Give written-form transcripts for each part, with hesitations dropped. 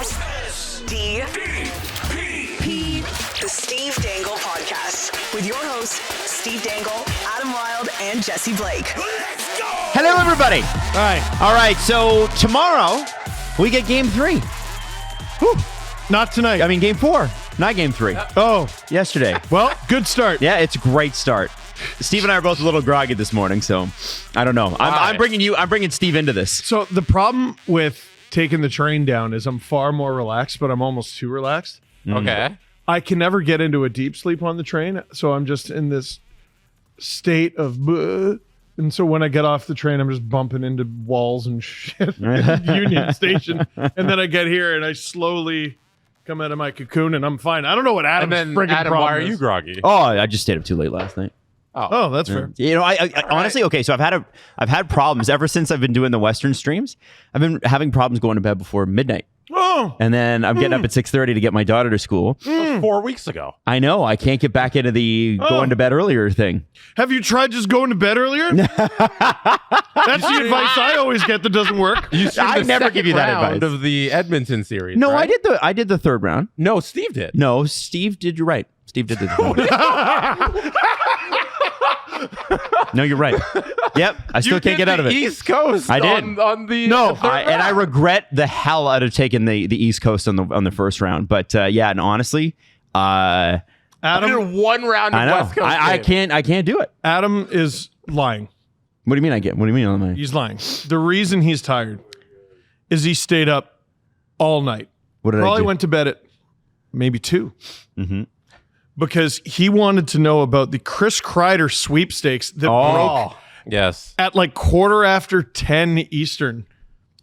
SDPN, the Steve Dangle Podcast, with your hosts, Steve Dangle, Adam Wilde, and Jesse Blake. Let's go! Hello, everybody. All right. So tomorrow we get Game 3. Whew. Not tonight. I mean, Game 4, not Game 3. Yesterday. Well, good start. Yeah, it's a great start. Steve and I are both a little groggy this morning, so I don't know. I'm bringing Steve into this. So the problem with taking the train down is I'm far more relaxed, but I'm almost too relaxed. Okay. I can never get into a deep sleep on the train, so I'm just in this state of bleh. And so when I get off the train, I'm just bumping into walls and shit at Union Station. And then I get here and I slowly come out of my cocoon and I'm fine. I don't know what Adam's friggin' Adam, problem why are is. you groggy? Oh, I just stayed up too late last night. Oh, that's fair. You know, I honestly, okay, so I've had problems ever since I've been doing the Western streams. I've been having problems going to bed before midnight. Oh, And then I'm getting up at 6:30 to get my daughter to school. 4 weeks ago. I know, I can't get back into the going to bed earlier thing. have you tried just going to bed earlier? That's the advice I always get that doesn't work. You I the never second give you that round advice. of the Edmonton series. No, right? I did the third round. No, Steve did. No, Steve did. You're right. Steve did the third round. No, you're right. Yep, I still can't get out of it. East Coast. I did. on the No, third And I round. regret the hell out of taking the East Coast on the first round. But yeah, and honestly, I Adam, did one round of I know West Coast. I games. can't do it. Adam is lying. What do you mean? What do you mean? I'm He's lying. The reason he's tired is he stayed up all night. What did I Probably do? went to bed at maybe 2. Mhm. Because he wanted to know about the Chris Kreider sweepstakes that broke Yes. at like 10:15 Eastern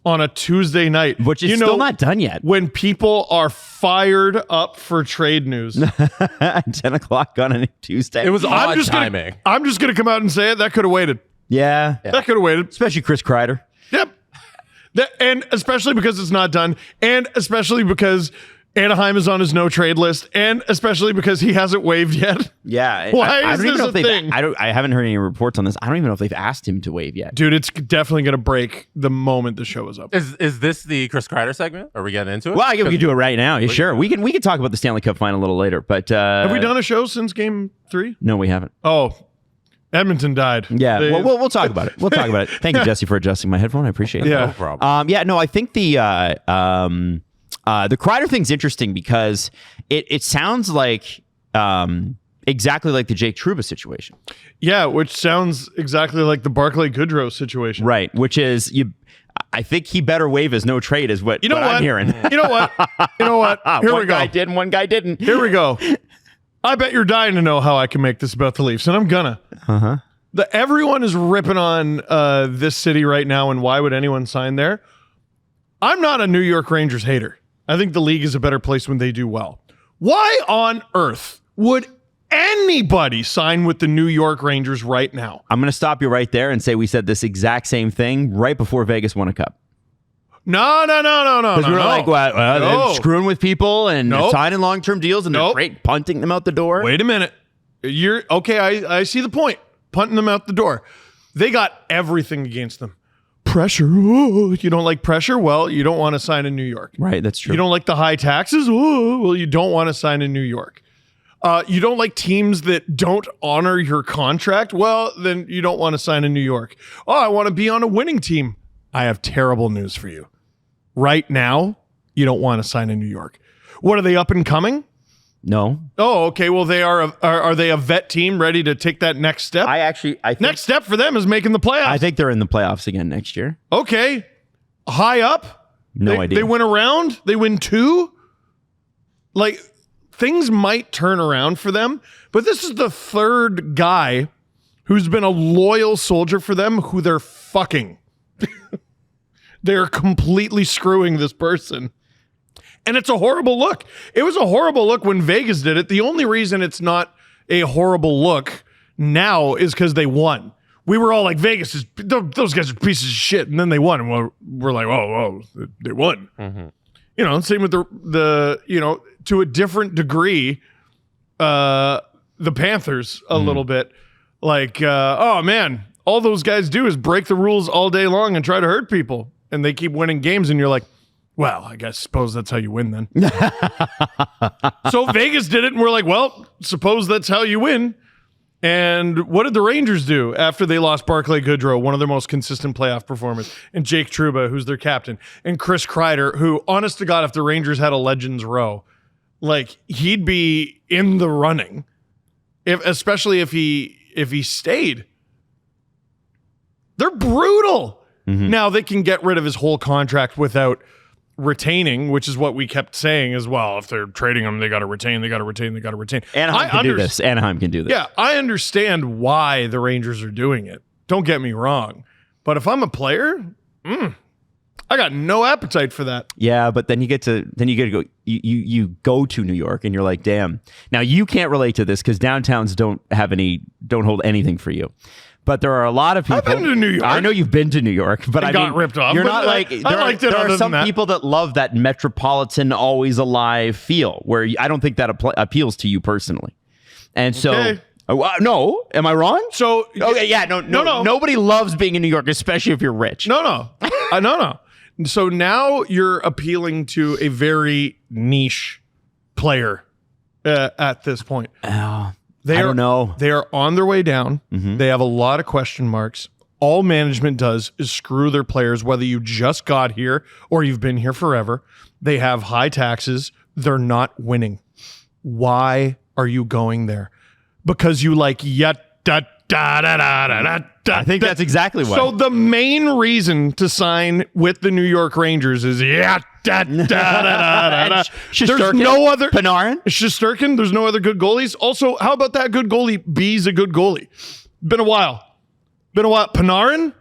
on a Tuesday night. Which is still not done yet. When people are fired up for trade news. 10 o'clock on a Tuesday. It was odd I'm timing. just gonna come out and say it. That could have waited. yeah, That could have waited. especially Chris Kreider. Yep. And especially because it's not done. And especially because Anaheim is on his no trade list. And especially because he hasn't waived yet. Yeah. Why I is don't even this know a if they've- thing? I haven't heard any reports on this. I don't even know if they've asked him to waive yet. Dude, it's definitely going to break the moment the show is up. Is this the Chris Kreider segment? Are we getting into it? Well, I guess we can do it right now. Yeah, sure. We can talk about the Stanley Cup Final a little later. But Have we done a show since game 3? No, we haven't. Oh, Edmonton died. Yeah, They- we'll talk about it. We'll talk about it. Thank you, Jesse, for adjusting my headphone. I appreciate it. Yeah. No problem. Yeah, no, I think the Kreider thing's interesting because it sounds like exactly like the Jake Trouba situation, Yeah, which sounds exactly like the Barclay Goodrow situation. right? Which is I think he better waive his no trade is what, You know what? I'm hearing. You know what? You know what? Here one we go. guy did, and one guy didn't. Here we go. I bet you're dying to know how I can make this about the Leafs, and I'm gonna. Everyone is ripping on this city right now, and why would anyone sign there? I'm not a New York Rangers hater. I think the league is a better place when they do well. Why on earth would anybody sign with the New York Rangers right now? I'm going to stop you right there and say we said this exact same thing right before Vegas won a cup. No. Because we were like, well, No. they're screwing with people and Nope. signing long-term deals and they're Nope. straight punting them out the door. Wait a minute. You're okay. I see the point. Punting them out the door. They got everything against them. Pressure. Oh, you don't like pressure? Well, you don't want to sign in New York. Right, that's true. You don't like the high taxes? Oh, well, you don't want to sign in New York. You don't like teams that don't honor your contract? Well, then you don't want to sign in New York. Oh, I want to be on a winning team. I have terrible news for you. Right now, you don't want to sign in New York. What, are they up and coming? No. Oh, okay. Well, they are they a vet team ready to take that next step? I think, Next step for them is making the playoffs. I think they're in the playoffs again next year. Okay. High up? No idea. They win a round? They win 2? Like, things might turn around for them, but this is the third guy who's been a loyal soldier for them who they're fucking. They're completely screwing this person. And it's a horrible look. It was a horrible look when Vegas did it. The only reason it's not a horrible look now is because they won. We were all like, Vegas is, those guys are pieces of shit. And then they won. And we're like, oh, they won. Mm-hmm. You know, same with the to a different degree, the Panthers a little bit. Like, oh man, all those guys do is break the rules all day long and try to hurt people. And they keep winning games. And you're like, Well, I suppose that's how you win then. So Vegas did it, and we're like, well, suppose that's how you win. And what did the Rangers do after they lost Barclay Goodrow, one of their most consistent playoff performers, and Jake Trouba, who's their captain, and Chris Kreider, who, honest to God, if the Rangers had a Legends row, like, he'd be in the running, especially if he stayed. They're brutal. Now they can get rid of his whole contract without retaining, which is what we kept saying as well. If they're trading him, they got to retain. Anaheim can do this. Anaheim can do this. Yeah, I understand why the Rangers are doing it. Don't get me wrong. But if I'm a player, I got no appetite for that. Yeah, but then you get to go. You go to New York, and you're like, damn. Now you can't relate to this because downtowns don't hold anything for you. But there are a lot of people. I've been to New York. I know you've been to New York, but I got ripped off. You're But not like there are some people that love that metropolitan, always alive feel. Where I don't think that appeals to you personally. And so, no, am I wrong? So okay, yeah, no. Nobody loves being in New York, especially if you're rich. No. So now you're appealing to a very niche player at this point. I don't know. They are on their way down. They have a lot of question marks. All management does is screw their players, whether you just got here or you've been here forever. They have high taxes. They're not winning. Why are you going there? Because you like I think that's exactly why. So the main reason to sign with the New York Rangers is There's no other Panarin. Shesterkin. There's no other good goalies. Also, how about that good goalie? B's a good goalie. Been a while. Panarin,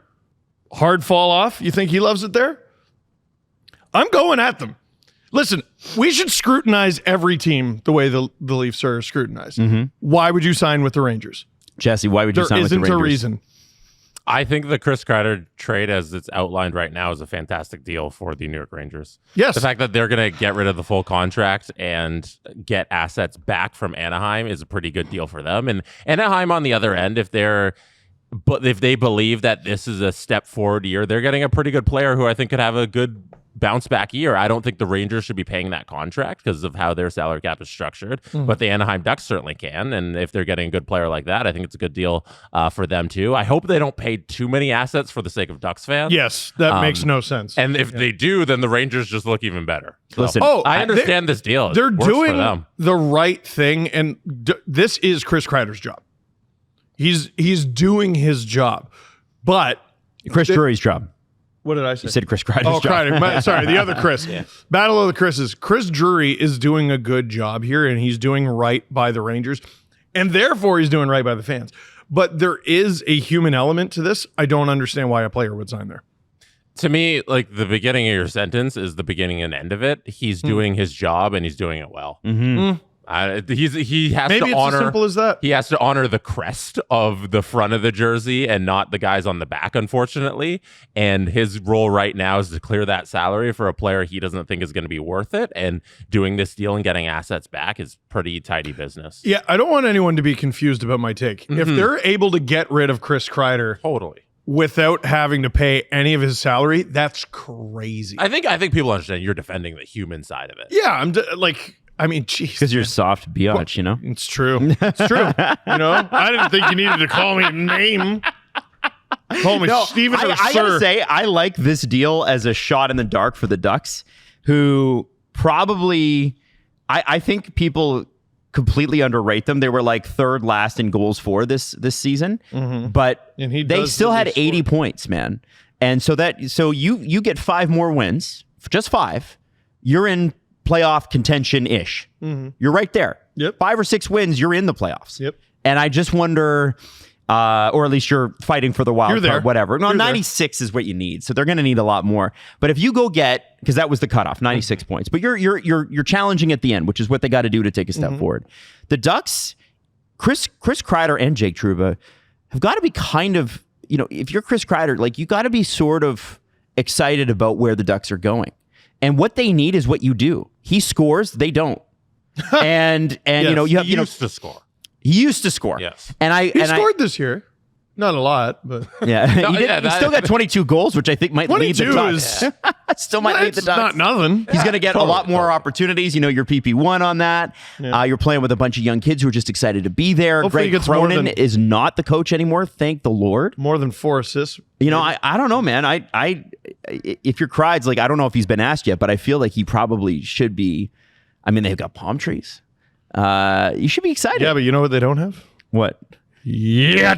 hard fall off. You think he loves it there? I'm going at them. Listen, we should scrutinize every team the way the Leafs are scrutinized. Why would you sign with the Rangers? Jesse, why would you sign with the Rangers? There isn't a reason. I think the Chris Kreider trade, as it's outlined right now, is a fantastic deal for the New York Rangers. Yes. The fact that they're going to get rid of the full contract and get assets back from Anaheim is a pretty good deal for them. And Anaheim, on the other end, if they believe that this is a step forward year, they're getting a pretty good player who I think could have a good bounce back year. I don't think the Rangers should be paying that contract because of how their salary cap is structured, but the Anaheim Ducks certainly can. And if they're getting a good player like that, I think it's a good deal for them too. I hope they don't pay too many assets for the sake of Ducks fans. Yes, that makes no sense. And if they do, then the Rangers just look even better. So, Listen, I understand this deal. They're doing the right thing, and this is Chris Kreider's job. He's doing his job, but Chris Drury's job. What did I say? You said Chris Kreider's job. Kreider. Sorry, the other Chris. Battle of the Chris's. Chris Drury is doing a good job here, and he's doing right by the Rangers, and therefore he's doing right by the fans. But there is a human element to this. I don't understand why a player would sign there. To me, like, the beginning of your sentence is the beginning and end of it. He's doing his job, and he's doing it well. He has Maybe to honor. as simple as that. He has to honor the crest of the front of the jersey and not the guys on the back, unfortunately. And his role right now is to clear that salary for a player he doesn't think is going to be worth it. And doing this deal and getting assets back is pretty tidy business. Yeah, I don't want anyone to be confused about my take. If they're able to get rid of Chris Kreider Totally. without having to pay any of his salary, that's crazy. I think people understand you're defending the human side of it. Yeah, I mean, jeez. Because you're soft biatch, you know? It's true. It's true. I didn't think you needed to call me a name. Call me Steven or I Sir. gotta say, I like this deal as a shot in the dark for the Ducks, who probably, I think people completely underrate them. They were like third last in goals for this season, but they still had 80 points, man. And so you get 5 more wins, just 5. You're in playoff contention-ish. You're right there. Yep. 5 or 6 wins, you're in the playoffs. Yep. And I just wonder, or at least you're fighting for the wild card, whatever. No, 96 is what you need. So they're going to need a lot more. But if you go get, because that was the cutoff, 96 points. But you're challenging at the end, which is what they got to do to take a step forward. The Ducks, Chris Kreider and Jake Trouba have got to be kind of, if you're Chris Kreider, like, you got to be sort of excited about where the Ducks are going. And what they need is what you do. He scores, they don't. And yes, you have he used to score. He used to score. Yes. And He scored this year. Not a lot, but Yeah, he still got 22 goals, which I think might lead the 22 Ducks. Still might lead the it's Ducks. not nothing. He's going to get a lot more opportunities. You know, your PP1 on that. Yeah. You're playing with a bunch of young kids who are just excited to be there. Hopefully he Greg gets more Cronin than- is not the coach anymore. Thank the Lord. More than 4 assists. You know, I don't know, man. If you're Kreider's, like, I don't know if he's been asked yet, but I feel like he probably should be. I mean, they've got palm trees. You should be excited. Yeah, but you know what they don't have? What? Yeah.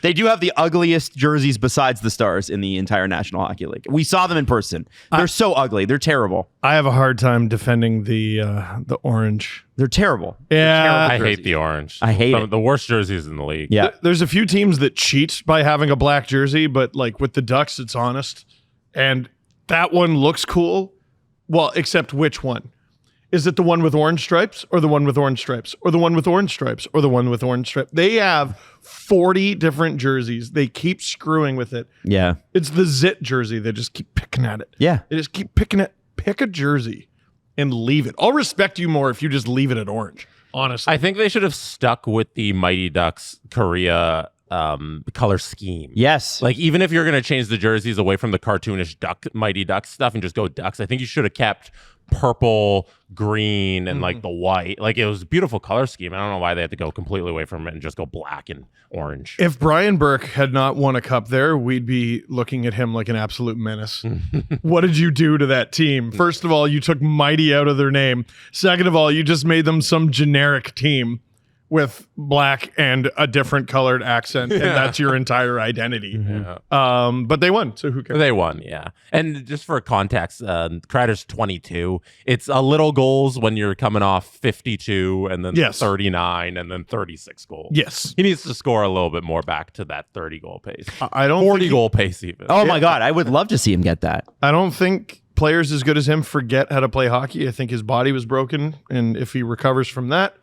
They do have the ugliest jerseys besides the Stars in the entire National Hockey League. We saw them in person. They're so ugly. They're terrible. I have a hard time defending the orange. They're terrible. Yeah. I hate the orange. I hate it. The worst jerseys in the league. Yeah. There's a few teams that cheat by having a black jersey, but like with the Ducks, it's honest. And that one looks cool. Well, except which one? Is it the one with orange stripes or the one with orange stripes or the one with orange stripes or the one with orange stripes? They have 40 different jerseys. They keep screwing with it. Yeah. It's the Zit jersey. They just keep picking at it. Yeah. They just keep picking it. Pick a jersey and leave it. I'll respect you more if you just leave it at orange, honestly. I think they should have stuck with the Mighty Ducks Korea color scheme. Yes. Like, even if you're going to change the jerseys away from the cartoonish Mighty Ducks stuff and just go Ducks, I think you should have kept purple, green, and like the white. Like, it was a beautiful color scheme. I don't know why they had to go completely away from it and just go black and orange. If Brian Burke had not won a cup there, we'd be looking at him like an absolute menace. What did you do to that team? First of all, you took Mighty out of their name. Second of all, you just made them some generic team with black and a different colored accent, and that's your entire identity. Yeah. But they won, so who cares? They won, yeah. And just for context, Kreider's 22. It's a little goals when you're coming off 52 and then 39 and then 36 goals. Yes. He needs to score a little bit more back to that 30-goal pace. I don't 40-goal pace even. Oh, my God. I would love to see him get that. I don't think players as good as him forget how to play hockey. I think his body was broken, and if he recovers from that,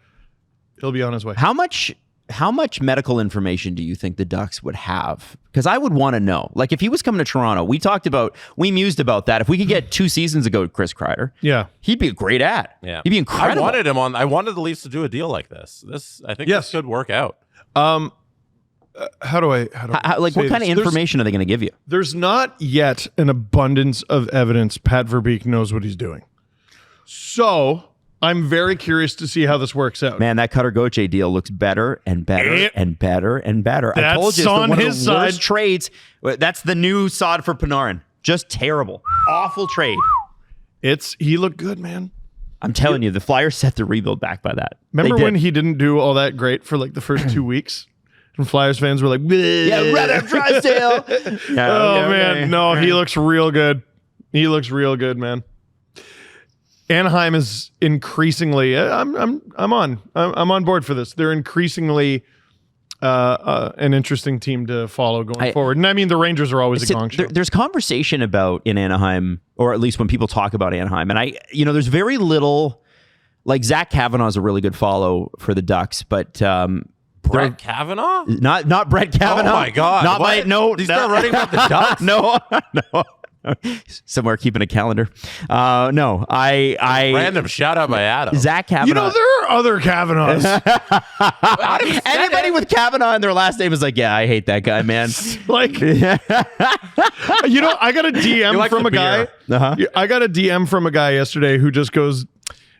he'll be on his way. How much medical information do you think the Ducks would have? Because I would want to know. Like, if he was coming to Toronto, we mused about that. If we could get 2 seasons ago Chris Kreider, he'd be a great ad. Yeah. He'd be incredible. I wanted the Leafs to do a deal like this. I think this could work out. How do I what kind of information are they going to give you? There's not yet an abundance of evidence Pat Verbeek knows what he's doing. So I'm very curious to see how this works out. Man, that Cutter Gauthier deal looks better and better and better and better. I told you, it's on one of his the worst side. trades. That's the new sod for Panarin. Just terrible. Awful trade. He looked good, man. I'm telling you, the Flyers set the rebuild back by that. Remember when he didn't do all that great for like the first 2 weeks? And Flyers fans were like, yeah, Brother Drysdale. No, he looks real good. He looks real good, man. Anaheim is increasingly. I'm on board for this. They're increasingly an interesting team to follow going forward. And I mean, the Rangers are always a gong show. There's conversation about in Anaheim, or at least when people talk about Anaheim, and there's very little. Like, Zach Kavanaugh is a really good follow for the Ducks, but Brett Kavanaugh? Not Brett Kavanaugh. Oh my God! He's not running with the Ducks. No. Somewhere keeping a calendar. Random shout out by Adam. Zach Kavanaugh. There are other Kavanaughs. Anybody with Kavanaugh in their last name is like, yeah, I hate that guy, man. Like, I got a DM from a guy. I got a DM from a guy yesterday who just goes,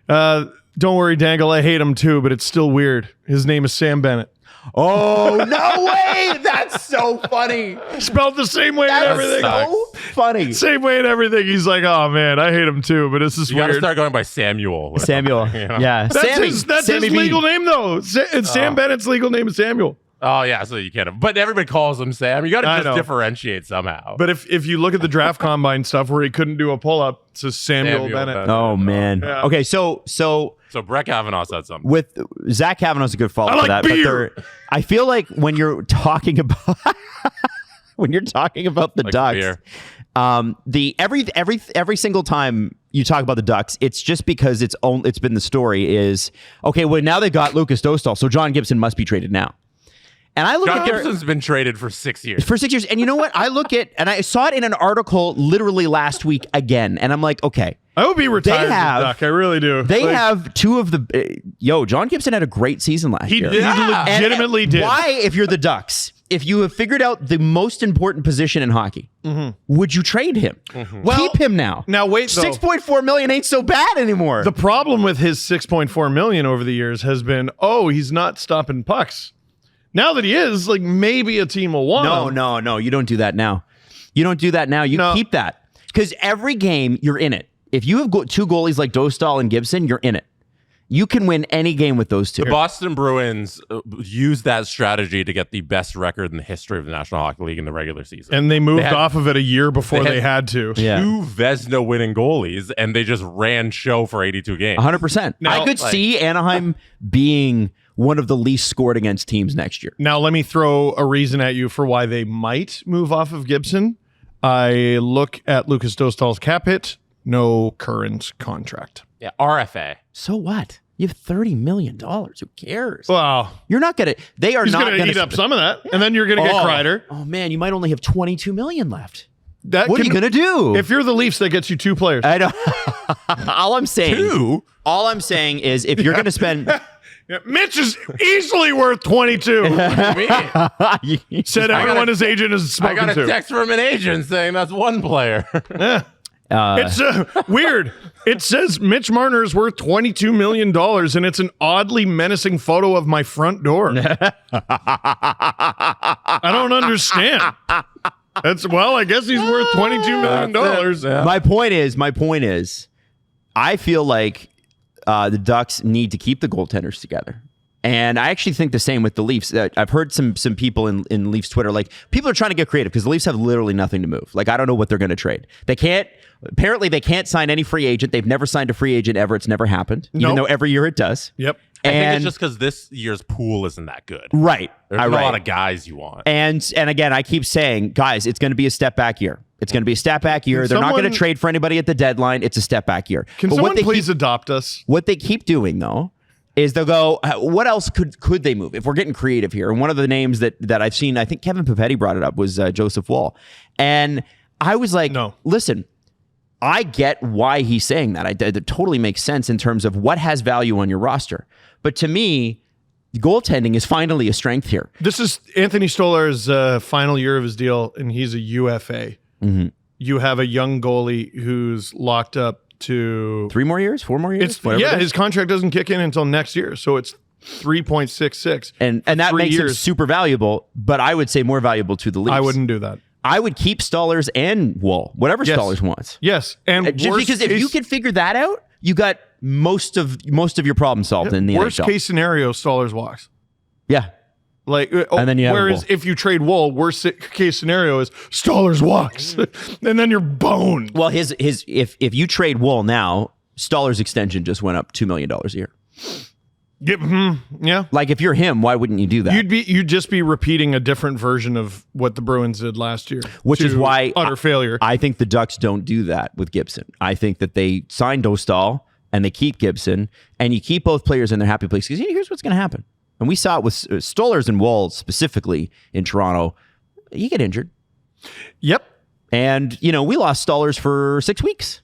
"Don't worry, Dangle, I hate him too, but it's still weird. His name is Sam Bennett." Oh, no way. That's so funny. Spelled the same way and everything. So funny. Same way and everything. He's like, oh, man, I hate him too, but this is You weird. got to start going by Samuel. Yeah. That's his legal name, though. Sam Bennett's legal name is Samuel. Oh, yeah, so you can't. But everybody calls him Sam. You got to just differentiate somehow. But if you look at the draft combine stuff where he couldn't do a pull-up, it says Samuel Bennett. Oh, man. Yeah. Okay, so Brett Kavanaugh said something. With Zach Kavanaugh's a good follow for that. Beer. But I feel like when you're talking about the Ducks, every single time you talk about the Ducks, it's just because it's been the story is okay. Well, now they got Lucas Dostal, so John Gibson must be traded now. And I look John at Gibson's been traded for 6 years. And you know what? I look at, and I saw it in an article literally last week again, and I'm like, okay. I hope he retires as Duck. I really do. They have two of the... John Gibson had a great season last year. He legitimately did. Why, if you're the Ducks, if you have figured out the most important position in hockey, would you trade him? Well, keep him now. Now wait, though. $6.4 million ain't so bad anymore. The problem with his $6.4 million over the years has been, he's not stopping pucks. Now that he is, like, maybe a team will want him. No. You don't do that now. You keep that. Because every game, you're in it. If you have two goalies like Dostal and Gibson, you're in it. You can win any game with those two. The Boston Bruins used that strategy to get the best record in the history of the National Hockey League in the regular season. And they moved off of it a year before they had to. Two Vezina winning goalies, and they just ran show for 82 games. 100%. I could see Anaheim being one of the least scored against teams next year. Now, let me throw a reason at you for why they might move off of Gibson. I look at Lucas Dostal's cap hit. No current contract. Yeah, RFA. So what? You have $30 million. Who cares? Wow. You're not going to... They are He's not going to eat up some of that, and then you're going to get Kreider. Oh, man, you might only have $22 million left. What are you going to do? If you're the Leafs, that gets you 2 players. I know. All I'm saying... Two? All I'm saying is if you're going to spend... Mitch is easily worth 22. Said everyone his agent has spoken to. I got a text from an agent saying that's one player. It's weird. It says Mitch Marner is worth $22 million, and it's an oddly menacing photo of my front door. I don't understand. I guess he's worth $22 million. Yeah. My point is, I feel like the Ducks need to keep the goaltenders together. And I actually think the same with the Leafs. I've heard some people in Leafs Twitter, like, people are trying to get creative because the Leafs have literally nothing to move. Like, I don't know what they're going to trade. Apparently they can't sign any free agent. They've never signed a free agent ever. It's never happened, even though every year it does. Yep. I think it's just because this year's pool isn't that good. Right. There's a lot of guys you want. And again, I keep saying, guys, it's going to be a step back year. It's going to be a step back year. They're not going to trade for anybody at the deadline. It's a step back year. Can someone please adopt us? What they keep doing, though, is they'll go, what else could they move? If we're getting creative here. And one of the names that I've seen, I think Kevin Papetti brought it up, was Joseph Woll. And I was like, listen, I get why he's saying that. It totally makes sense in terms of what has value on your roster. But to me, goaltending is finally a strength here. This is Anthony Stoller's final year of his deal, and he's a UFA. Mm-hmm. You have a young goalie who's locked up to 4 more years. His contract doesn't kick in until next year, so it's 3.66, and that makes him super valuable. But I would say more valuable to the Leafs. I wouldn't do that. I would keep Stollers and Woll, whatever Stollers wants. Yes, and just because if you can figure that out, you got most of your problem solved in the worst NHL. Case scenario, Stollers walks. Yeah. And then whereas if you trade Woll, worst case scenario is Stollers walks, and then you're boned. Well, if you trade Woll now, Stoller's extension just went up $2 million a year. Yeah. Like, if you're him, why wouldn't you do that? You'd just be repeating a different version of what the Bruins did last year, which is why utter failure. I think the Ducks don't do that with Gibson. I think that they sign Dostal and they keep Gibson, and you keep both players in their happy place. Because here's what's going to happen. And we saw it with Stollers and Woll specifically in Toronto. You get injured. Yep. And, we lost Stollers for 6 weeks,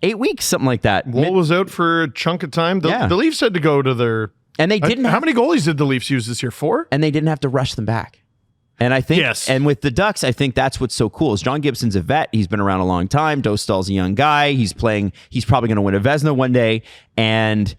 8 weeks, something like that. Woll was out for a chunk of time. The Leafs had to go to their... And they didn't... How many goalies did the Leafs use this year? 4? And they didn't have to rush them back. And I think... Yes. And with the Ducks, I think that's what's so cool is John Gibson's a vet. He's been around a long time. Dostal's a young guy. He's probably going to win a Vezina one day. And...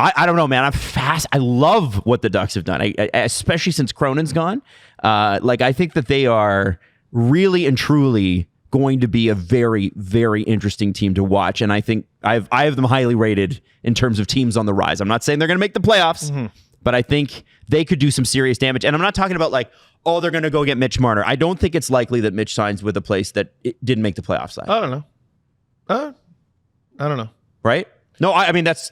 I don't know, man. I'm fast. I love what the Ducks have done, especially since Cronin's gone. I think that they are really and truly going to be a very, very interesting team to watch. And I think I have them highly rated in terms of teams on the rise. I'm not saying they're going to make the playoffs, but I think they could do some serious damage. And I'm not talking about they're going to go get Mitch Marner. I don't think it's likely that Mitch signs with a place that didn't make the playoffs. I don't know. I don't know. Right? No, I mean that's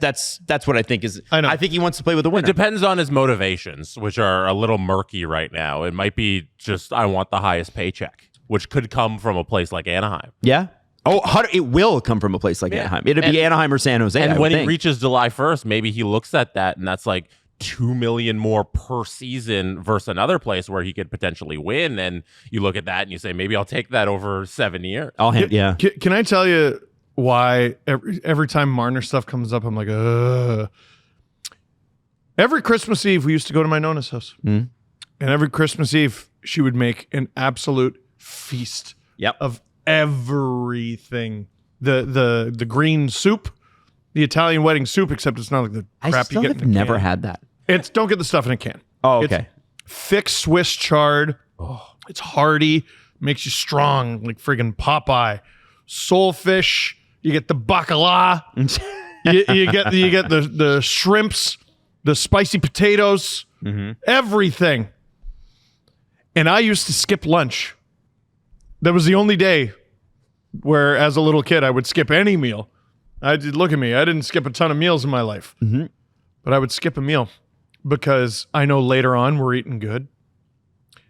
what I think is. I think he wants to play with the winner. It depends on his motivations, which are a little murky right now. It might be just I want the highest paycheck, which could come from a place like Anaheim. Yeah. Oh, it will come from a place like Anaheim. It'll be Anaheim or San Jose. And when he reaches July 1st, maybe he looks at that and that's like $2 million more per season versus another place where he could potentially win. And you look at that and you say, maybe I'll take that over 7 years. Yeah. Can I tell you why every time Marner stuff comes up, I'm like, ugh. Every Christmas Eve, we used to go to my Nona's house. Mm. And every Christmas Eve, she would make an absolute feast of everything. The green soup, the Italian wedding soup, except it's not like the crap you get in a can. I've never had that. Don't get the stuff in a can. Oh, okay. It's thick Swiss chard. Oh, it's hearty. Makes you strong, like friggin' Popeye. Soulfish. You get the bacala. you get the shrimps, the spicy potatoes, everything. And I used to skip lunch. That was the only day where, as a little kid, I would skip any meal. Look at me. I didn't skip a ton of meals in my life. But I would skip a meal because I know later on we're eating good.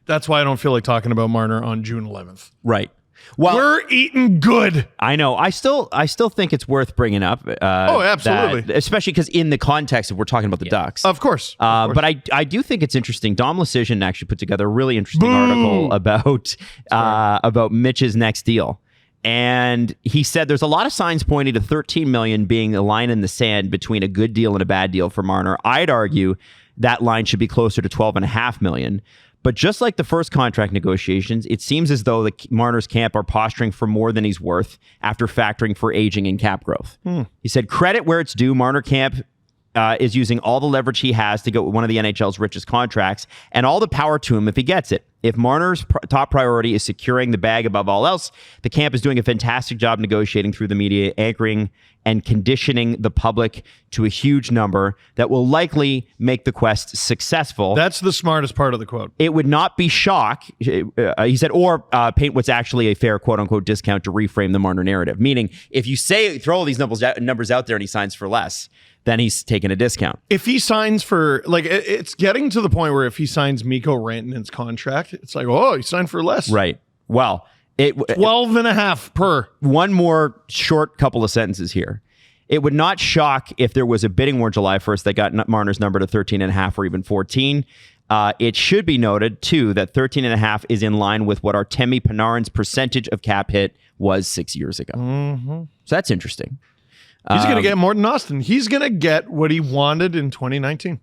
That's why I don't feel like talking about Marner on June 11th. Right. Well, we're eating good. I know. I still think it's worth bringing up. Oh, absolutely. Especially because in the context of we're talking about the Ducks. Of course. But I do think it's interesting. Dom Lucian actually put together a really interesting article about Mitch's next deal. And he said there's a lot of signs pointing to $13 million being a line in the sand between a good deal and a bad deal for Marner. I'd argue that line should be closer to $12.5 million. But just like the first contract negotiations, it seems as though the Marner's camp are posturing for more than he's worth after factoring for aging and cap growth. He said, credit where it's due. Marner camp is using all the leverage he has to get one of the NHL's richest contracts, and all the power to him if he gets it. If Marner's top priority is securing the bag above all else, the camp is doing a fantastic job negotiating through the media, anchoring and conditioning the public to a huge number that will likely make the quest successful. That's the smartest part of the quote. It would not be shock, he said, or paint what's actually a fair quote-unquote discount to reframe the Marner narrative. Meaning, if you throw all these numbers out there and he signs for less, then he's taking a discount. If he signs for, like, it's getting to the point where if he signs Mikko Rantanen's contract, it's like, oh, he signed for less. Right. Well, 12 and a half per. One more short couple of sentences here. It would not shock if there was a bidding war July 1st that got Marner's number to 13.5 or even 14. It should be noted, too, that 13.5 is in line with what Artemi Panarin's percentage of cap hit was 6 years ago. So that's interesting. He's going to get more than Austin. He's going to get what he wanted in 2019.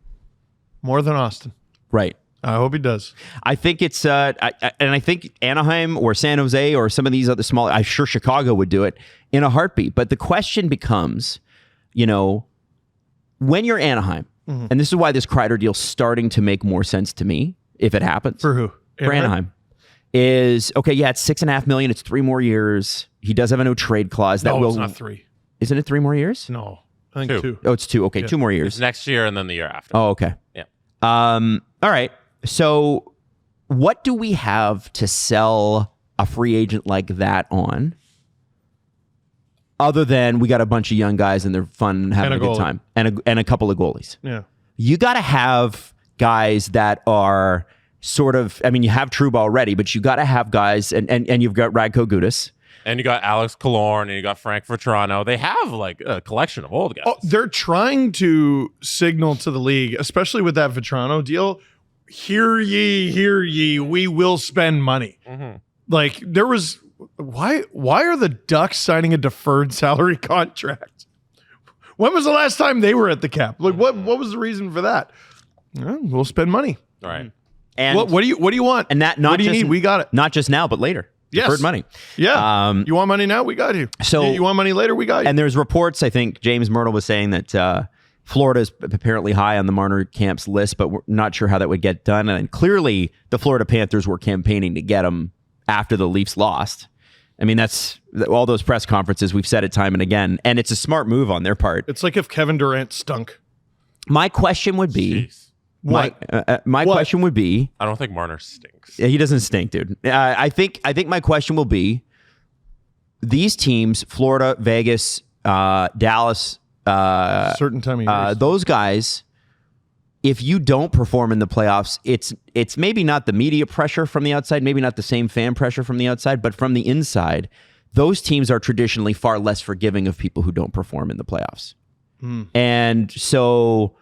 More than Austin. Right. I hope he does. I think it's, and I think Anaheim or San Jose or some of these other small, I'm sure Chicago would do it in a heartbeat. But the question becomes, when you're Anaheim, and this is why this Kreider deal's starting to make more sense to me, if it happens. For who? For Anaheim. Is, okay, yeah, it's $6.5 million. It's 3 more years. He does have a no trade clause. It's not 3. Isn't it 3 more years? No, I think 2. Oh, it's 2. Okay, 2 more years. It's next year and then the year after. Oh, okay. Yeah. All right. So what do we have to sell a free agent like that on? Other than we got a bunch of young guys and they're fun and having a good time. And a couple of goalies. Yeah. You got to have guys that are sort of, I mean, you have Trouba already, but you got to have guys, and you've got Radko Gudas. And you got Alex Killorn and you got Frank Vetrano. They have like a collection of old guys. Oh, they're trying to signal to the league, especially with that Vetrano deal. Hear ye, we will spend money. Like there was, why are the Ducks signing a deferred salary contract? When was the last time they were at the cap? Like what was the reason for that? We'll spend money. All right. And what do you want? And that what do you need? We got it. Not just now, but later. Yes. Deferred money. Yeah. You want money now? We got you. So you want money later? We got you. And there's reports, I think James Myrtle was saying that Florida is apparently high on the Marner camp's list, but we're not sure how that would get done. And clearly the Florida Panthers were campaigning to get him after the Leafs lost. I mean, that's all those press conferences. We've said it time and again. And it's a smart move on their part. It's like if Kevin Durant stunk. My question would be... Jeez. My question would be... I don't think Marner stinks. He doesn't stink, dude. I think my question will be, these teams, Florida, Vegas, Dallas, certain time of years. those guys, if you don't perform in the playoffs, it's maybe not the media pressure from the outside, maybe not the same fan pressure from the outside, but from the inside, those teams are traditionally far less forgiving of people who don't perform in the playoffs. And so...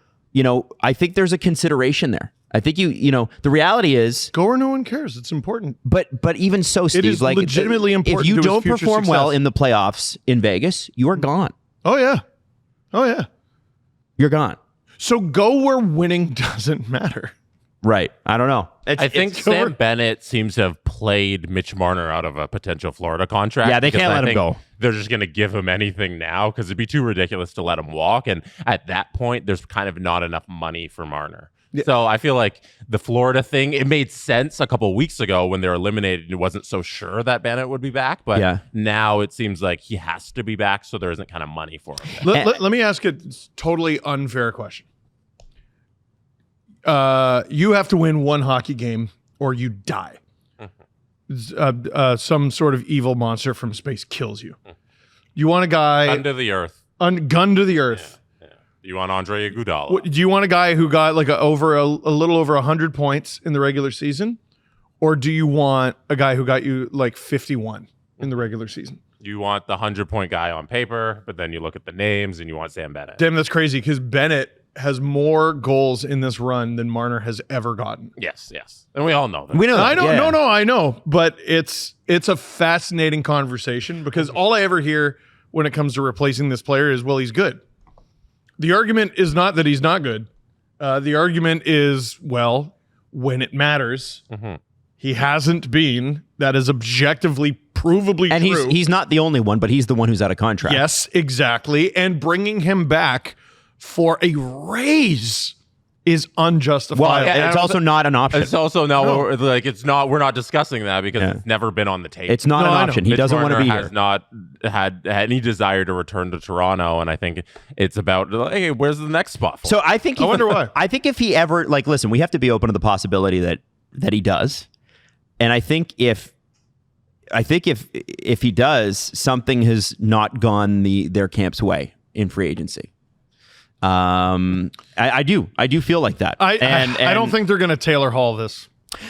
I think there's a consideration there. I think the reality is go where no one cares. It's important. But even so, Steve, it is like legitimately important. If you to don't his future perform well success. in the playoffs in Vegas, you are gone. Oh yeah, You're gone. So go where winning doesn't matter. Right. I don't know. I think Sam Bennett seems to have played Mitch Marner out of a potential Florida contract. Yeah, they can't let him go. They're just going to give him anything now because it'd be too ridiculous to let him walk. And at that point, there's kind of not enough money for Marner. Yeah. So I feel like the Florida thing, it made sense a couple of weeks ago when they were eliminated. It wasn't so sure that Bennett would be back. But now it seems like he has to be back, so there isn't kind of money for him. Let me ask a totally unfair question. You have to win one hockey game or you die. Some sort of evil monster from space kills you. You want a guy... Gun to the earth. Gun to the earth. Yeah. You want Andre Iguodala. Do you want a guy who got like a little over 100 points in the regular season? Or do you want a guy who got you like 51 in the regular season? You want the 100-point guy on paper, but then you look at the names and you want Sam Bennett. Damn, that's crazy because Bennett has more goals in this run than Marner has ever gotten. Yes. And we all know that. We know that. I know, yeah. no, I know. But it's a fascinating conversation because all I ever hear when it comes to replacing this player is, well, he's good. The argument is not that he's not good. The argument is, well, when it matters, he hasn't been. That is objectively, provably and true. And he's not the only one, but he's the one who's out of contract. Yes, exactly. And bringing him back for a raise is unjustifiable. Well, it's also not an option. It's also we're not discussing that because it's never been on the table. It's not an option. He doesn't want to be here. Has not had any desire to return to Toronto, and I think it's about, hey, where's the next spot for him? So I think I wonder why. I think if he ever, listen, we have to be open to the possibility that he does. And I think if he does, something has not gone their camp's way in free agency. I do feel like that. I don't think they're going to Taylor Hall this.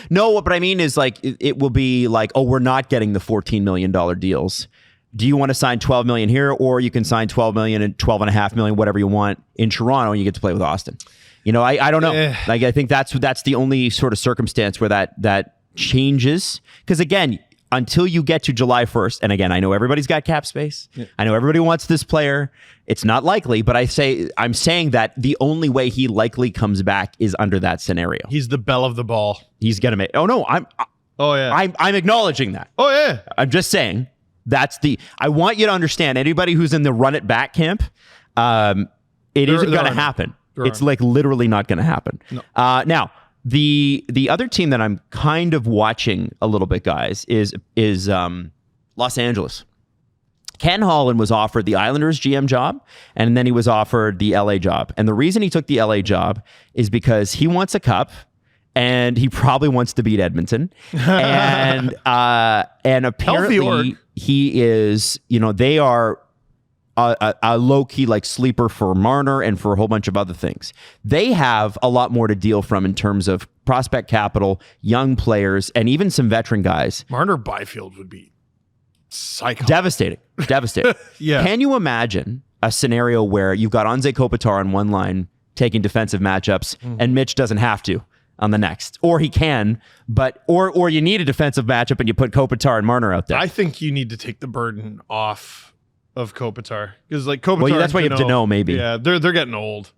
No, what I mean is it will be like, oh, we're not getting the $14 million deals. Do you want to sign $12 million here, or you can sign $12 million and $12.5 million, whatever you want in Toronto, and you get to play with Austin? I don't know. I think that's the only sort of circumstance where that changes. Because again, until you get to July 1st, and again, I know everybody's got cap space. Yeah. I know everybody wants this player. It's not likely, but I'm saying that the only way he likely comes back is under that scenario. He's the belle of the ball. He's gonna make. Oh no, I'm acknowledging that. Oh yeah. I'm just saying I want you to understand. Anybody who's in the run it back camp, it isn't gonna happen. It's literally not gonna happen. No. Now. The other team that I'm kind of watching a little bit, guys, is Los Angeles. Ken Holland was offered the Islanders GM job, and then he was offered the LA job. And the reason he took the LA job is because he wants a cup, and he probably wants to beat Edmonton. And apparently he is, they are a low-key sleeper for Marner and for a whole bunch of other things. They have a lot more to deal from in terms of prospect capital, young players, and even some veteran guys. Marner Byfield would be psycho. Devastating. Yeah. Can you imagine a scenario where you've got Anze Kopitar on one line taking defensive matchups and Mitch doesn't have to on the next? Or he can, but or you need a defensive matchup and you put Kopitar and Marner out there. I think you need to take the burden off of Kopitar, because Kopitar. Well, that's why you have Danault, maybe. Yeah, they're getting old.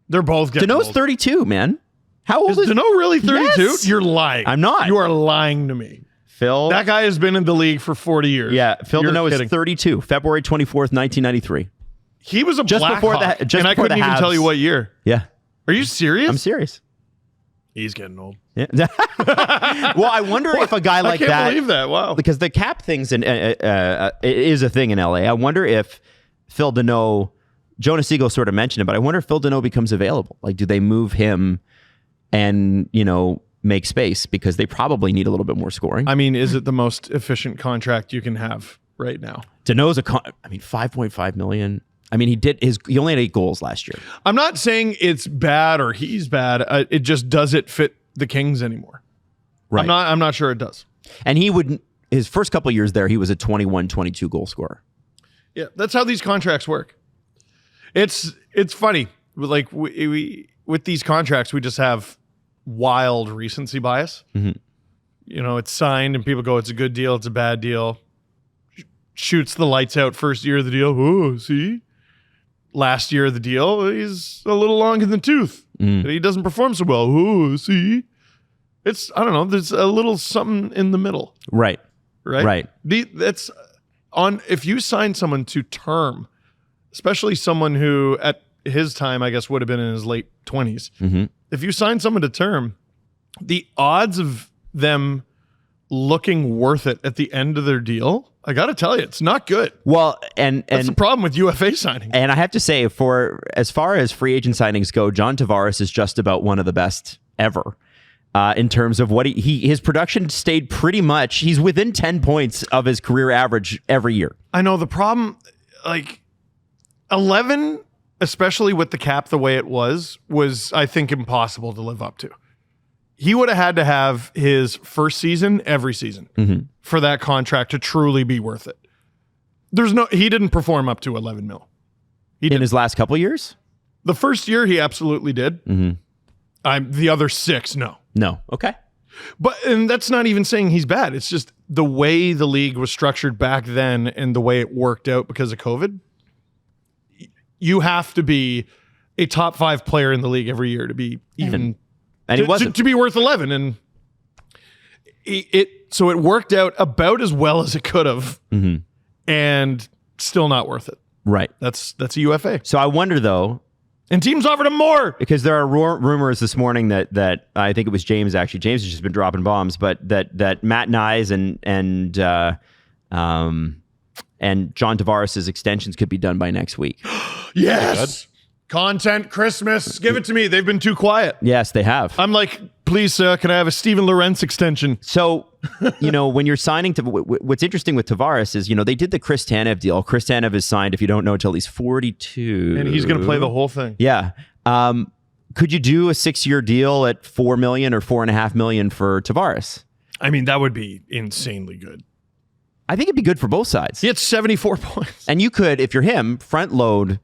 They're both getting Danault's old. 32, man. How old is Danault? Really 32? Yes. You're lying. I'm not. You are lying to me. Phil. That guy has been in the league for 40 years. Yeah, Phil Danault is 32. February 24th, 1993. He was a Blackhawk, and I couldn't even tell you what year. Yeah. Are you serious? I'm serious. He's getting old. Yeah. Well, I wonder if a guy like that. I can't believe that. Wow. Because the cap things is a thing in LA. I wonder if Phil Danault, Jonas Siegel sort of mentioned it, but I wonder if Phil Danault becomes available. Do they move him and, make space? Because they probably need a little bit more scoring. I mean, is it the most efficient contract you can have right now? Danault's $5.5 million. I mean, he only had 8 goals last year. I'm not saying it's bad or he's bad. It just doesn't fit the Kings anymore. Right. I'm not sure it does. And his first couple of years there, he was a 21, 22 goal scorer. Yeah, that's how these contracts work. It's funny. We with these contracts, we just have wild recency bias. It's signed and people go, it's a good deal, it's a bad deal. Shoots the lights out first year of the deal. Oh, see? Last year of the deal, he's a little long in the tooth. He doesn't perform so well. Oh, see? It's, I don't know, there's a little something in the middle. Right. That's on, if you sign someone to term, especially someone who at his time, I guess, would have been in his late 20s. If you sign someone to term, the odds of them looking worth it at the end of their deal, I got to tell you, it's not good. Well, and that's the problem with UFA signing. And I have to say, for as far as free agent signings go, John Tavares is just about one of the best ever. In terms of what his production stayed pretty much, he's within 10 points of his career average every year. I know the problem, 11, especially with the cap the way it was I think impossible to live up to. He would have had to have his first season every season for that contract to truly be worth it. He didn't perform up to 11 mil. In his last couple of years? The first year he absolutely did. The other 6, no. No. Okay. And that's not even saying he's bad. It's just the way the league was structured back then and the way it worked out because of COVID. You have to be a top 5 player in the league every year to be even... And he wasn't. To be worth 11. And so it worked out about as well as it could have and still not worth it. Right. That's a UFA. So I wonder, though... And teams offered him more. Because there are rumors this morning that I think it was James, actually. James has just been dropping bombs, but that Matt Nyes and John Tavares' extensions could be done by next week. Yes. Content Christmas. Give it to me. They've been too quiet. Yes, they have. I'm like, please, can I have a Steven Lorentz extension? So, when you're signing to, what's interesting with Tavares is, they did the Chris Tanev deal. Chris Tanev is signed, if you don't know, until he's 42. And he's going to play the whole thing. Yeah. Could you do a 6-year deal at $4 million or $4.5 million for Tavares? I mean, that would be insanely good. I think it'd be good for both sides. He had 74 points. And you could, if you're him, front load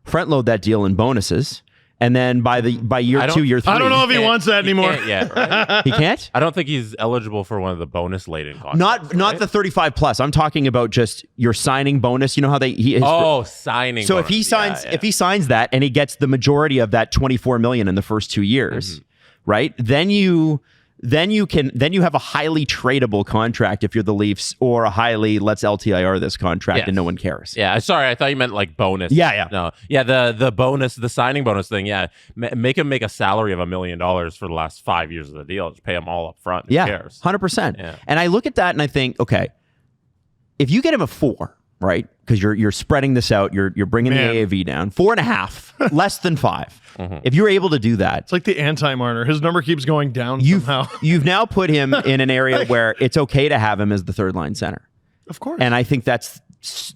that deal in bonuses, and then by year 2, year 3, I don't know if he wants that anymore. Right? He can't. I don't think he's eligible for one of the bonus laden contracts. Not the 35 plus. I'm talking about just your signing bonus. You know how signing. So bonus. if he signs that and he gets the majority of that 24 million in the first 2 years, right? Then you have a highly tradable contract if you're the Leafs, or a highly let's LTIR this contract and no one cares. Yeah, sorry, I thought you meant like bonus. Yeah. No, yeah, the bonus, the signing bonus thing. Yeah, make him make a salary of $1 million for the last 5 years of the deal. Just pay him all up front. Who cares? 100%. Yeah. And I look at that and I think, okay, if you get him a 4, right? Because you're spreading this out, you're bringing the AAV down, 4.5, less than 5. If you're able to do that, it's like the anti-Marner. His number keeps going down somehow. You've now put him in an area where it's okay to have him as the third line center. Of course. And I think that's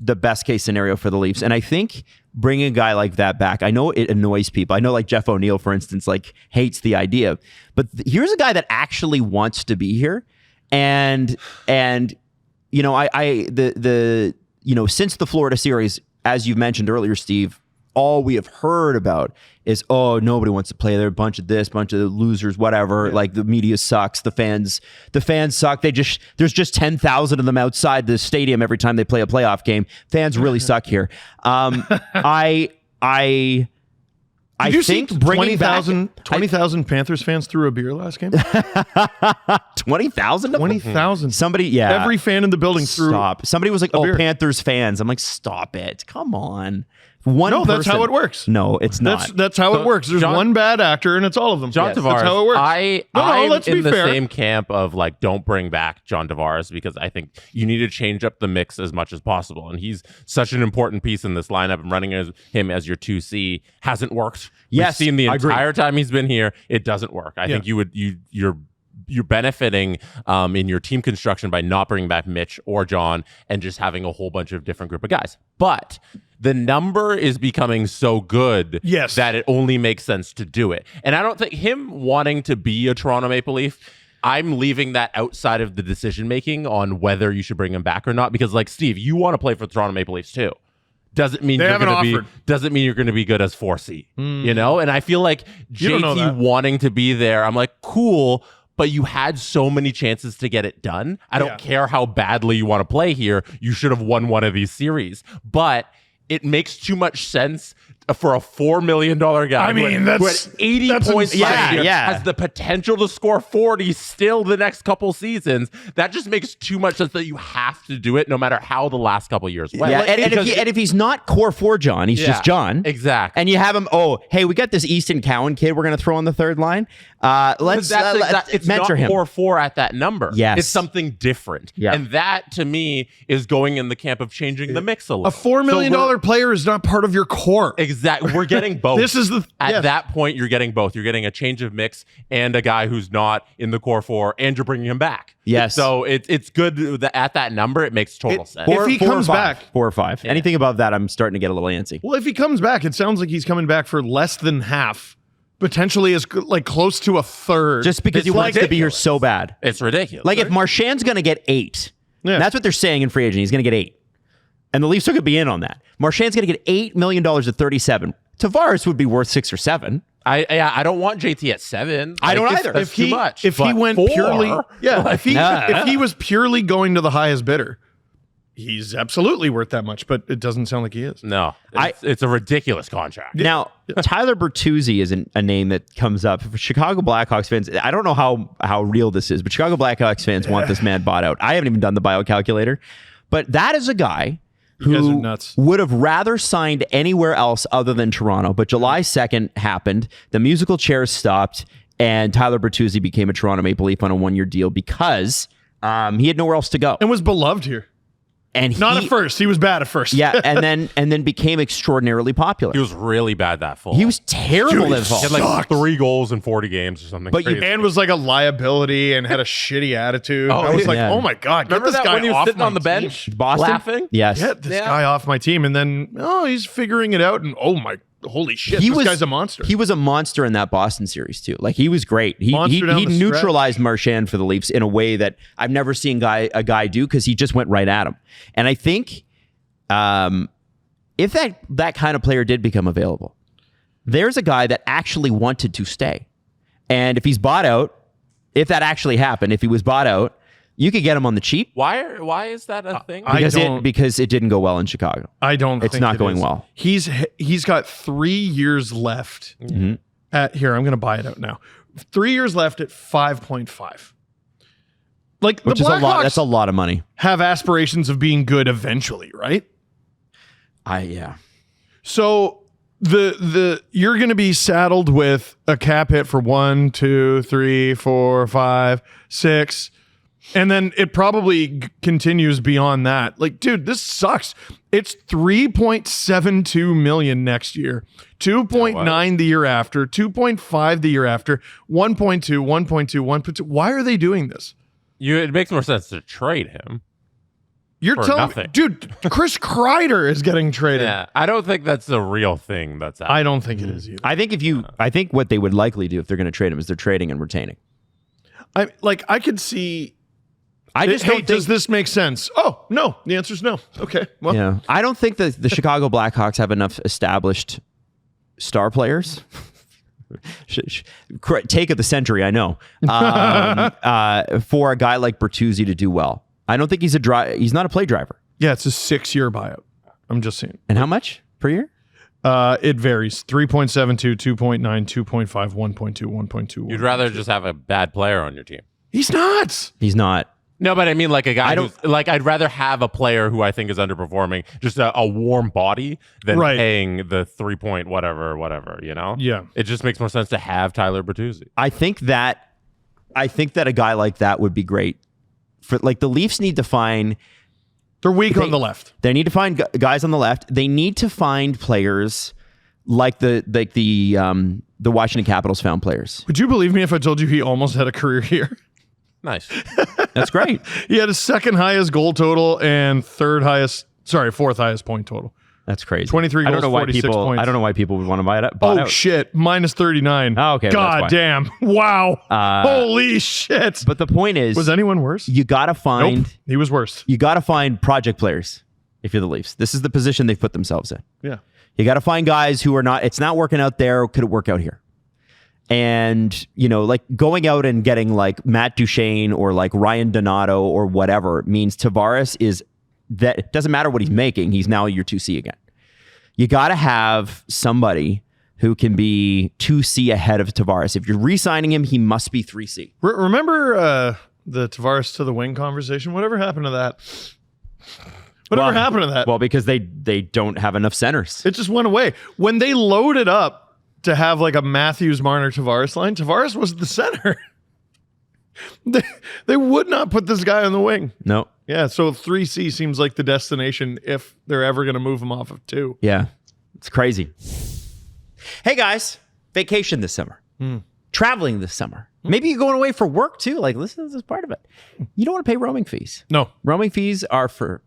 the best case scenario for the Leafs. And I think bringing a guy like that back, I know it annoys people. I know like Jeff O'Neill, for instance, like hates the idea. But here's a guy that actually wants to be here. And since the Florida series, as you mentioned earlier, Steve, all we have heard about is, nobody wants to play there. A bunch of this, bunch of losers, whatever. Yeah. Like the media sucks. The fans suck. There's just 10,000 of them outside the stadium every time they play a playoff game. Fans really suck here. I think bringing 20,000 Panthers fans threw a beer last game. 20,000? 20,000. Somebody, every fan in the building threw. Stop. Somebody was like, beer. Panthers fans. I'm like, stop it. Come on. That's how it works. No, it's not. That's how it works. There's one bad actor, and it's all of them. John Tavares. That's how it works. I'm in the same camp of like, don't bring back John Tavares, because I think you need to change up the mix as much as possible. And he's such an important piece in this lineup. And running him as your 2C hasn't worked. Yes, we've seen the entire time he's been here, it doesn't work. I think you're benefiting in your team construction by not bringing back Mitch or John and just having a whole bunch of different group of guys. But the number is becoming so good that it only makes sense to do it. And I don't think him wanting to be a Toronto Maple Leaf, I'm leaving that outside of the decision making on whether you should bring him back or not. Because like Steve, you want to play for the Toronto Maple Leafs too. doesn't mean you're going to be good as 4C. You know, and I feel like JT wanting to be there, I'm like, cool. But you had so many chances to get it done. I don't care how badly you want to play here. You should have won one of these series. But it makes too much sense for a $4 million guy who had 80 points last year, has the potential to score 40 still the next couple seasons. That just makes too much sense that you have to do it no matter how the last couple years went. Yeah, and if he's not core 4 John, he's just John. Exactly. And you have him, hey, we got this Easton Cowan kid we're going to throw on the third line. Let's it's mentor not him. core 4 at that number. Yes. It's something different. Yeah. And that, to me, is going in the camp of changing the mix a little. A $4 million player is not part of your core. Exactly. We're getting both. At that point, you're getting both. You're getting a change of mix and a guy who's not in the core 4, and you're bringing him back. Yes. So it's good that at that number, it makes total sense. If he comes back, 4 or 5. Yeah. Anything above that, I'm starting to get a little antsy. Well, if he comes back, it sounds like he's coming back for less than half, potentially as like close to a third. Just because he wants to be here so bad. It's ridiculous. Like if Marchand's going to get 8, that's what they're saying in free agent. He's going to get 8. And the Leafs are going to be in on that. Marchand's going to get $8 million at 37. Tavares would be worth 6 or 7. I don't want JT at 7. I don't either. That's too much. If he went 4, purely, if he was purely going to the highest bidder, he's absolutely worth that much. But it doesn't sound like he is. No, it's a ridiculous contract. Now, Tyler Bertuzzi is a name that comes up for Chicago Blackhawks fans. I don't know how real this is, but Chicago Blackhawks fans want this man bought out. I haven't even done the bio calculator, but that is a guy who would have rather signed anywhere else other than Toronto. But July 2nd happened. The musical chairs stopped, and Tyler Bertuzzi became a Toronto Maple Leaf on a 1-year deal because he had nowhere else to go. And was beloved here. And not at first. He was bad at first. Yeah, and then became extraordinarily popular. He was really bad that fall. He was terrible that fall. He had like 3 goals in 40 games or something. And was like a liability and had a shitty attitude. I was like, oh my God, remember this that guy when he was off sitting my on the team. bench Boston? laughing? Yes. Get this guy off my team. And then, he's figuring it out. And holy shit, this guy's a monster. He was a monster in that Boston series too. Like he was great. He neutralized Marchand for the Leafs in a way that I've never seen a guy do because he just went right at him. And I think if that kind of player did become available, there's a guy that actually wanted to stay. And if he's bought out, if that actually happened, if he was bought out, you could get him on the cheap. Why is that a thing? Because it didn't go well in Chicago. I don't think it's not going well. He's got 3 years left. Mm-hmm. I'm going to buy it out now. 3 years left at 5.5. Like Which the is Blackhawks that's a lot of money. Have aspirations of being good eventually, right? So the you're going to be saddled with a cap hit for 1, 2, 3, 4, 5, 6. And then it probably continues beyond that. Like, dude, this sucks. It's $3.72 million next year, 2.9 the year after, 2.5 the year after, 1.2, 1.2, 1.2. Why are they doing this? It makes more sense to trade him. You're telling me, dude, Chris Kreider is getting traded. Yeah, I don't think that's the real thing that's happening. I don't think it is either. I think what they would likely do if they're going to trade him is they're trading and retaining. I could see. Does this make sense? Oh, no. The answer is no. Okay. Well, yeah. I don't think that the Chicago Blackhawks have enough established star players. Take of the century, I know. For a guy like Bertuzzi to do well. I don't think he's not a play driver. Yeah, it's a 6-year buyout. I'm just saying. And how much per year? It varies. 3.72, 2.9, 2.5, 1.2, 1.2. You'd rather just have a bad player on your team. He's not. He's not. No, but I mean like a guy I'd rather have a player who I think is underperforming, just a warm body than paying the 3 point whatever, you know? Yeah. It just makes more sense to have Tyler Bertuzzi. I think that a guy like that would be great. For like the Leafs need to find they're weak on the left. They need to find guys on the left. They need to find players like the Washington Capitals found players. Would you believe me if I told you he almost had a career here? Nice. That's great. He had his second highest goal total and fourth highest point total. That's crazy. 23 goals, 46 points. I don't know why people would want to buy it up. Shit. Minus 39. Oh, okay. God damn. Wow. Holy shit. But the point is, was anyone worse? You got to find. Nope. He was worse. You got to find project players. if you're the Leafs. This is the position they've put themselves in. Yeah. You got to find guys who are not, it's not working out there. Could it work out here? And, like going out and getting like Matt Duchene or like Ryan Donato or whatever means Tavares is that it doesn't matter what he's making. He's now your 2C again. You got to have somebody who can be 2C ahead of Tavares. If you're re-signing him, he must be 3C. Remember the Tavares to the wing conversation? Whatever happened to that? Whatever happened to that? Well, because they don't have enough centers. It just went away. When they loaded up to have like a Matthews, Marner, Tavares line, Tavares was the center. They would not put this guy on the wing. No. Yeah, so 3C seems like the destination if they're ever going to move him off of 2. Yeah, it's crazy. Hey, guys, vacation this summer. Traveling this summer. Maybe you're going away for work, too. Like, listen, this is part of it. You don't want to pay roaming fees. No. Roaming fees are for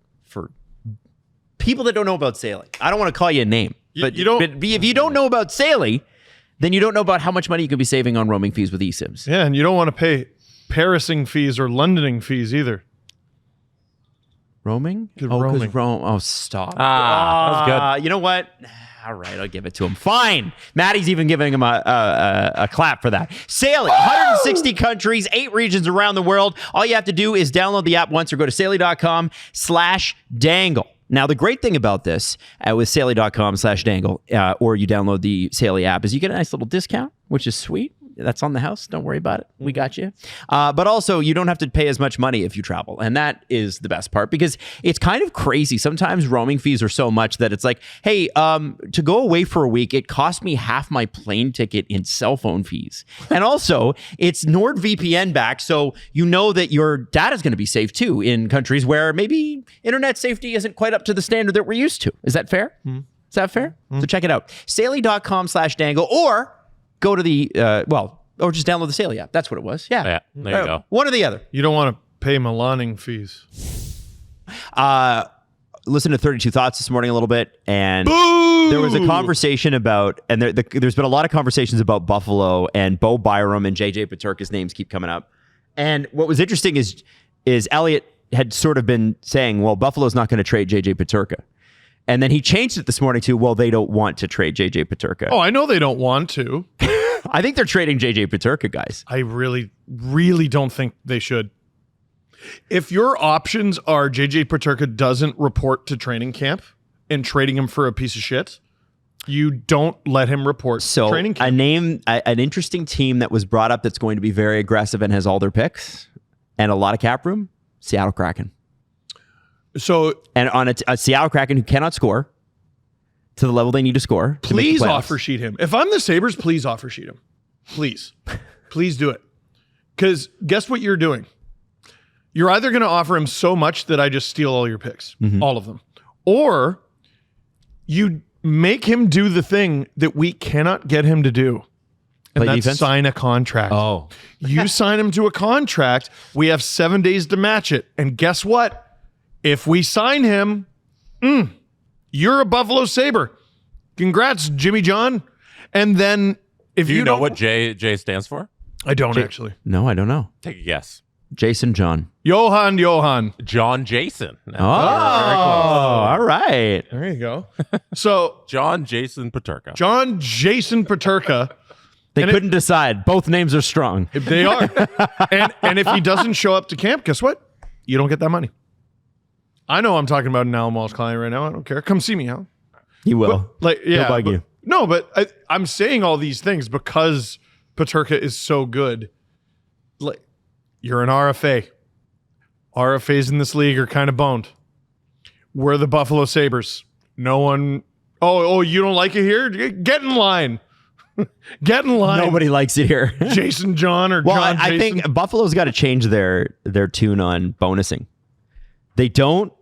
people that don't know about sailing. I don't want to call you a name. But if you don't know about sailing, then you don't know about how much money you could be saving on roaming fees with eSIMs. Yeah, and you don't want to pay Parising fees or Londoning fees either. Roaming? Roaming. Oh, stop. That was good. You know what? All right, I'll give it to him. Fine. Maddie's even giving him a clap for that. Sailing, 160 countries, 8 regions around the world. All you have to do is download the app once or go to Saily.com/dangle. Now, the great thing about this with Saily.com/dangle, or you download the Saily app, is you get a nice little discount, which is sweet. That's on the house. Don't worry about it. We got you. But also, you don't have to pay as much money if you travel. And that is the best part because it's kind of crazy. Sometimes roaming fees are so much that it's like, hey, to go away for a week, it cost me half my plane ticket in cell phone fees. And also, it's NordVPN back. So you know that your data is going to be safe too in countries where maybe internet safety isn't quite up to the standard that we're used to. Is that fair? Is that fair? So check it out. Saily.com/dangle or go to the, or just download the Saily app. That's what it was. Yeah. There you go. One or the other. You don't want to pay Milaning fees. Listen to 32 Thoughts this morning a little bit, and Boo! There was a conversation about, and there's been a lot of conversations about Buffalo and Bo Byram and JJ Peterka's names keep coming up. And what was interesting is Elliot had sort of been saying, well, Buffalo's not going to trade JJ Peterka. And then he changed it this morning to, well, they don't want to trade JJ Peterka. Oh, I know they don't want to. I think they're trading JJ Peterka, guys. I really, really don't think they should. If your options are JJ Peterka doesn't report to training camp and trading him for a piece of shit, you don't let him report to training camp. An interesting team that was brought up that's going to be very aggressive and has all their picks and a lot of cap room, Seattle Kraken. And on a Seattle Kraken who cannot score to the level they need to score. Please offer sheet him. If I'm the Sabres, please offer sheet him. Please. Please do it. Because guess what you're doing? You're either going to offer him so much that I just steal all your picks, all of them. Or you make him do the thing that we cannot get him to do. And that's defense? Sign a contract. Oh. You sign him to a contract. We have 7 days to match it. And guess what? If we sign him, you're a Buffalo Sabre. Congrats, Jimmy John. And then if you know what J stands for? I don't actually. No, I don't know. Take a guess. Jason John. Johan. John Jason. All right. There you go. So John Jason Peterka. John Jason Peterka. They couldn't decide. Both names are strong. They are. and if he doesn't show up to camp, guess what? You don't get that money. I know I'm talking about an Alan Walsh client right now. I don't care. Come see me, Alan. He will. He'll bug you. No, but I'm saying all these things because Peterka is so good. Like, you're an RFA. RFAs in this league are kind of boned. We're the Buffalo Sabres. No one. Oh, you don't like it here? Get in line. Get in line. Nobody likes it here. Jason John or John Jason. I think Buffalo's got to change their tune on bonusing. They don't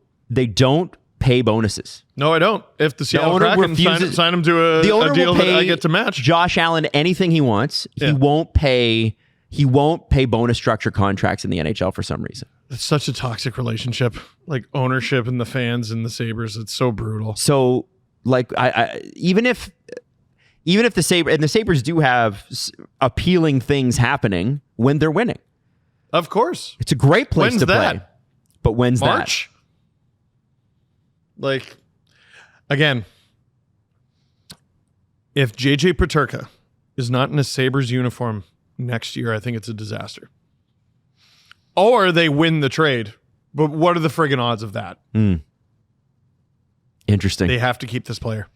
pay bonuses. No, I don't. If the Seattle Kraken sign him to a deal that I get to match. Josh Allen anything he wants. Yeah. He won't pay bonus structure contracts in the NHL for some reason. It's such a toxic relationship. Like ownership and the fans and the Sabres. It's so brutal. So like even if the Sabres do have appealing things happening when they're winning. Of course. It's a great place to play. That? But when's March? Like, again, if JJ Peterka is not in a Sabres uniform next year, I think it's a disaster. Or they win the trade. But what are the friggin' odds of that? Interesting. They have to keep this player.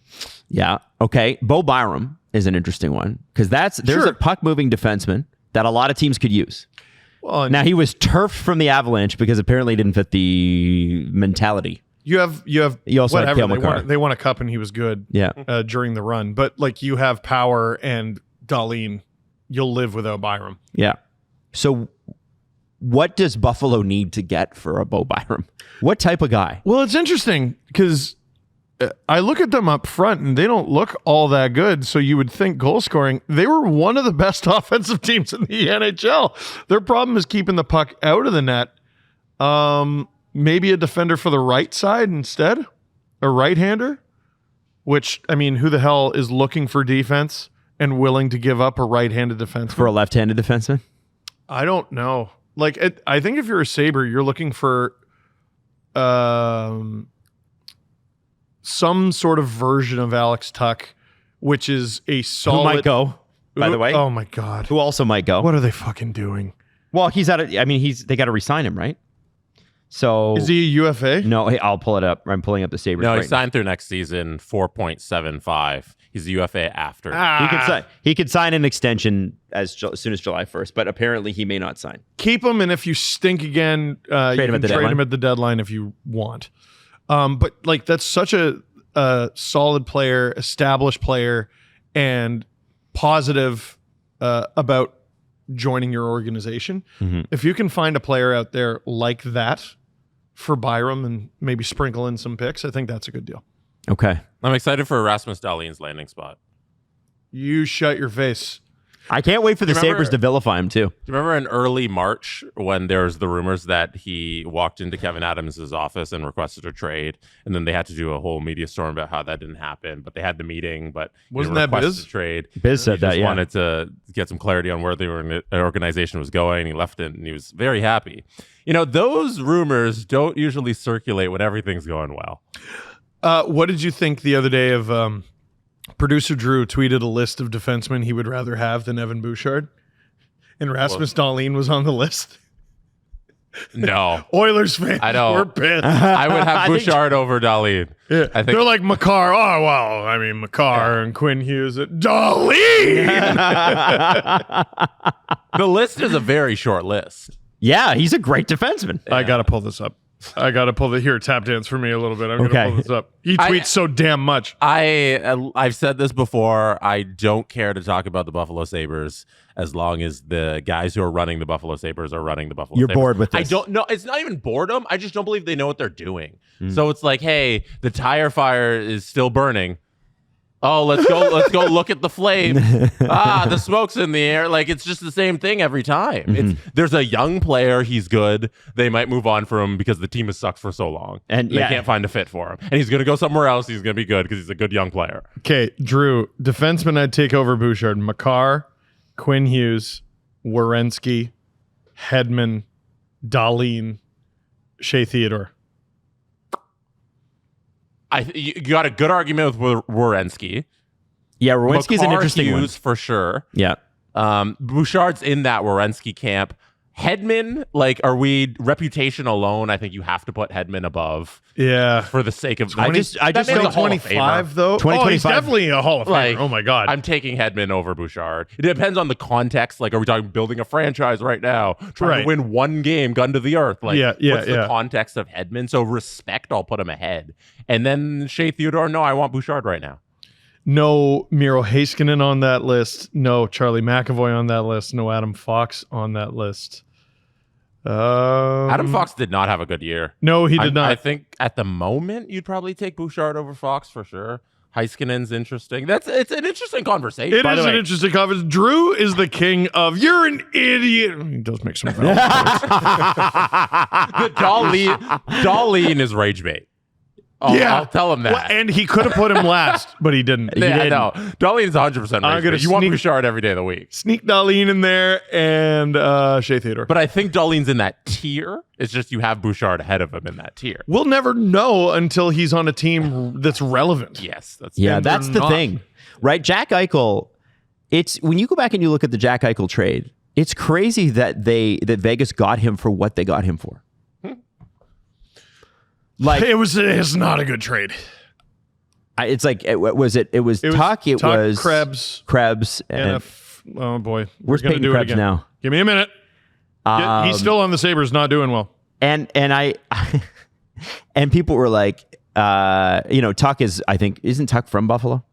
Yeah. Okay. Bo Byram is an interesting one because there's a puck-moving defenseman that a lot of teams could use. Well, now, he was turfed from the Avalanche because apparently he didn't fit the mentality. You also had Cale McCarr. They won a cup and he was good during the run. But like you have Power and Dahlin, you'll live without Byram. Yeah. So what does Buffalo need to get for a Bo Byram? What type of guy? Well, it's interesting because I look at them up front and they don't look all that good. So you would think goal scoring, they were one of the best offensive teams in the NHL. Their problem is keeping the puck out of the net. Maybe a defender for the right side instead, a right-hander, which, I mean, who the hell is looking for defense and willing to give up a right-handed defenseman? For a left-handed defenseman? I don't know. Like, I think if you're a Sabre, you're looking for some sort of version of Alex Tuck, which is a solid... Who might go, by the way? Oh, my God. Who also might go? What are they fucking doing? Well, they got to re-sign him, right? So is he a UFA? No, hey, I'll pull it up. I'm pulling up the Sabres. No, he signed through next season, 4.75. He's a UFA after. He could sign an extension as soon as July 1st, but apparently he may not sign. Keep him, and if you stink again, you can trade him at the deadline if you want. But like that's such a solid player, established player, and positive about joining your organization. Mm-hmm. If you can find a player out there like that for Byram and maybe sprinkle in some picks, I think that's a good deal. Okay. I'm excited for Rasmus Dahlin's landing spot. You shut your face. I can't wait for the Sabres to vilify him, too. Do you remember in early March when there was the rumors that he walked into Kevin Adams' office and requested a trade, and then they had to do a whole media storm about how that didn't happen, but they had the meeting, but wasn't that Biz? Trade. Biz said that, He wanted to get some clarity on where the organization was going. He left it, and he was very happy. You know, those rumors don't usually circulate when everything's going well. What did you think the other day of... Producer Drew tweeted a list of defensemen he would rather have than Evan Bouchard, and Rasmus Dahlin was on the list. No. Oilers fans, I know. we're pissed. I would have Bouchard over Dahlin. Yeah. I think they're like Makar. Oh, well, I mean, Makar and Quinn Hughes. Dahlin! The list is a very short list. Yeah, he's a great defenseman. Yeah. I got to pull this up. Here, tap dance for me a little bit. I'm going to pull this up. He tweets so damn much. I've said this before. I don't care to talk about the Buffalo Sabres as long as the guys who are running the Buffalo Sabres are running the Buffalo Sabres. You're bored with this. I don't know. It's not even boredom. I just don't believe they know what they're doing. So it's like, hey, the tire fire is still burning. Oh, let's go look at the flame. The smoke's in the air. Like, it's just the same thing every time. Mm-hmm. There's a young player. He's good. They might move on from him because the team has sucked for so long. And they can't find a fit for him. And he's going to go somewhere else. He's going to be good because he's a good young player. Okay, Drew, defenseman I'd take over Bouchard. Makar, Quinn Hughes, Werenski, Hedman, Dahlin, Shea Theodore. You got a good argument with Werenski. Yeah, Werenski's an interesting Hughes one. For sure. Yeah. Bouchard's in that Werenski camp. Hedman, like, are we reputation alone? I think you have to put Hedman above. Yeah. For the sake of... I just think 25, though. 2025. He's definitely a Hall of Famer. Like, oh, my God. I'm taking Hedman over Bouchard. It depends on the context. Like, are we talking building a franchise right now? Trying to win one game, gun to the earth? Like, what's the context of Hedman? So respect, I'll put him ahead. And then Shea Theodore, no, I want Bouchard right now. No Miro Heiskanen on that list. No Charlie McAvoy on that list. No Adam Fox on that list. Adam Fox did not have a good year. No, he did not. I think at the moment you'd probably take Bouchard over Fox for sure. Heiskanen's interesting. It's an interesting conversation. It is an interesting conversation. Drew is the king of "you're an idiot." He does make some valid The Dahlin is rage bait. I'll tell him that. Well, and he could have put him last, but he didn't. Yeah, no. Darlene's 100% you want Bouchard every day of the week. Sneak Darlene in there and Shea Theodore. But I think Darlene's in that tier. It's just you have Bouchard ahead of him in that tier. We'll never know until he's on a team that's relevant. Yes. That's the thing. Right? Jack Eichel, it's when you go back and you look at the Jack Eichel trade, it's crazy that Vegas got him for what they got him for. Like it's not a good trade. It's like it was Tuck. It was Krebs, and oh boy, where's Peyton Krebs now? Give me a minute. He's still on the Sabres, not doing well. And I and people were like, Tuck isn't Tuck from Buffalo?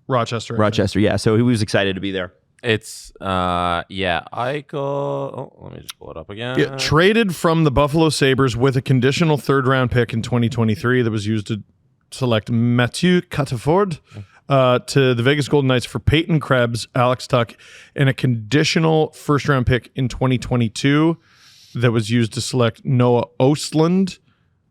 Rochester, yeah. So he was excited to be there. It's Eichel. Oh, let me just pull it up again. Yeah, traded from the Buffalo Sabres with a conditional 3rd round pick in 2023 that was used to select Mathieu Cataford to the Vegas Golden Knights for Peyton Krebs, Alex Tuck, and a conditional 1st round pick in 2022 that was used to select Noah Ostland,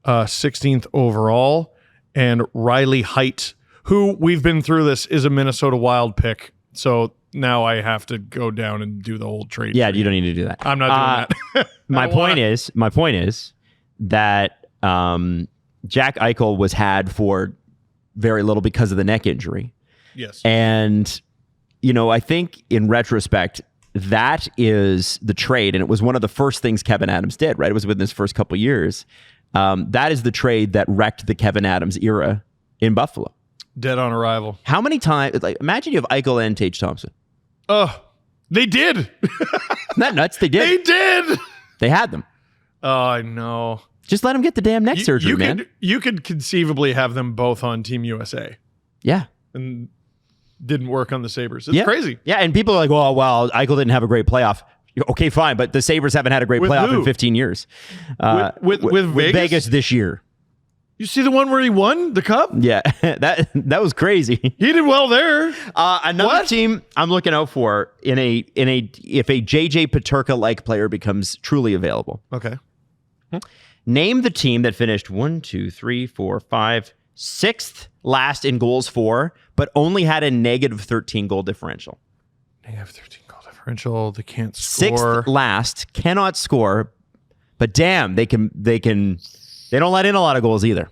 16th overall, and Riley Height, who we've been through this, is a Minnesota Wild pick. So now I have to go down and do the whole trade. Yeah, you don't need to do that. I'm not doing that. My point is that Jack Eichel was had for very little because of the neck injury. Yes. And, I think in retrospect, that is the trade. And it was one of the first things Kevin Adams did, right? It was within his first couple years. That is the trade that wrecked the Kevin Adams era in Buffalo. Dead on arrival. How many times, imagine you have Eichel and Tage Thompson. Oh, they did. Isn't that nuts? They did. They did. They had them. Oh, I know. Just let them get the damn neck surgery, man. You could conceivably have them both on Team USA. Yeah. And didn't work on the Sabres. It's crazy. Yeah, and people are like, well, Eichel didn't have a great playoff. Okay, fine, but the Sabres haven't had a great playoff in 15 years. With Vegas this year. You see the one where he won the cup? Yeah, that was crazy. He did well there. Another team I'm looking out for if a JJ Peterka like player becomes truly available. Okay. Name the team that finished 6th last in goals for, but only had a negative 13 goal differential. Negative 13 goal differential. They can't score. 6th last, cannot score, but damn, they can. They don't let in a lot of goals either.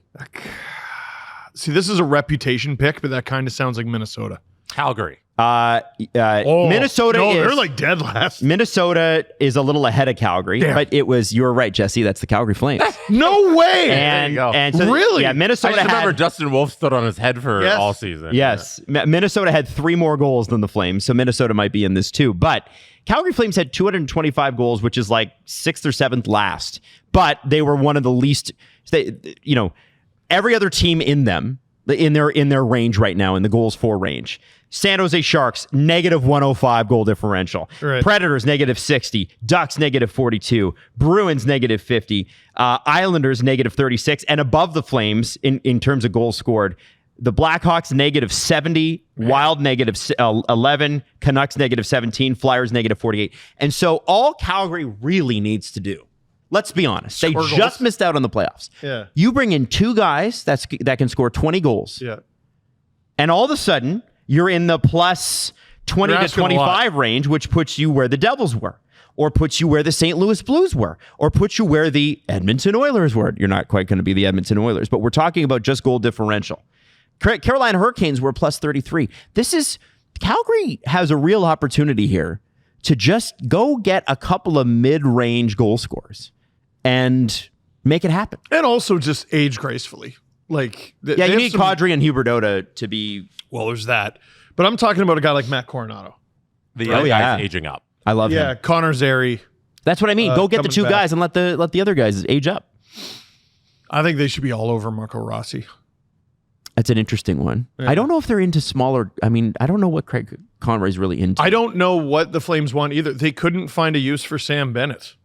See, this is a reputation pick, but that kind of sounds like Minnesota. Calgary. Minnesota they're like dead last. Minnesota is a little ahead of Calgary, but you're right, Jesse. That's the Calgary Flames. No way. And so really? Yeah, Minnesota. I remember Justin Wolf stood on his head for all season. Yes, Minnesota had 3 more goals than the Flames, so Minnesota might be in this too. But Calgary Flames had 225 goals, which is like 6th or 7th last. But they were one of the least. Every other team in their range right now, in the goals for range. San Jose Sharks, negative 105 goal differential. Right. Predators, negative 60. Ducks, negative 42. Bruins, negative 50. Islanders, negative 36. And above the Flames, in terms of goals scored, the Blackhawks, negative 70. Wild, negative 11. Canucks, negative 17. Flyers, negative 48. And so all Calgary really needs to do, let's be honest, they just missed out on the playoffs. Yeah. You bring in 2 guys that can score 20 goals. Yeah. And all of a sudden, you're in the plus 20 to 25 range, which puts you where the Devils were, or puts you where the St. Louis Blues were, or puts you where the Edmonton Oilers were. You're not quite going to be the Edmonton Oilers, but we're talking about just goal differential. Carolina Hurricanes were plus 33. Calgary has a real opportunity here to just go get a couple of mid-range goal scorers and make it happen. And also just age gracefully. You need Kadri and Huberdeau to be... Well, there's that. But I'm talking about a guy like Matt Coronado. The young guy's aging up. I love him. Yeah, Connor Zary. That's what I mean. Go get the 2 guys and let the other guys age up. I think they should be all over Marco Rossi. That's an interesting one. Yeah. I don't know if they're into smaller... I don't know what Craig Conroy's really into. I don't know what the Flames want either. They couldn't find a use for Sam Bennett.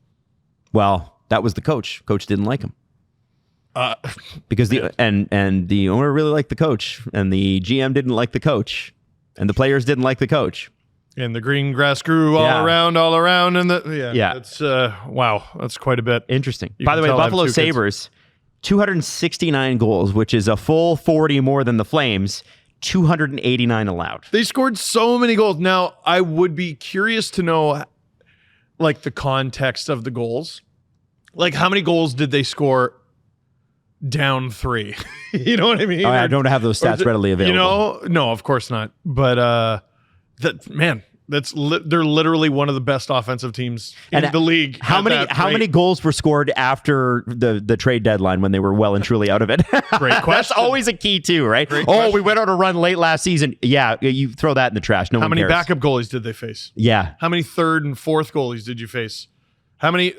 Well, that was the coach. Coach didn't like him. Because the owner really liked the coach, and the GM didn't like the coach, and the players didn't like the coach. And the green grass grew all around, and that's wow, that's quite a bit. Interesting. By the way, Buffalo Sabres, 269 goals, which is a full 40 more than the Flames. 289 allowed. They scored so many goals. Now, I would be curious to know, like, the context of the goals. Like, how many goals did they score down 3? You know what I mean? I don't have those stats readily available. No, of course not. But they're literally one of the best offensive teams in the league. How many goals were scored after the trade deadline when they were well and truly out of it? Great question. That's always a key too, right? We went on a run late last season. Yeah, you throw that in the trash. No one cares. How many backup goalies did they face? Yeah. How many third and fourth goalies did you face? How many?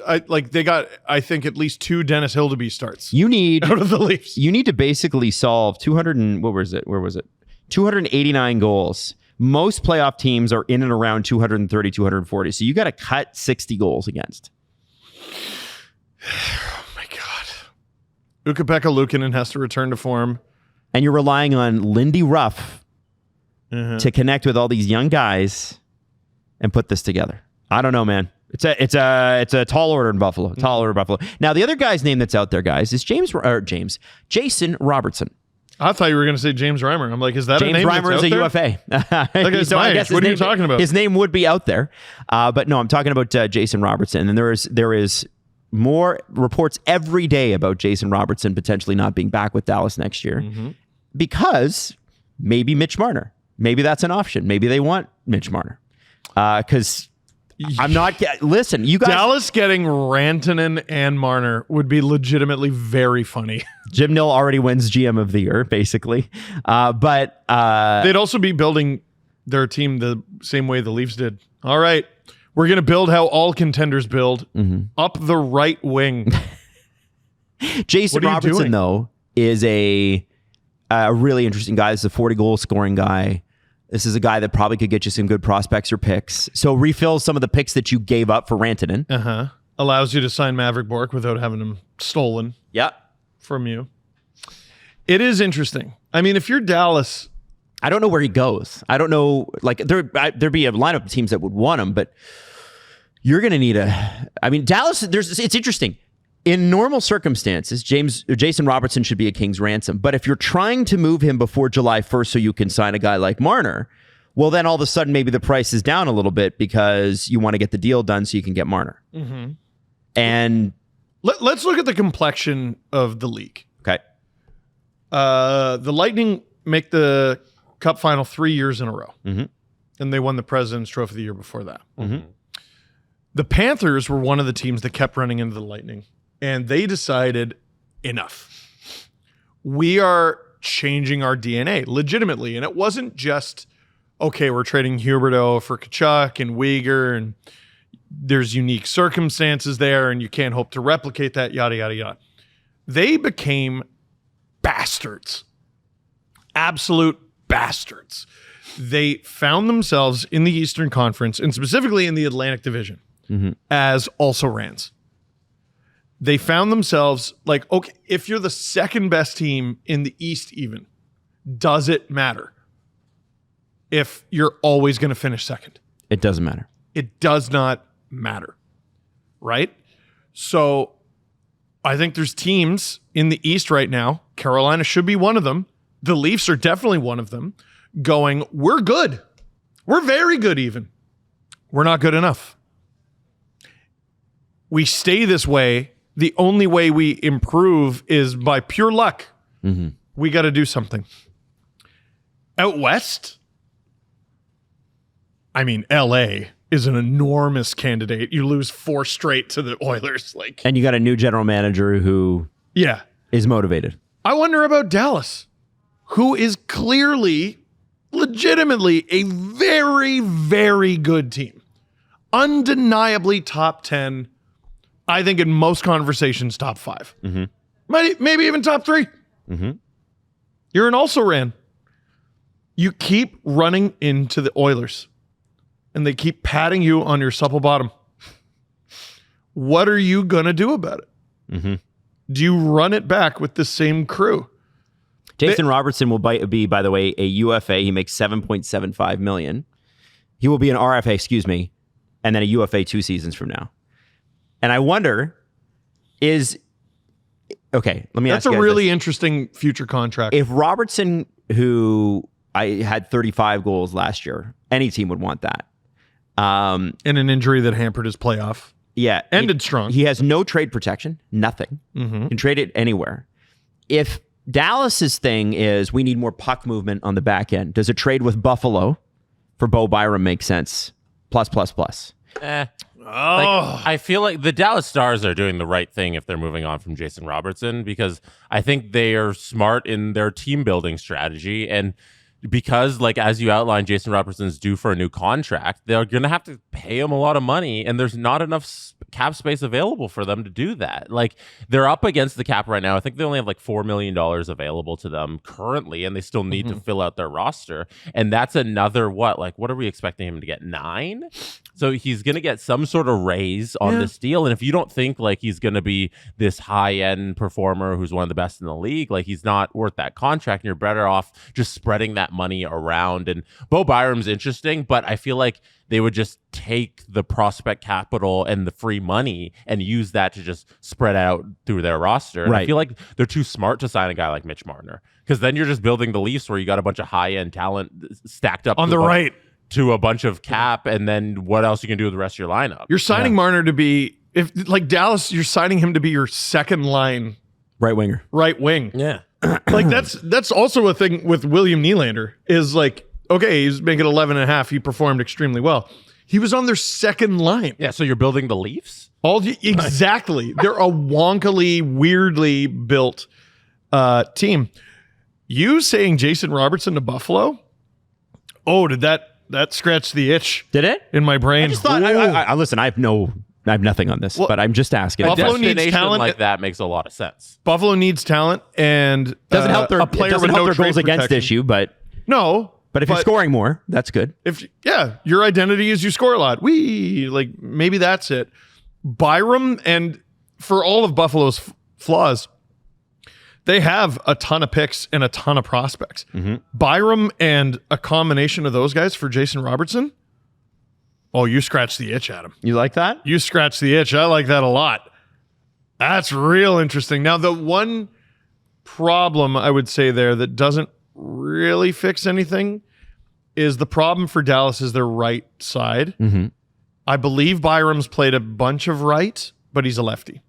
They got, I think, at least 2 Dennis Hildeby starts. You need out of the Leafs. You need to basically solve 200 and what was it? Where was it? 289 goals. Most playoff teams are in and around 230, 240. So you got to cut 60 goals against. Oh my God. Ukko-Pekka Luukkonen has to return to form. And you're relying on Lindy Ruff to connect with all these young guys and put this together. I don't know, man. It's a tall order in Buffalo. Tall order in Buffalo. Now, the other guy's name that's out there, guys, is Jason Robertson. I thought you were going to say James Reimer. I'm like, is that James a name Reimer is a UFA. So I guess what are you talking about? His name would be out there. But no, I'm talking about Jason Robertson. And there is more reports every day about Jason Robertson potentially not being back with Dallas next year. Because maybe Mitch Marner. Maybe that's an option. Maybe they want Mitch Marner. Because I'm not... Listen, you guys... Dallas getting Rantanen and Marner would be legitimately very funny. Jim Nill already wins GM of the year, basically. But they'd also be building their team the same way the Leafs did. All right, we're going to build how all contenders build, up the right wing. Jason Robertson, though, is a really interesting guy. This is a 40-goal scoring guy. This is a guy that probably could get you some good prospects or picks. So refill some of the picks that you gave up for Rantanen. Allows you to sign Maverick Bourque without having him stolen from you. It is interesting. I mean, if you're Dallas... I don't know where he goes. I don't know. Like, there'd be a lineup of teams that would want him, but you're going to need Dallas, it's interesting. In normal circumstances, Jason Robertson should be a king's ransom. But if you're trying to move him before July 1st so you can sign a guy like Marner, well, then all of a sudden maybe the price is down a little bit because you want to get the deal done so you can get Marner. And let's look at the complexion of the league. Okay. The Lightning make the Cup Final 3 years in a row. And they won the President's Trophy the year before that. The Panthers were one of the teams that kept running into the Lightning. And they decided, enough. We are changing our DNA legitimately. And it wasn't just, okay, we're trading Huberdeau for Tkachuk and Weegar, and there's unique circumstances there, and you can't hope to replicate that, yada, yada, yada. They became bastards. Absolute bastards. They found themselves in the Eastern Conference, and specifically in the Atlantic Division, as also-rans. They found themselves like, okay, if you're the second best team in the East even, does it matter if you're always going to finish second? It doesn't matter. It does not matter, right? So I think there's teams in the East right now. Carolina should be one of them. The Leafs are definitely one of them, going, we're good. We're very good even. We're not good enough. We stay this way. The only way we improve is by pure luck. We got to do something. Out West, I mean, LA is an enormous candidate. You lose 4 straight to the Oilers. And you got a new general manager who is motivated. I wonder about Dallas, who is clearly, legitimately a very, very good team. Undeniably top 10. I think in most conversations, top 5. Maybe even top 3. You're an also-ran. You keep running into the Oilers, and they keep patting you on your supple bottom. What are you going to do about it? Do you run it back with the same crew? Jason Robertson will be, by the way, a UFA. He makes $7.75 million. He will be an RFA, and then a UFA 2 seasons from now. And I wonder, okay, let me ask you That's a guys really this. interesting future contract. If Robertson, who I had 35 goals last year, any team would want that. And an injury that hampered his playoff. Yeah. Ended strong. He has no trade protection, nothing. Can trade it anywhere. If Dallas's thing is we need more puck movement on the back end, does a trade with Buffalo for Bo Byram make sense? Plus. I feel like the Dallas Stars are doing the right thing if they're moving on from Jason Robertson, because I think they are smart in their team building strategy. And because, like, as you outlined, Jason Robertson's due for a new contract, they're going to have to pay him a lot of money, and there's not enough cap space available for them to do that. Like, they're up against the cap right now. I think they only have like $4 million available to them currently, and they still need to fill out their roster. And that's another, what are we expecting him to get? 9? So he's going to get some sort of raise on this deal. And if you don't think like he's going to be this high-end performer who's one of the best in the league, like he's not worth that contract, and you're better off just spreading that money around. And Bo Byram's interesting, but I feel like they would just take the prospect capital and the free money and use that to just spread out through their roster. And I feel like they're too smart to sign a guy like Mitch Marner, because then you're just building the Leafs where you got a bunch of high-end talent stacked up on the right to a bunch of cap, and then what else you can do with the rest of your lineup? You're signing Marner to be, if like Dallas, you're signing him to be your second line right winger, right wing. Yeah. Like that's also a thing with William Nylander is like, okay, he's making 11.5. He performed extremely well. He was on their second line. Yeah. So you're building the Leafs? Exactly. They're a wonkily, weirdly built team. You saying Jason Robertson to Buffalo? Oh, did that scratched the itch? Did it? In my brain. I just thought. I listen. I have nothing on this, but I'm just asking. Buffalo needs talent like that makes a lot of sense. Buffalo needs talent, and doesn't help their a player doesn't with help no their trade goals against protection. issue, but no. But if you're scoring more, that's good. Your identity is you score a lot. Maybe that's it. Byram, and for all of Buffalo's flaws, they have a ton of picks and a ton of prospects. Byram and a combination of those guys for Jason Robertson. Oh, you scratch the itch, Adam. You like that? You scratch the itch. I like that a lot. That's real interesting. Now, the one problem I would say there that doesn't really fix anything is the problem for Dallas is their right side. I believe Byram's played a bunch of right, but he's a lefty.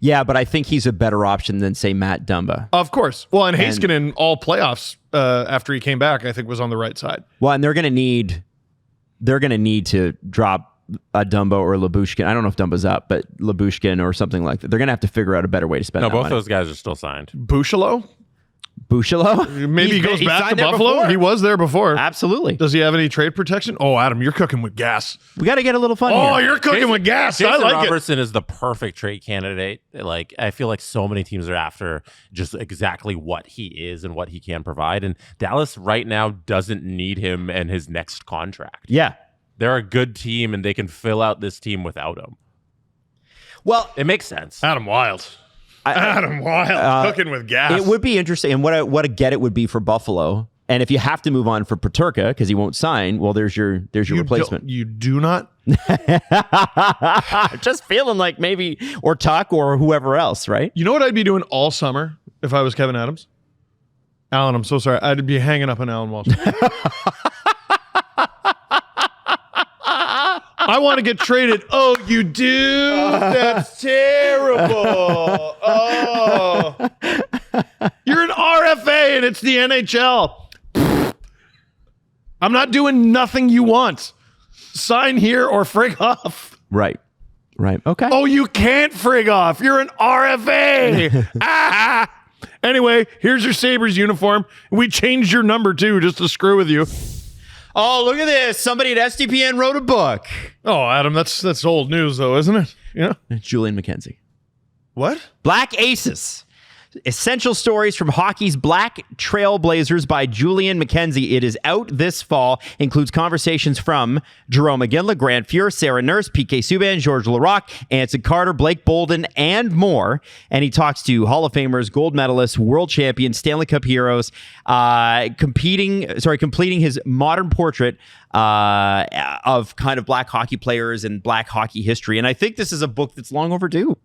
Yeah, but I think he's a better option than, say, Matt Dumba. Of course. Well, and Heiskanen, all playoffs after he came back, I think was on the right side. Well, and they're going to need to drop a Dumba or Labushkin. I don't know if Dumba's up, but Labushkin or something like that. They're going to have to figure out a better way to spend that both money. those guys are still signed. Boucheleau? Maybe he goes back to Buffalo. Before. He was there before. Absolutely. Does he have any trade protection? Oh, Adam, you're cooking with gas. We got to get a little fun Oh, here. you're cooking with gas. Jason I like Robertson is the perfect trade candidate. Like, I feel like so many teams are after just exactly what he is and what he can provide. And Dallas right now doesn't need him and his next contract. Yeah. They're a good team, and they can fill out this team without him. Well, it makes sense. Adam Wild. Cooking with gas. It would be interesting. And what a get it would be for Buffalo. And if you have to move on for Peterka because he won't sign, well, there's your replacement. You do not? Just feeling like maybe, or Tuck or whoever else, right? You know what I'd be doing all summer if I was Kevin Adams? Alan, I'm so sorry. I'd be hanging up on Alan Walsh. I want to get traded. Oh, you do? That's terrible. Oh. You're an RFA and it's the NHL. I'm not doing nothing you want. Sign here or frig off. Right. Okay. Oh, you can't frig off. You're an RFA. Anyway, here's your Sabres uniform. We changed your number too, just to screw with you. Oh, look at this. Somebody at SDPN wrote a book. Oh, Adam, that's old news though, isn't it? Yeah. Julian McKenzie. What? Black Aces. Essential Stories from Hockey's Black Trailblazers by Julian McKenzie. It is out this fall. Includes conversations from Jerome McGinley, Grant Fuhr, Sarah Nurse, PK Subban, George Larocque, Anson Carter, Blake Bolden, and more. And he talks to Hall of Famers, gold medalists, world champions, Stanley Cup heroes, completing his modern portrait of kind of black hockey players and black hockey history. And I think this is a book that's long overdue.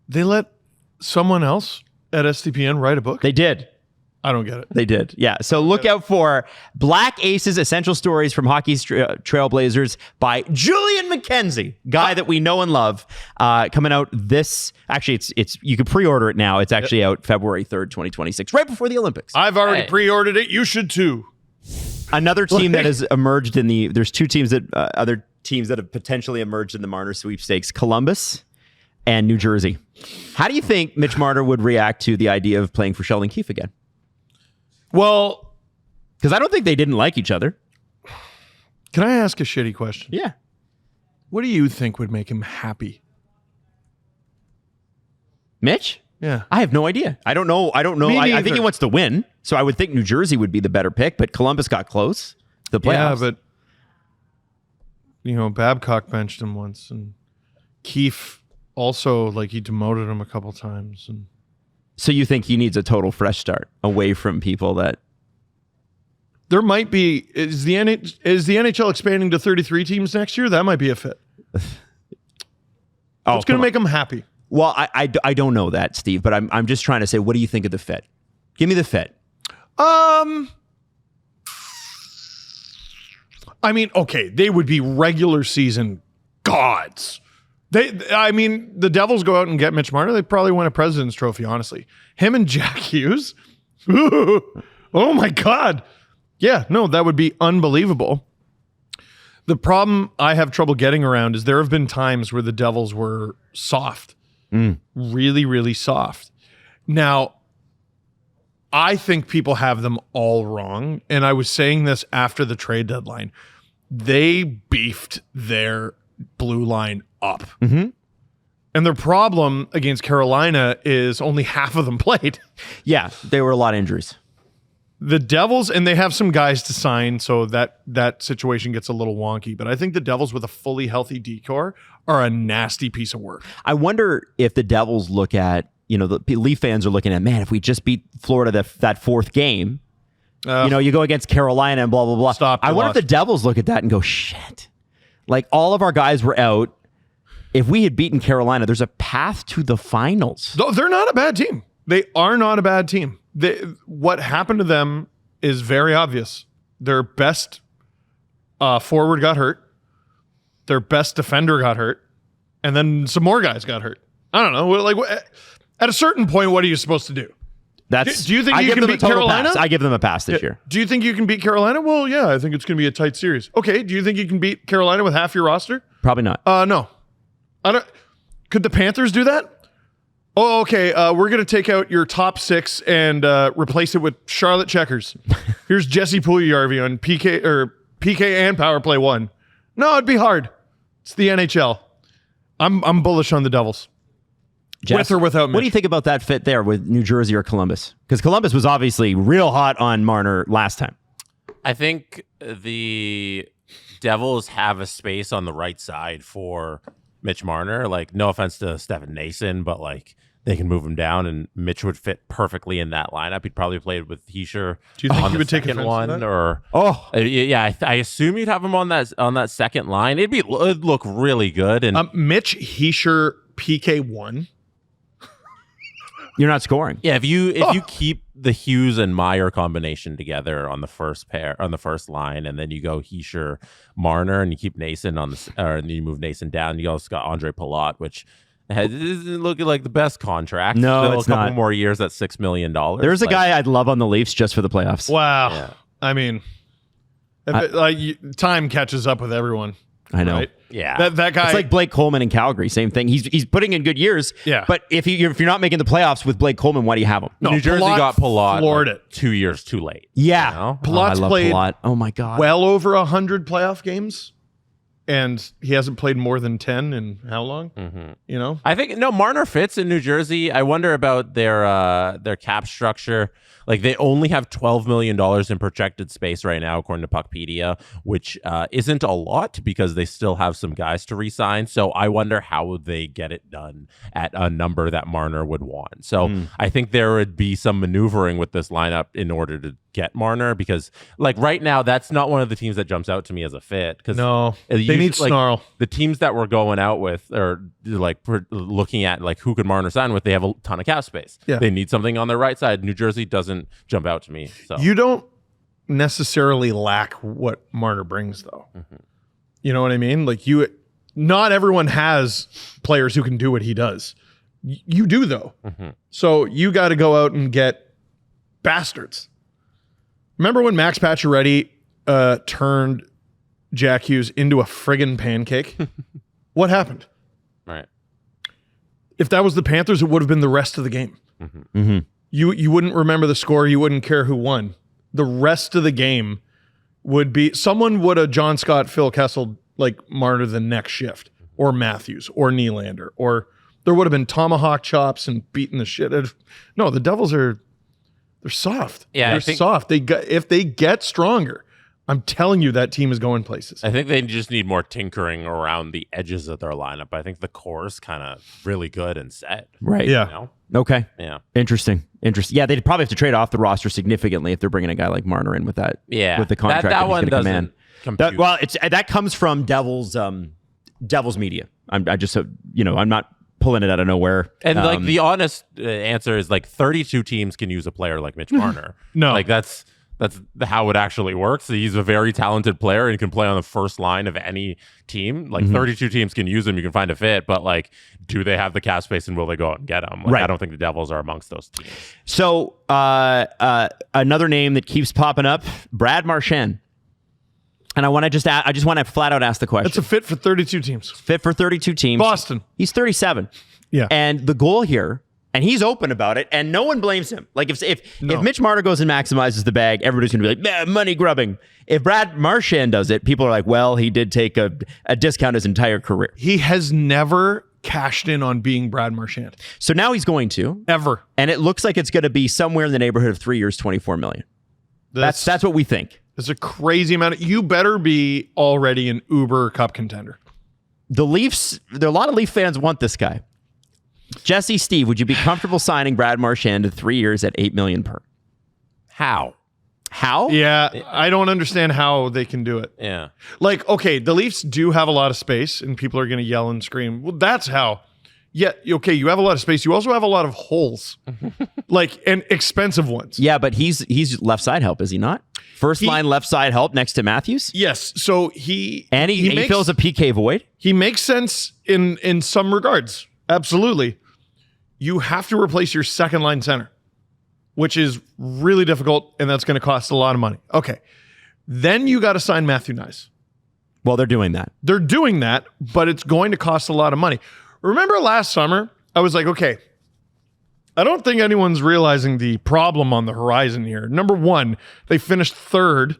They let someone else at SDPN write a book? They did. I don't get it. They did. Yeah. So look out for Black Aces, Essential Stories from Hockey's Trailblazers by Julian McKenzie, guy that we know and love, coming out this. Actually, it's you can pre-order it now. It's actually out February 3rd, 2026, right before the Olympics. I've already pre-ordered it. You should too. Another team that has emerged in the. There's two teams that other teams that have potentially emerged in the Marner sweepstakes: Columbus and New Jersey. How do you think Mitch Marner would react to the idea of playing for Sheldon Keefe again? Well, because I don't think they didn't like each other. Can I ask a shitty question? Yeah. What do you think would make him happy? Mitch? Yeah. I have no idea. I don't know. I think he wants to win. So I would think New Jersey would be the better pick, but Columbus got close to the playoffs. Yeah, but Babcock benched him once, and Keefe also, he demoted him a couple times. And so you think he needs a total fresh start away from people that... There might be... Is the NHL expanding to 33 teams next year? That might be a fit. It's going to make him happy. Well, I don't know that, Steve, but I'm just trying to say, what do you think of the fit? Give me the fit. I mean, okay, they would be regular season gods. The Devils go out and get Mitch Marner, they probably win a President's Trophy, honestly. Him and Jack Hughes? Ooh, oh my God. Yeah, no, that would be unbelievable. The problem I have trouble getting around is there have been times where the Devils were soft. Really, really soft. Now, I think people have them all wrong, and I was saying this after the trade deadline. They beefed their blue line up. Mm-hmm. And their problem against Carolina is only half of them played. Yeah, there were a lot of injuries. The Devils, and they have some guys to sign, so that situation gets a little wonky. But I think the Devils with a fully healthy decor are a nasty piece of work. I wonder if the Devils look at, the Leaf fans are looking at, man, if we just beat Florida that fourth game, you go against Carolina and blah, blah, blah. I wonder if the Devils look at that and go, shit. All of our guys were out. If we had beaten Carolina, there's a path to the finals. No, they're not a bad team. They are not a bad team. What happened to them is very obvious. Their best forward got hurt. Their best defender got hurt. And then some more guys got hurt. I don't know. At a certain point, what are you supposed to do? Do you think you can beat Carolina? I give them a pass this year. Do you think you can beat Carolina? Well, yeah, I think it's going to be a tight series. Okay, do you think you can beat Carolina with half your roster? Probably not. No. I don't. Could the Panthers do that? Oh, okay. We're going to take out your top six and replace it with Charlotte Checkers. Here's Jesse Puljujarvi on PK and Power Play 1. No, it'd be hard. It's the NHL. I'm bullish on the Devils. Jess, with or without Mitch. What do you think about that fit there with New Jersey or Columbus? Because Columbus was obviously real hot on Marner last time. I think the Devils have a space on the right side for Mitch Marner. No offense to Stefan Nason, but they can move him down, and Mitch would fit perfectly in that lineup. He'd probably played with Hischier. Do you think on he would take second one? I assume you'd have him on that second line. It'd look really good. And Mitch Hischier PK1. You're not scoring. Yeah, if you keep the Hughes and Meyer combination together on the first line, and then you go Hischier, Marner, and you keep Nason and then you move Nason down. You also got Andre Palat, which isn't looking like the best contract. No, still it's a couple not. more years at $6 million. There's a guy I'd love on the Leafs just for the playoffs. Wow. Yeah. I mean, time catches up with everyone. I know. Right? Yeah. That guy. It's like Blake Coleman in Calgary. Same thing. He's putting in good years. Yeah. But if you're not making the playoffs with Blake Coleman, why do you have him? No, New Jersey got Palat floored it. 2 years too late. Yeah. Palat's I love played Palat. Oh my God. well over 100 playoff games, and he hasn't played more than 10 in how long? Mm-hmm. I think Marner fits in New Jersey. I wonder about their cap structure. They only have $12 million in projected space right now, according to Puckpedia, which isn't a lot because they still have some guys to re-sign. So I wonder how they get it done at a number that Marner would want. So I think there would be some maneuvering with this lineup in order get Marner, because like right now that's not one of the teams that jumps out to me as a fit. Because no, they need Snarl. The teams that we're going out with, or like looking at like who could Marner sign with, they have a ton of cap space. Yeah. They need something on their right side. New Jersey doesn't jump out to me. So you don't necessarily lack what Marner brings, though. You know what I mean? Like not everyone has players who can do what he does. You do, though. So you got to go out and get bastards. Remember when Max Pacioretty turned Jack Hughes into a friggin' pancake? What happened? Right. If that was the Panthers, it would have been the rest of the game. You wouldn't remember the score. You wouldn't care who won. The rest of the game would be, someone would have John Scott, Phil Kessel, like Marner the next shift, or Matthews, or Nylander, or there would have been tomahawk chops and beating the shit out of. No, the Devils they're soft. Yeah, they're soft. If they get stronger, I'm telling you that team is going places. I think they just need more tinkering around the edges of their lineup. I think the core is kind of really good and set. Right. Yeah. You know? Okay. Yeah. Interesting. Yeah, they'd probably have to trade off the roster significantly if they're bringing a guy like Marner in with that. Yeah. With the contract that one doesn't compute. That comes from Devils media. I'm not pulling it out of nowhere. And like the honest answer is like 32 teams can use a player like Mitch Marner. No. Like that's how it actually works. He's a very talented player and can play on the first line of any team. Like 32 teams can use him. You can find a fit, but like, do they have the cap space and will they go out and get him? Like, right. I don't think the Devils are amongst those teams. So another name that keeps popping up, Brad Marchand. And I just want to flat out ask the question. It's a fit for 32 teams. Fit for 32 teams. Boston. He's 37. Yeah. And the goal here, and he's open about it, and no one blames him. Like if Mitch Marner goes and maximizes the bag, everybody's going to be like, money grubbing. If Brad Marchand does it, people are like, well, he did take a discount his entire career. He has never cashed in on being Brad Marchand. So now he's going to. Ever. And it looks like it's going to be somewhere in the neighborhood of 3 years, $24 million. That's what we think. It's a crazy amount. You better be already an Uber Cup contender. The Leafs, a lot of Leaf fans want this guy. Jesse, Steve, would you be comfortable signing Brad Marchand to 3 years at $8 million per? How? Yeah, I don't understand how they can do it. Yeah. Like, okay, the Leafs do have a lot of space, and people are going to yell and scream. Well, that's how. Yeah, okay, you have a lot of space. You also have a lot of holes, like, and expensive ones. Yeah, but he's left side help, is he not? First line left side help next to Matthews? Yes, so he fills a PK void? He makes sense in some regards. Absolutely. You have to replace your second line center, which is really difficult, and that's going to cost a lot of money. Okay. Then you got to sign Matthew Nyes. Well, they're doing that. They're doing that, but it's going to cost a lot of money. Remember last summer, I was like, okay, I don't think anyone's realizing the problem on the horizon here. Number one, they finished third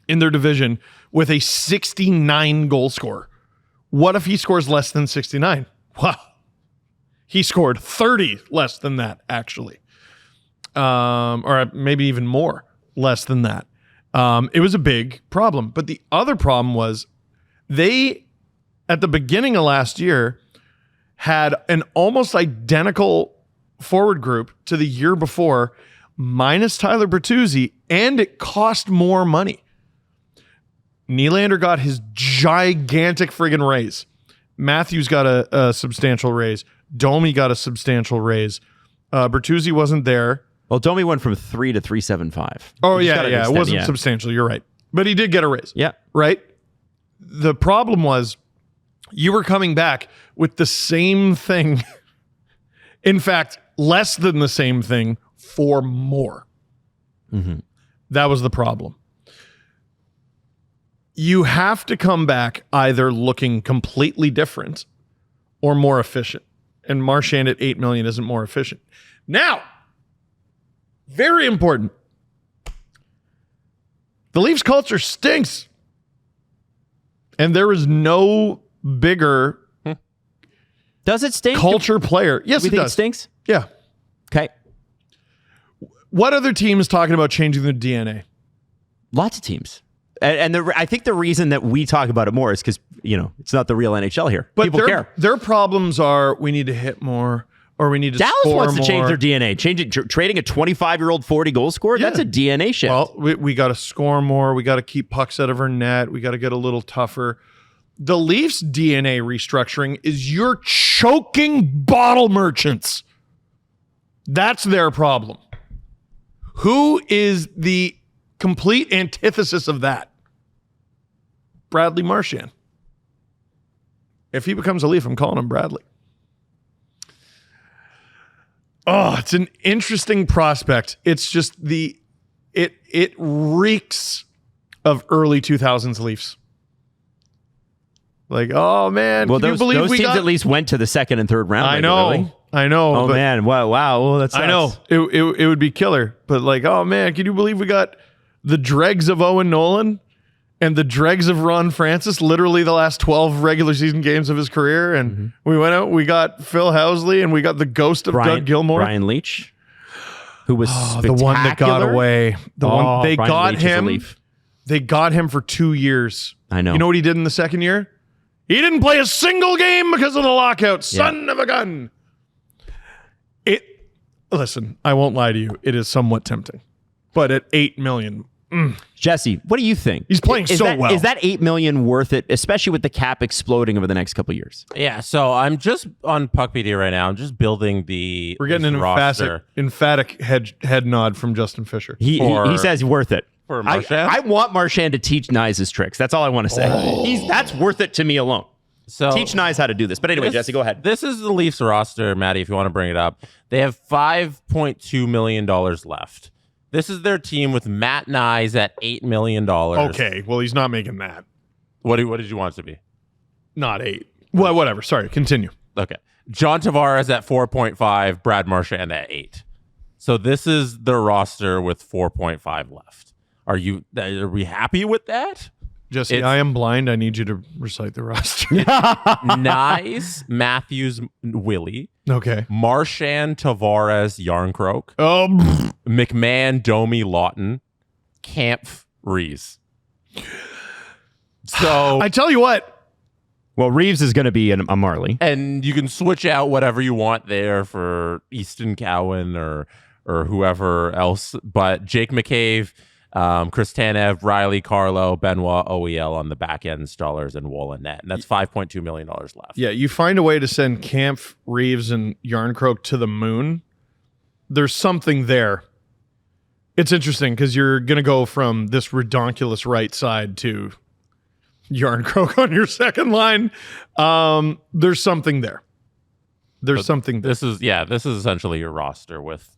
in their division with a 69 goal scorer. What if he scores less than 69? Wow. He scored 30 less than that, actually. Or maybe even more less than that. It was a big problem. But the other problem was they, at the beginning of last year, had an almost identical forward group to the year before, minus Tyler Bertuzzi, and it cost more money. Nylander got his gigantic friggin' raise. Matthews got a substantial raise. Domi got a substantial raise. Bertuzzi wasn't there. Well, Domi went from 3 to 375. Oh, yeah. It wasn't substantial. You're right. But he did get a raise. Yeah. Right? The problem was you were coming back with the same thing. In fact, less than the same thing for more. Mm-hmm. That was the problem. You have to come back either looking completely different or more efficient. And Marchand at $8 million isn't more efficient. Now, very important. The Leafs culture stinks. And there is no bigger does it stink? Culture player. Yes, we it think does. It stinks? Yeah. Okay. What other team is talking about changing their DNA? Lots of teams. And I think the reason that we talk about it more is because, it's not the real NHL here. But people care. Their problems are we need to hit more. or we need to Dallas score wants more. to change their DNA. Trading a 25-year-old 40 goal scorer, that's a DNA shift. Well, we got to score more. We got to keep pucks out of our net. We got to get a little tougher. The Leafs' DNA restructuring is you're choking bottle merchants. That's their problem. Who is the complete antithesis of that? Bradley Marchand. If he becomes a Leaf, I'm calling him Bradley. Oh, it's an interesting prospect. It's just it reeks of early 2000s Leafs. Like, oh man, well, can you believe those we teams got... at least went to the second and third round. I regularly. know. Oh man, wow. Well, that's. I know it would be killer, but like, oh man, can you believe we got the dregs of Owen Nolan and the dregs of Ron Francis? Literally the last 12 regular season games of his career, and we went out. We got Phil Housley, and we got the ghost of Doug Gilmour, Brian Leach, who was the one that got away. The one they Brian got Leach is a him. Leaf. They got him for 2 years. I know. You know what he did in the second year? He didn't play a single game because of the lockout. Son of a gun. Listen, I won't lie to you. It is somewhat tempting. But at $8 million. Jesse, what do you think? He's playing well. Is that $8 million worth it, especially with the cap exploding over the next couple of years? Yeah, so I'm just on Puck PD right now. I'm just building the We're getting an emphatic head nod from Justin Fisher. He says worth it. For Marchand? I want Marchand to teach Nyes his tricks. That's all I want to say. That's worth it to me alone. So teach Nyes how to do this. But anyway, Jesse, go ahead. This is the Leafs roster, Maddie, if you want to bring it up. They have $5.2 million left. This is their team with Matt Nyes at $8 million. Okay, well, he's not making that. What did you want it to be? Not 8. Well, whatever. Sorry, continue. Okay. John Tavares at 4.5, Brad Marchand at 8. So this is their roster with 4.5 left. Are we happy with that? Jesse, I am blind. I need you to recite the roster. Nyes, Matthews, Willie. Okay. Marchand, Tavares, Yarncroke. McMahon, Domi, Lawton. Kampf, Rees. So I tell you what. Well, Reeves is going to be a Marley. And you can switch out whatever you want there for Easton Cowan or whoever else. But Jake McCabe, Chris Tanev, Riley, Carlo, Benoit, OEL on the back end, Stollers, and Woll net. And that's $5.2 million left. Yeah, you find a way to send Kampf, Reeves, and Yarncroke to the moon. There's something there. It's interesting because you're going to go from this redonkulous right side to Yarncroke on your second line. There's something there. There's something there. This is essentially your roster with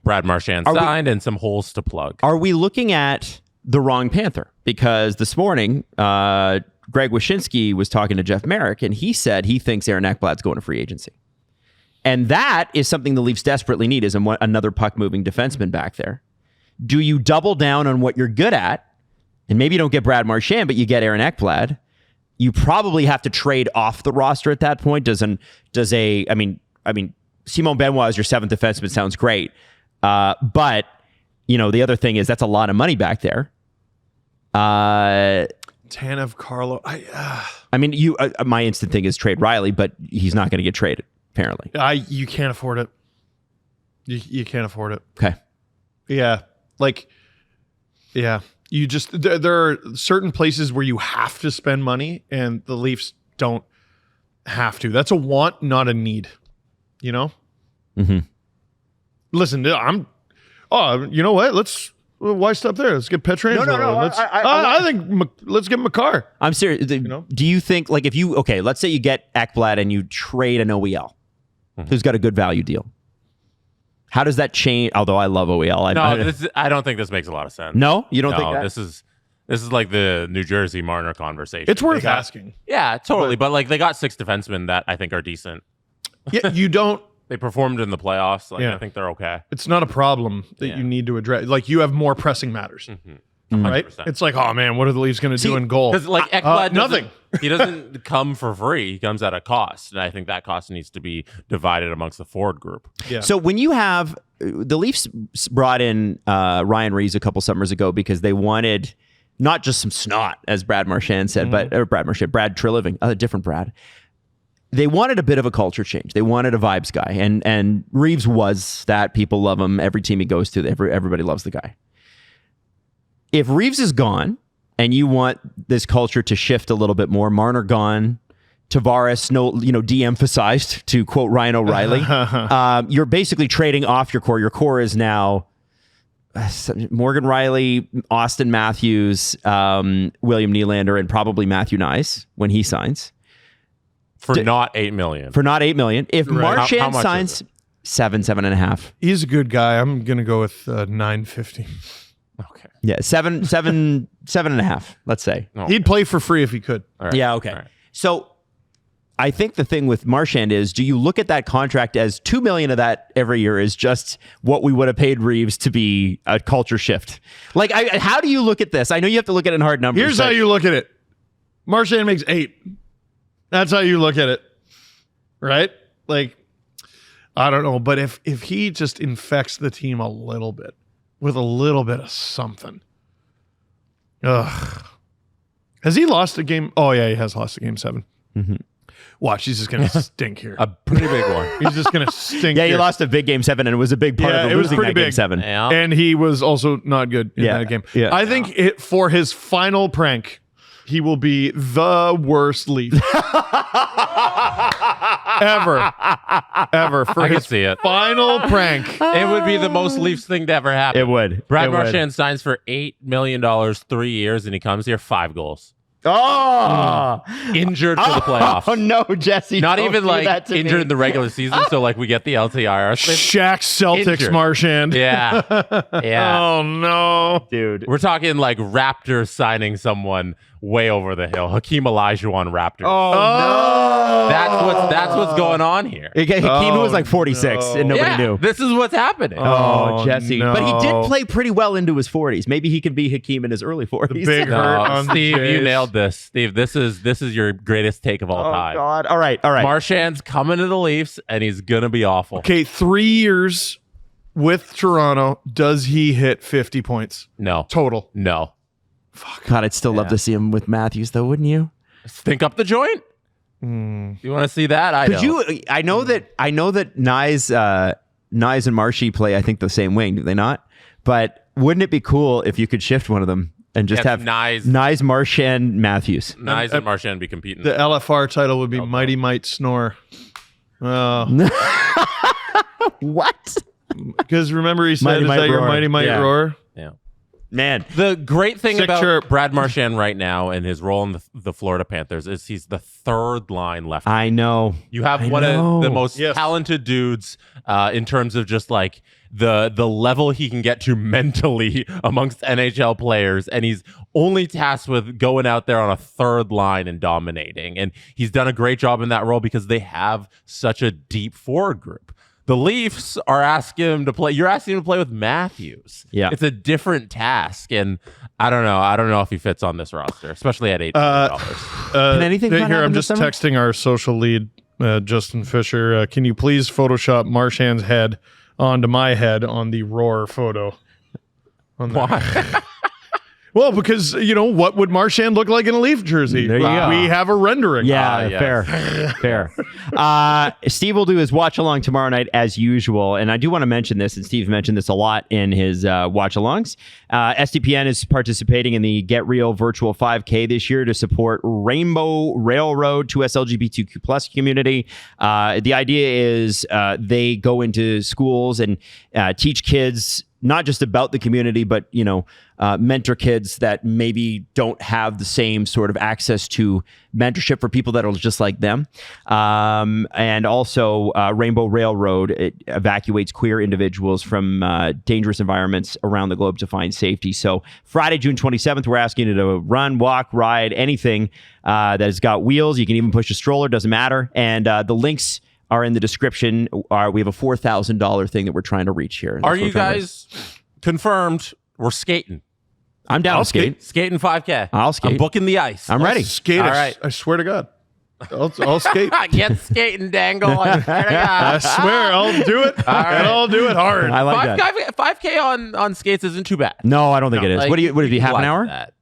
Brad Marchand signed and some holes to plug. Are we looking at the wrong Panther? Because this morning, Greg Wyshynski was talking to Jeff Merrick, and he said he thinks Aaron Ekblad's going to free agency. And that is something the Leafs desperately need, is another puck-moving defenseman back there. Do you double down on what you're good at, and maybe you don't get Brad Marchand, but you get Aaron Ekblad? You probably have to trade off the roster at that point. Simon Benoit as your seventh defenseman sounds great. But, the other thing is that's a lot of money back there. Tanev, Carlo. My instant thing is trade Riley, but he's not going to get traded, apparently. You can't afford it. You can't afford it. Okay. Yeah. You just, there are certain places where you have to spend money, and the Leafs don't have to. That's a want, not a need. Mm-hmm. Listen, you know what? Why stop there? Let's get Pietrangelo. No. I think let's get Makar. I'm serious. Do you think, let's say you get Ekblad and you trade an OEL who's got a good value deal. How does that change? Although I love OEL. I don't think this makes a lot of sense. No? You don't think that? This is like the New Jersey Marner conversation. It's worth asking. Yeah, totally. But they got 6 defensemen that I think are decent. Yeah, you don't. They performed in the playoffs. I think they're okay. It's not a problem that you need to address. You have more pressing matters. Right? It's like, oh man, what are the Leafs going to do in goal? Because Ekblad nothing. He doesn't come for free. He comes at a cost, and I think that cost needs to be divided amongst the forward group. Yeah. So when you have the Leafs brought in Ryan Reeves a couple summers ago because they wanted not just some snot, as Brad Marchand said, but Brad Treliving, a different Brad. they wanted a bit of a culture change. They wanted a vibes guy, and Reeves was that. People love him. Every team he goes to, everybody loves the guy. If Reeves is gone, and you want this culture to shift a little bit more, Marner gone, Tavares de-emphasized, to quote Ryan O'Reilly, you're basically trading off your core. Your core is now Morgan Rielly, Austin Matthews, William Nylander, and probably Matthew Knies when he signs. For not $8 million. For not $8 million. If Marchand how much signs $7.5. He's a good guy. I'm gonna go with $9.50. Okay. Yeah, $7.5. Let's say. Oh, He'd play for free if he could. all right. Yeah. Okay. All right. So I think the thing with Marchand is, do you look at that contract as $2 million of that every year is just what we would have paid Reeves to be a culture shift? Like, how do you look at this? I know you have to look at it in hard numbers. Here's how you look at it. Marchand makes $8. That's how you look at it, right? Like, I don't know, but if he just infects the team a little bit with a little bit of something, has he lost a game? Oh yeah, he has lost a game 7. Mm-hmm. Watch, he's just gonna stink here. A pretty big one. He's just gonna stink. Yeah, here. he lost a big game 7, and it was a big part of it the was losing pretty that game big. 7. Yeah. And he was also not good in Yeah. that game. Yeah. I think for his final prank, he will be the worst Leaf ever for I can his see it. final prank. It would be the most Leafs thing to ever happen. It would. Brad It would. Marchand signs for $8 million, 3 years, and he comes here 5 goals. Oh, Injured for the playoffs. Oh no, Jesse! Not don't even do like that to injured me. in the regular season, so like we get the LTIR. Shaq Celtics Injured. Marchand. Yeah. Yeah. Oh no. dude. We're talking like Raptors signing someone way over the hill. Hakeem Olajuwon Raptors. Oh, That's what's going on here. Hakeem was like 46, and nobody Yeah, knew. this is what's happening. Oh, Jesse! no. But he did play pretty well into his 40s. Maybe he could be Hakeem in his early 40s. big No, hurt on Steve, you Jays. nailed this. Steve, this is your greatest take of all Oh time. God! All right. Marchand's coming to the Leafs, and he's gonna be awful. Okay, 3 years with Toronto. Does he hit 50 points No, total? no. God, I'd still love to see him with Matthews, though, wouldn't you? Stink up the joint. You want to see that? I Could don't. you? I know that Knies and Marshy play, I think, the same wing, do they not? But wouldn't it be cool if you could shift one of them and just have Knies, Marchand, Matthews? Knies, and Marchand be competing. The LFR title would be Mighty Might Snore. What? Because remember he said, Mighty "Is Might that your Roar." Mighty Might Yeah. Roar?" Yeah. Man, The great thing Sick about chirp. Brad Marchand right now and his role in the Florida Panthers is he's the third line left. I know. You have I one know. of the most Yes. talented dudes in terms of just like the level he can get to mentally amongst NHL players, and he's only tasked with going out there on a third line and dominating. And he's done a great job in that role because they have such a deep forward group. The Leafs are asking him to play. You're asking him to play with Matthews. Yeah. It's a different task, and I don't know. I don't know if he fits on this roster, especially at $8 million. Can anything fun Here, happen I'm this just summer? texting our social lead, Justin Fisher. Can you please Photoshop Marchand's head onto my head on the Roar photo? Why? Well, because, what would Marchand look like in a Leaf jersey? There you go. We have a rendering. Yeah, yes. fair. Steve will do his watch along tomorrow night as usual, and I do want to mention this, and Steve mentioned this a lot in his watch alongs. SDPN is participating in the Get Real virtual 5K this year to support Rainbow Railroad to LGBTQ plus community. The idea is they go into schools and teach kids not just about the community, but, mentor kids that maybe don't have the same sort of access to mentorship for people that are just like them. And also Rainbow Railroad, it evacuates queer individuals from dangerous environments around the globe to find safety. So Friday, June 27th, we're asking you to run, walk, ride, anything that has got wheels. You can even push a stroller, doesn't matter. And the links are in the description. We have a $4,000 thing that we're trying to reach here. Are you guys confirmed? We're skating. I'm down to skate. Skating 5K. I'll skate. I'm booking the ice. I'm ready. Skate. All right. I swear to God. I'll skate. Get skating, Dangle. I swear to God. I swear I'll do it. right. And I'll do it hard. I like that. 5K on skates isn't too bad. No, I don't think it is. Like, what do you have an like hour? that.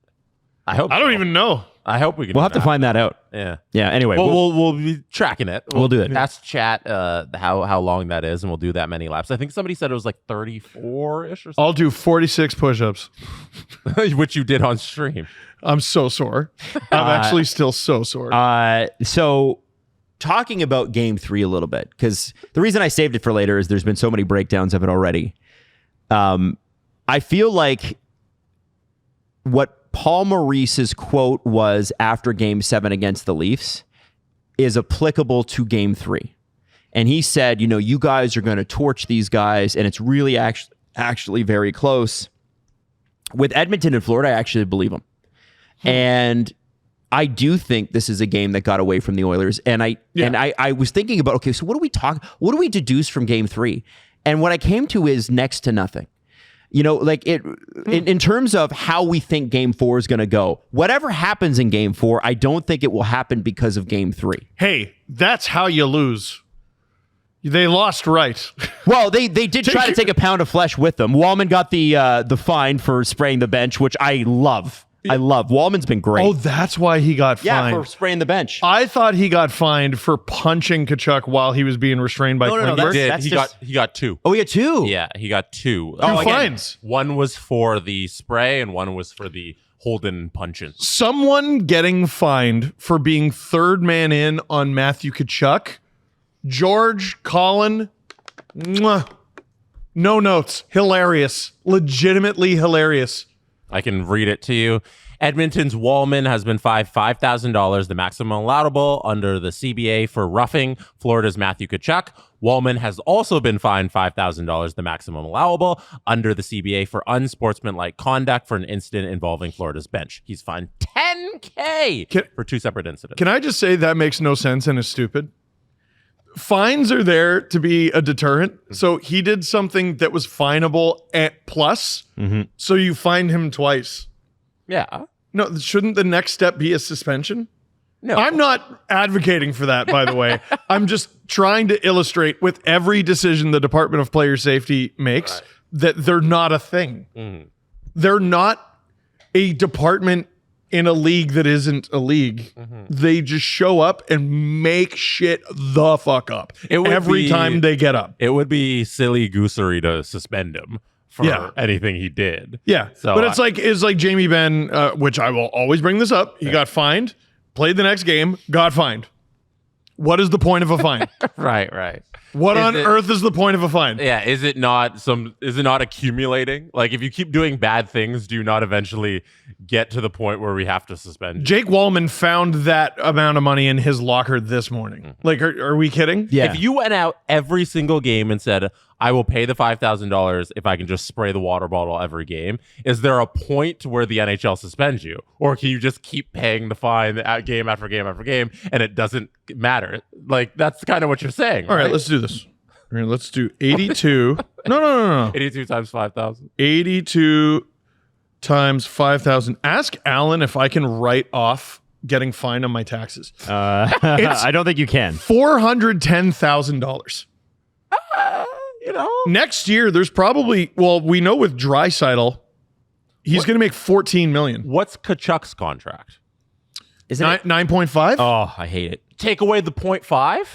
I hope I don't so. even know. I hope we can. We'll have to find that out. Yeah. Yeah. Anyway, we'll be tracking it. We'll do it. Ask chat how long that is, and we'll do that many laps. I think somebody said it was like 34-ish or something. I'll do 46 push-ups. Which you did on stream. I'm so sore. I'm actually still so sore. So talking about game 3 a little bit, because the reason I saved it for later is there's been so many breakdowns of it already. I feel like what Paul Maurice's quote was after game 7 against the Leafs is applicable to game 3. And he said, you guys are going to torch these guys, and it's really actually very close. With Edmonton and Florida, I actually believe him. And I do think this is a game that got away from the Oilers. And I was thinking about, okay, so what do we deduce from game 3? And what I came to is next to nothing. In terms of how we think game 4 is going to go, whatever happens in game 4, I don't think it will happen because of game 3. Hey, that's how you lose. They lost right. Well, they did try to take a pound of flesh with them. Wallman got the fine for spraying the bench, which I love. Wallman's been great. Oh, that's why he got fined. Yeah, for spraying the bench. I thought he got fined for punching Tkachuk while he was being restrained by Klingberg. He got 2. Oh, he got 2? Yeah, he got 2. Two fines. One was for the spray and one was for the Holden punches. Someone getting fined for being third man in on Matthew Tkachuk. George, Colin, mwah, no notes. Hilarious. Legitimately hilarious. I can read it to you. Edmonton's Wallman has been fined $5,000, the maximum allowable under the CBA for roughing Florida's Matthew Tkachuk. Wallman has also been fined $5,000, the maximum allowable under the CBA for unsportsmanlike conduct for an incident involving Florida's bench. He's fined $10K for 2 separate incidents. Can I just say that makes no sense and is stupid? Fines are there to be a deterrent. So he did something that was finable at plus. So you fine him twice. Yeah. No, shouldn't the next step be a suspension? No. I'm not advocating for that, by the way. I'm just trying to illustrate with every decision the Department of Player Safety makes that they're not a thing. They're not a department in a league that isn't a league. They just show up and make shit the fuck up every time they get up. It would be silly goosery to suspend him for anything he did. Yeah. So but it's like Jamie Benn, which I will always bring this up. He got fined, played the next game, got fined. What is the point of a fine? Right. What on earth is the point of a fine? Yeah, is it not accumulating? Like, if you keep doing bad things, do you not eventually get to the point where we have to suspend you? Jake Wallman found that amount of money in his locker this morning. Like, are we kidding? Yeah. If you went out every single game and said, I will pay the $5,000 if I can just spray the water bottle every game, is there a point where the NHL suspends you? Or can you just keep paying the fine game after game after game and it doesn't matter? Like, that's kind of what you're saying. All right, let's do this. All right, let's do 82. No. 82 times 5,000. 82 times 5,000. Ask Alan if I can write off getting fined on my taxes. I don't think you can. $410,000. Next year, there's probably, we know with Draisaitl, he's going to make $14 million. What's Tkachuk's contract? Is it 9.5? Oh, I hate it. Take away the 0.5,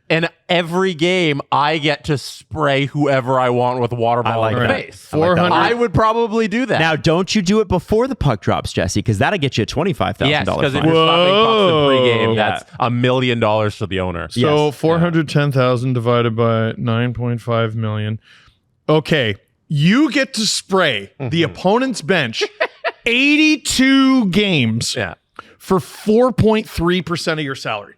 and every game I get to spray whoever I want with a water bottle in the face. 400. I would probably do that. Now, don't you do it before the puck drops, Jesse, because that'll get you a $25,000 yes, because if fine. you're stopping pucks in pregame, that's $1 million to the owner. So 410,000 divided by 9.5 million. Okay, you get to spray the opponent's bench 82 games for 4.3% of your salary.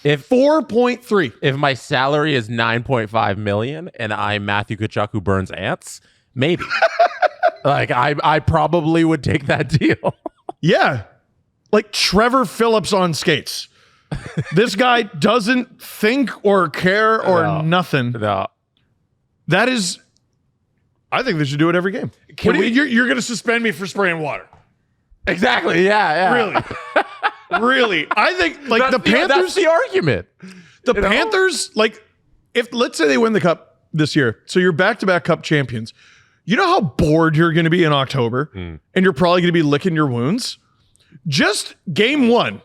If 4.3. If my salary is 9.5 million and I'm Matthew Tkachuk who burns ants, maybe. Like I probably would take that deal. Yeah. Like Trevor Phillips on skates. This guy doesn't think or care or nothing. No. That is, I think they should do it every game. You're going to suspend me for spraying water. Exactly. Yeah. Really? Really? I think the Panthers. That's the argument. The Panthers, if let's say they win the cup this year, so you're back-to-back cup champions, You know how bored you're going to be in October and you're probably going to be licking your wounds? Just game 1,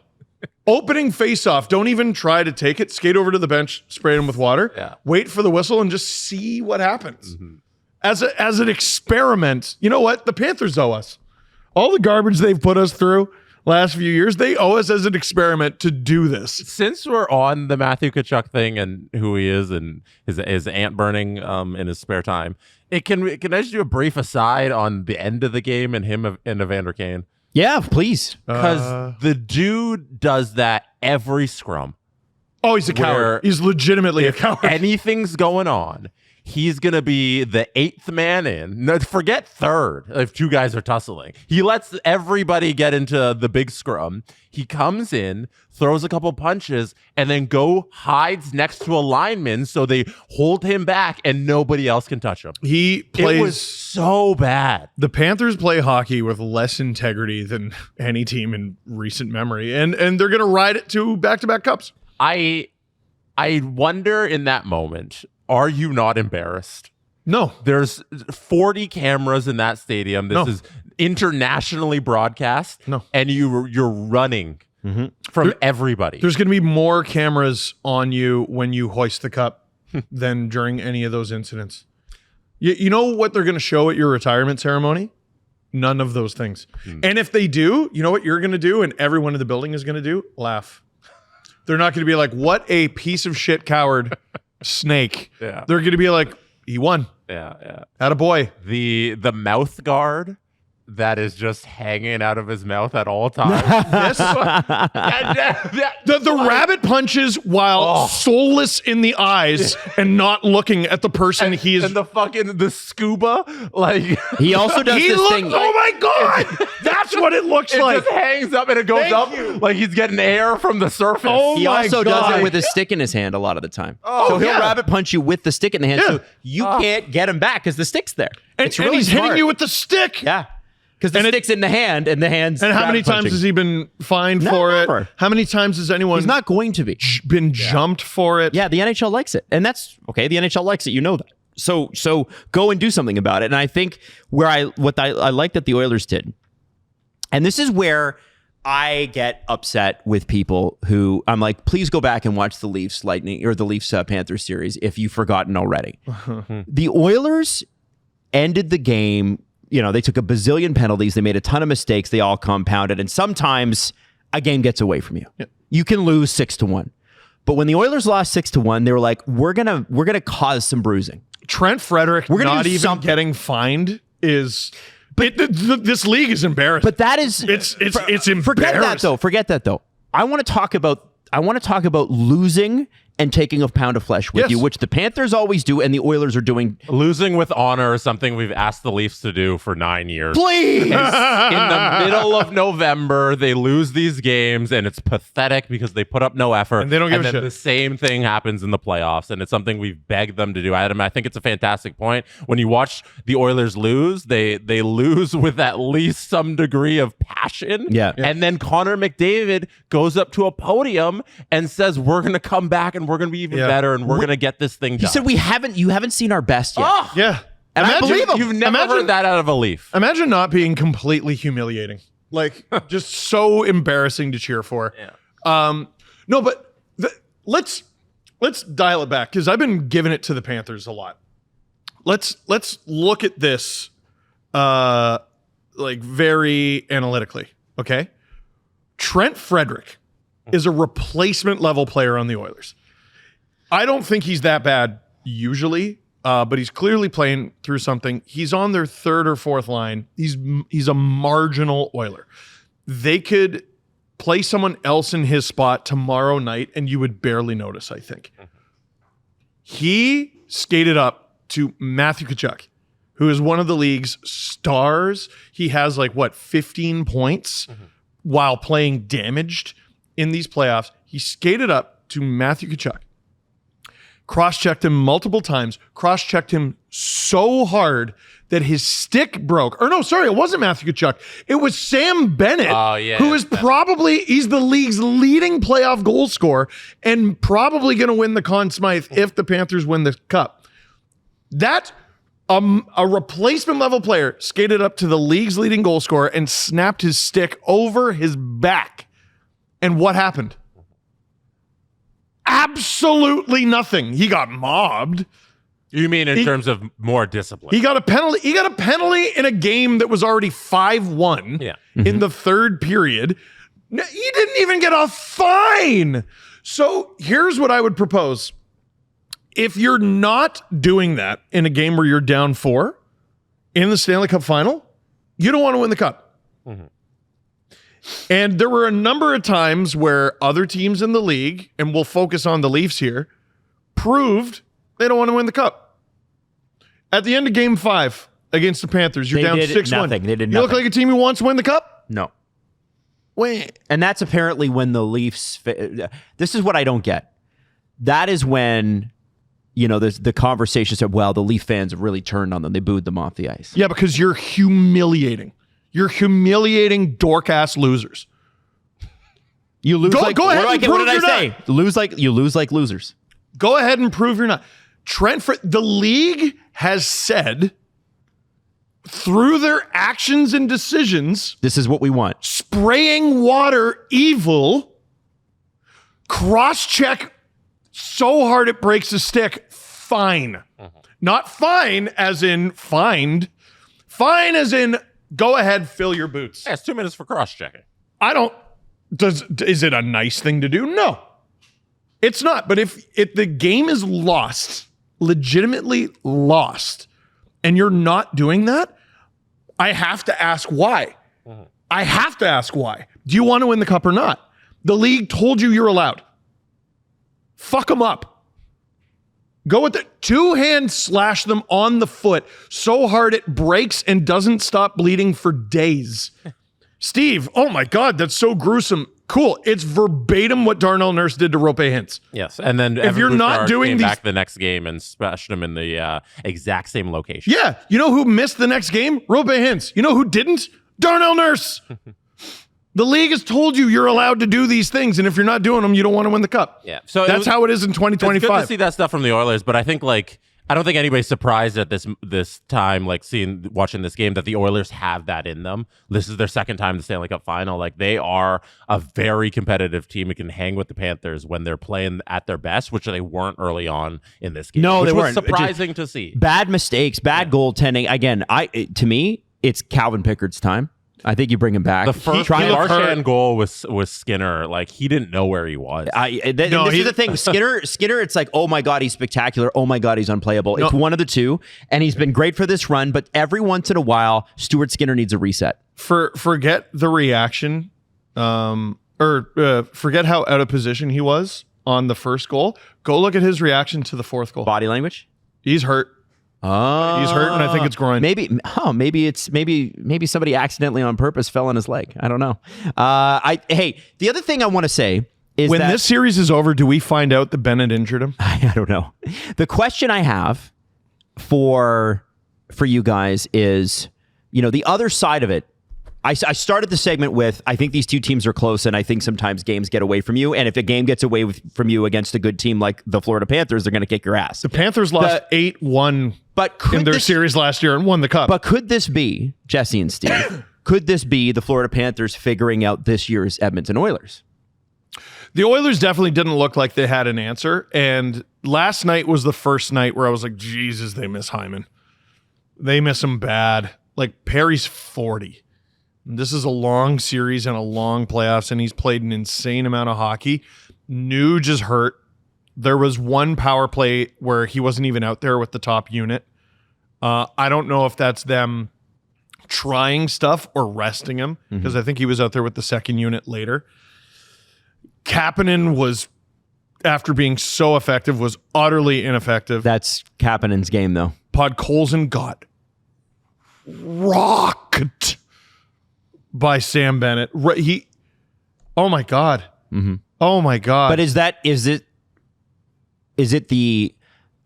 opening face-off. Don't even try to take it. Skate over to the bench, spray them with water, wait for the whistle, and just see what happens. As an experiment, you know what? The Panthers owe us. All the garbage they've put us through last few years, they owe us as an experiment to do this. Since we're on the Matthew Tkachuk thing and who he is and his ant burning in his spare time, can I just do a brief aside on the end of the game and him and Evander Kane? Yeah, please. Because the dude does that every scrum. Oh, he's a coward. He's legitimately a coward. Anything's going on, he's going to be the 8th man in. No, forget 3rd if 2 guys are tussling. He lets everybody get into the big scrum. He comes in, throws a couple punches, and then hides next to a lineman so they hold him back and nobody else can touch him. It was so bad. The Panthers play hockey with less integrity than any team in recent memory, and they're going to ride it to back-to-back cups. I wonder in that moment, are you not embarrassed? No. There's 40 cameras in that stadium. This is internationally broadcast. No. And you're running from everybody. There's going to be more cameras on you when you hoist the cup than during any of those incidents. You know what they're going to show at your retirement ceremony? None of those things. And if they do, you know what you're going to do and everyone in the building is going to do? Laugh. They're not going to be like, what a piece of shit coward snake. Yeah. They're going to be like, he won. Yeah. Attaboy. The mouth guard that is just hanging out of his mouth at all times. The rabbit punches while soulless in the eyes and not looking at the person and the scuba, like he also does this thing. Oh my god, that's what it looks like. It just hangs up and it goes like he's getting air from the surface. Oh he also does it with a stick in his hand a lot of the time. So he'll rabbit punch you with the stick in the hand, so you can't get him back because the stick's there. And he's hitting you with the stick. Yeah. Because the stick's in the hand, and the hand's. And how many times has he been fined for it? How many times has anyone? He's not going to be been jumped for it. Yeah, the NHL likes it, and that's okay. The NHL likes it, you know that. So go and do something about it. And I think what I like that the Oilers did, and this is where I get upset with people who I'm like, please go back and watch the Leafs Lightning or the Leafs Panthers series if you've forgotten already. The Oilers ended the game. You know, they took a bazillion penalties. They made a ton of mistakes. They all compounded. And sometimes a game gets away from you. Yeah. You can lose 6-1. But when the Oilers lost 6-1, they were like, we're gonna cause some bruising. Trent Frederick not even getting fined is... this league is embarrassing. But that is... It's embarrassing. Forget that though. I want to talk about losing and taking a pound of flesh with you, which the Panthers always do, and the Oilers are doing. Losing with honor is something we've asked the Leafs to do for 9 years. Please! In the middle of November, they lose these games, and it's pathetic because they put up no effort. And they don't give a shit. And then the same thing happens in the playoffs, and it's something we've begged them to do. Adam, I think it's a fantastic point. When you watch the Oilers lose, they lose with at least some degree of passion. Yeah. And then Connor McDavid goes up to a podium and says, we're going to come back and we're going to be even better and we're going to get this thing done. He said, you haven't seen our best yet. Oh, yeah. And I believe him. You've never heard that out of a Leaf. Imagine not being completely humiliating. Like, just so embarrassing to cheer for. Yeah. No, but let's dial it back because I've been giving it to the Panthers a lot. Let's look at this like very analytically, okay? Trent Frederick is a replacement level player on the Oilers. I don't think he's that bad usually, but he's clearly playing through something. He's on their third or fourth line. He's a marginal Oiler. They could play someone else in his spot tomorrow night, and you would barely notice, I think. He skated up to Matthew Tkachuk, who is one of the league's stars. He has 15 points while playing damaged in these playoffs. He skated up to Matthew Tkachuk, cross-checked him multiple times, cross-checked him so hard that his stick broke. Or no, sorry, it wasn't Matthew Tkachuk. It was Sam Bennett, who is he's the league's leading playoff goal scorer and probably going to win the Conn Smythe if the Panthers win the cup. That A replacement level player skated up to the league's leading goal scorer and snapped his stick over his back. And what happened? Absolutely nothing. He got mobbed. You mean in terms of more discipline? He got a penalty. He got a penalty in a game that was already 5-1 in the third period. He didn't even get a fine. So here's what I would propose. If you're not doing that in a game where you're down 4 in the Stanley Cup Final, you don't want to win the cup. Mm-hmm. And there were a number of times where other teams in the league, and we'll focus on the Leafs here, proved they don't want to win the cup. At the end of Game 5 against the Panthers, you're down 6-1. Nothing. They did nothing. You look like a team who wants to win the cup? No. Wait. And that's apparently when the Leafs... This is what I don't get. That is when... there's the conversation said, well, the Leaf fans have really turned on them. They booed them off the ice. Yeah, because you're humiliating. You're humiliating dork-ass losers. You lose go like... Go ahead what and did I prove say? You lose like losers. Go ahead and prove you're not. The league has said, through their actions and decisions... This is what we want. Spraying water evil, cross-check so hard it breaks a stick, fine. Mm-hmm. Not fine as in fined. Fine as in go ahead, fill your boots. Yeah, it's 2 minutes for cross-checking. Is it a nice thing to do? No. It's not. But if the game is lost, legitimately lost, and you're not doing that, I have to ask why. Mm-hmm. I have to ask why. Do you want to win the cup or not? The league told you you're allowed. Fuck them up. Go with the 2-hand slash them on the foot so hard it breaks and doesn't stop bleeding for days. Steve, oh my God, that's so gruesome. Cool. It's verbatim what Darnell Nurse did to Rope Hintz. Yes. And then if you're not doing came back the next game and smashed him in the exact same location. Yeah. You know who missed the next game? Rope Hintz. You know who didn't? Darnell Nurse. The league has told you you're allowed to do these things, and if you're not doing them, you don't want to win the cup. Yeah, so that's how it is in 2025. It's good to see that stuff from the Oilers, but I think I don't think anybody's surprised at this time, watching this game, that the Oilers have that in them. This is their second time in the Stanley Cup Final. They are a very competitive team who can hang with the Panthers when they're playing at their best, which they weren't early on in this game. No, which they was weren't. Surprising to see. Bad mistakes, bad goaltending. Again, to me, it's Calvin Pickard's time. I think you bring him back. The first Marchand goal was Skinner. He didn't know where he was. This is the thing. Skinner, it's like, oh my God, he's spectacular. Oh my God, he's unplayable. It's one of the two. And he's been great for this run, but every once in a while, Stuart Skinner needs a reset. Forget the reaction, forget how out of position he was on the first goal. Go look at his reaction to the fourth goal. Body language? He's hurt. Oh, he's hurt, and I think it's groin. Maybe somebody accidentally on purpose fell on his leg. I don't know. Hey, the other thing I want to say is when this series is over, do we find out that Bennett injured him? I don't know. The question I have for you guys is, the other side of it. I started the segment with, I think these two teams are close, and I think sometimes games get away from you. And if a game gets away from you against a good team like the Florida Panthers, they're going to kick your ass. The Panthers lost 8-1 in their series last year and won the cup. But could this be, Jesse and Steve, could this be the Florida Panthers figuring out this year's Edmonton Oilers? The Oilers definitely didn't look like they had an answer. And last night was the first night where I was like, Jesus, they miss Hyman. They miss him bad. Perry's 40. This is a long series and a long playoffs, and he's played an insane amount of hockey. Nuge is hurt. There was one power play where he wasn't even out there with the top unit. I don't know if that's them trying stuff or resting him, because I think he was out there with the second unit later. Kapanen was, after being so effective, was utterly ineffective. That's Kapanen's game, though. Podkolzin got rocked by Sam Bennett. Oh my God. Mm-hmm. Oh my God. But is it the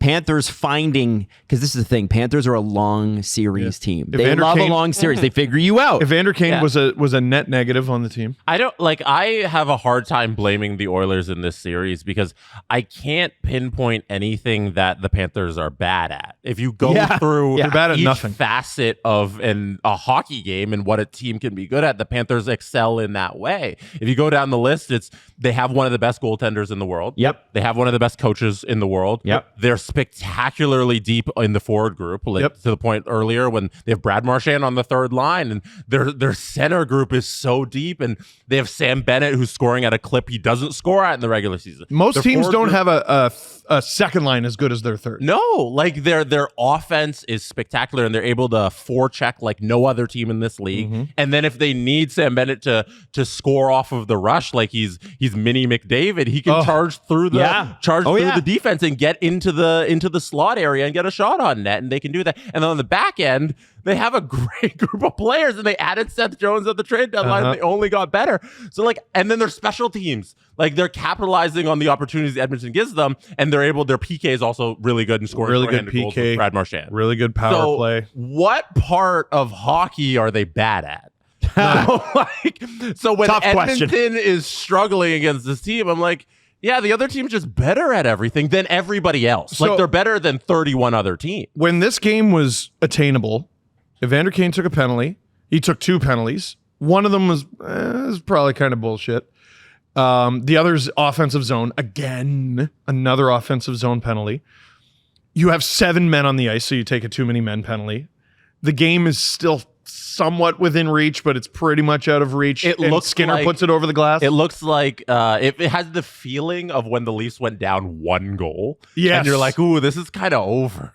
Panthers finding, because this is the thing, Panthers are a long series team. They love a long series. They figure you out. Evander Kane was a net negative on the team. I have a hard time blaming the Oilers in this series because I can't pinpoint anything that the Panthers are bad at. If you go through They're bad at each nothing. facet of a hockey game and what a team can be good at, the Panthers excel in that way. If you go down the list, they have one of the best goaltenders in the world. Yep. They have one of the best coaches in the world. Yep. They're spectacularly deep in the forward group, to the point earlier when they have Brad Marchand on the third line, and their center group is so deep, and they have Sam Bennett who's scoring at a clip he doesn't score at in the regular season. Most teams don't have a second line as good as their third. No, like their offense is spectacular, and they're able to forecheck like no other team in this league. And then if they need Sam Bennett to score off of the rush, like he's Mini McDavid, he can charge through the defense and get into the slot area and get a shot on net, and they can do that. And then on the back end, they have a great group of players, and they added Seth Jones at the trade deadline, and they only got better. So and then their special teams, like they're capitalizing on the opportunities Edmonton gives them, and their PK is also really good in scoring Really good shorthanded goals PK. with Brad Marchand. Really good power play. What part of hockey are they bad at? So when Tough Edmonton question. is struggling against this team, I'm like, yeah, the other team's just better at everything than everybody else. So- like they're better than 31 other teams. When this game was attainable, Evander Kane took a penalty. He took 2 penalties. One of them was probably kind of bullshit. The other's offensive zone. Again, another offensive zone penalty. You have 7 men on the ice, so you take a too many men penalty. The game is still somewhat within reach, but it's pretty much out of reach. It and looks Skinner like- puts it over the glass. It looks like it has the feeling of when the Leafs went down 1 goal. Yes. And you're like, ooh, this is kind of over.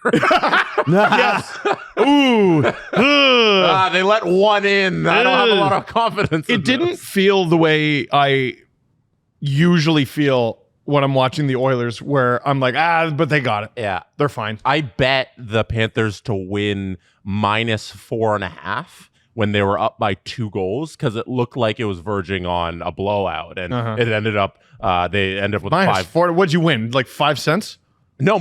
Yes. Ooh. They let 1 in. I don't have a lot of confidence in It didn't this. feel the way I usually feel when I'm watching the Oilers, where I'm like, but they got it. Yeah. They're fine. I bet the Panthers to win -4.5 when they were up by 2 goals, because it looked like it was verging on a blowout, and it ended up they ended up with -4. What'd you win? Like 5 cents? No,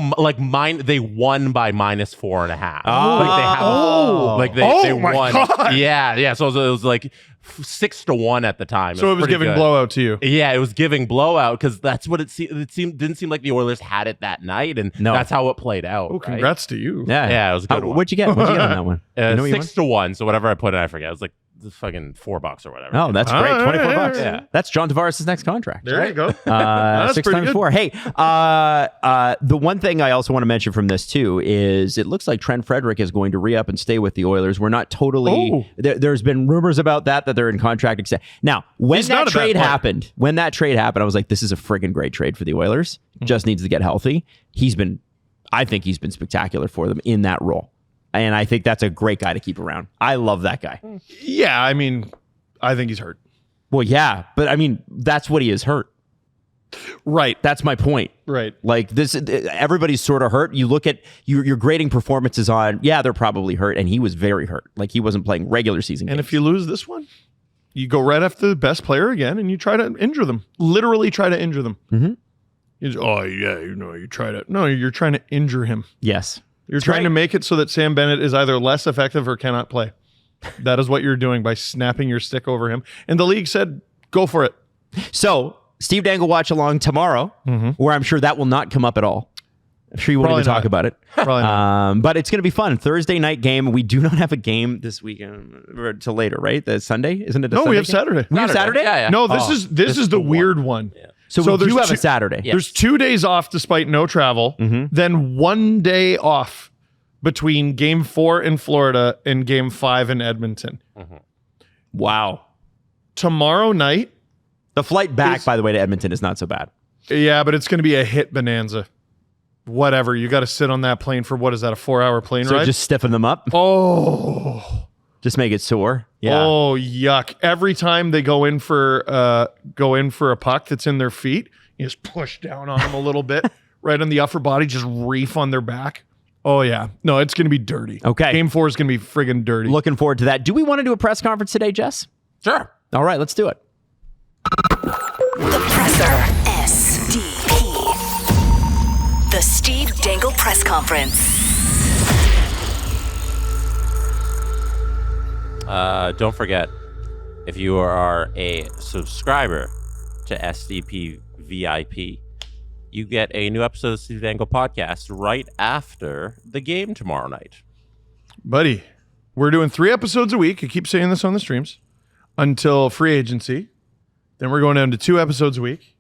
they won by -4.5. Oh. They my won. God. Yeah. So it was like 6-1 at the time. So it was pretty giving good. blowout to you. Yeah, it was giving blowout because that's what it seemed. Didn't seem like the Oilers had it that night, and that's how it played out. Oh, right? congrats to you. Yeah, it was a good one. What'd you get? What'd you get on that one? You know what you won? 6-1. So whatever I put in, I forget. It was like fucking $4 or whatever. Oh, that's great. Ah, $24. yeah. That's John Tavares' next contract. There you go. 6 pretty times good. 4. Hey, the one thing I also want to mention from this too is it looks like Trent Frederick is going to re-up and stay with the Oilers. We're not totally. There's been rumors about that they're in contract. Now, when He's not that a bad trade player. happened, I was like, this is a friggin' great trade for the Oilers. Just needs to get healthy. I think he's been spectacular for them in that role. And I think that's a great guy to keep around. I love that guy. Yeah, I mean, I think he's hurt. Well, yeah, but I mean, that's what he is hurt. Right. That's my point. Right. Like this, everybody's sort of hurt. You look at you're grading performances on, they're probably hurt, and he was very hurt. Like he wasn't playing regular season And games. if you lose this one, you go right after the best player again, and you try to injure them. Literally try to injure them. Mm-hmm. You try to. No, you're trying to injure him. Yes, You're trying to make it so that Sam Bennett is either less effective or cannot play. That is what you're doing by snapping your stick over him. And the league said, go for it. So Steve Dangle watch along tomorrow, where I'm sure that will not come up at all. I'm sure you won't Probably even talk not. about it. Probably not. But it's going to be fun. Thursday night game. We do not have a game this weekend till later, right? The Sunday, isn't it? No, Sunday we have game? Saturday. We have Saturday. Yeah. No, this is the weird one. Yeah. So we there's do have a two- Saturday. Yeah. There's 2 days off despite no travel, then 1 day off between game 4 in Florida and game 5 in Edmonton. Wow. Tomorrow night, The flight back, by the way, to Edmonton is not so bad. yeah, but it's going to be a hit bonanza. Whatever. You got to sit on that plane for, what is that, a 4-hour plane So ride? just stiffen them up. Just make it sore. Yeah. Oh, yuck. Every time they go in for a puck that's in their feet, you just push down on them a little bit, right on the upper body, just reef on their back. Oh, yeah. No, it's going to be dirty. Okay. Game 4 is going to be friggin' dirty. Looking forward to that. Do we want to do a press conference today, Jess? Sure. All right, let's do it. The Presser. SDP. The Steve Dangle press conference. Don't forget, if you are a subscriber to SDP VIP, you get a new episode of Steve Dangle Podcast right after the game tomorrow night. Buddy, we're doing 3 episodes a week. I keep saying this on the streams until free agency. Then we're going down to 2 episodes a week.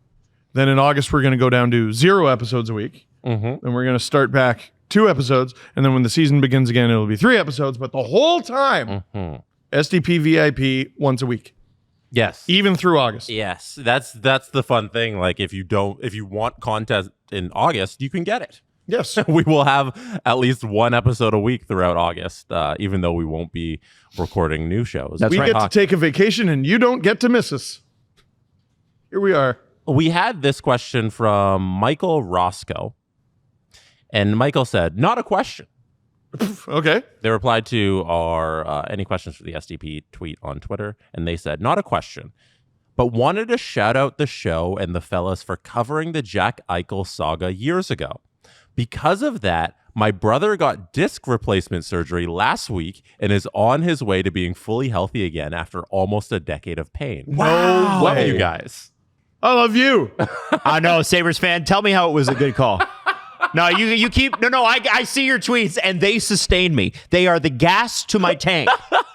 Then in August, we're going to go down to 0 episodes a week. Then we're going to start back 2 episodes. And then when the season begins again, it'll be 3 episodes. But the whole time, SDP VIP once a week. Yes. Even through August. Yes. That's the fun thing. Like if you want content in August, you can get it. Yes. We will have at least 1 episode a week throughout August, even though we won't be recording new shows. That's we right. get to take a vacation and you don't get to miss us. Here we are. We had this question from Michael Roscoe. And Michael said, not a question. Okay. They replied to our any questions for the SDP tweet on Twitter, and they said, not a question, but wanted to shout out the show and the fellas for covering the Jack Eichel saga years ago. Because of that, my brother got disc replacement surgery last week and is on his way to being fully healthy again after almost a decade of pain. Wow. Love you guys. I love you. I know, Sabres fan. Tell me how it was a good call. No, you keep... No, I see your tweets, and they sustain me. They are the gas to my tank.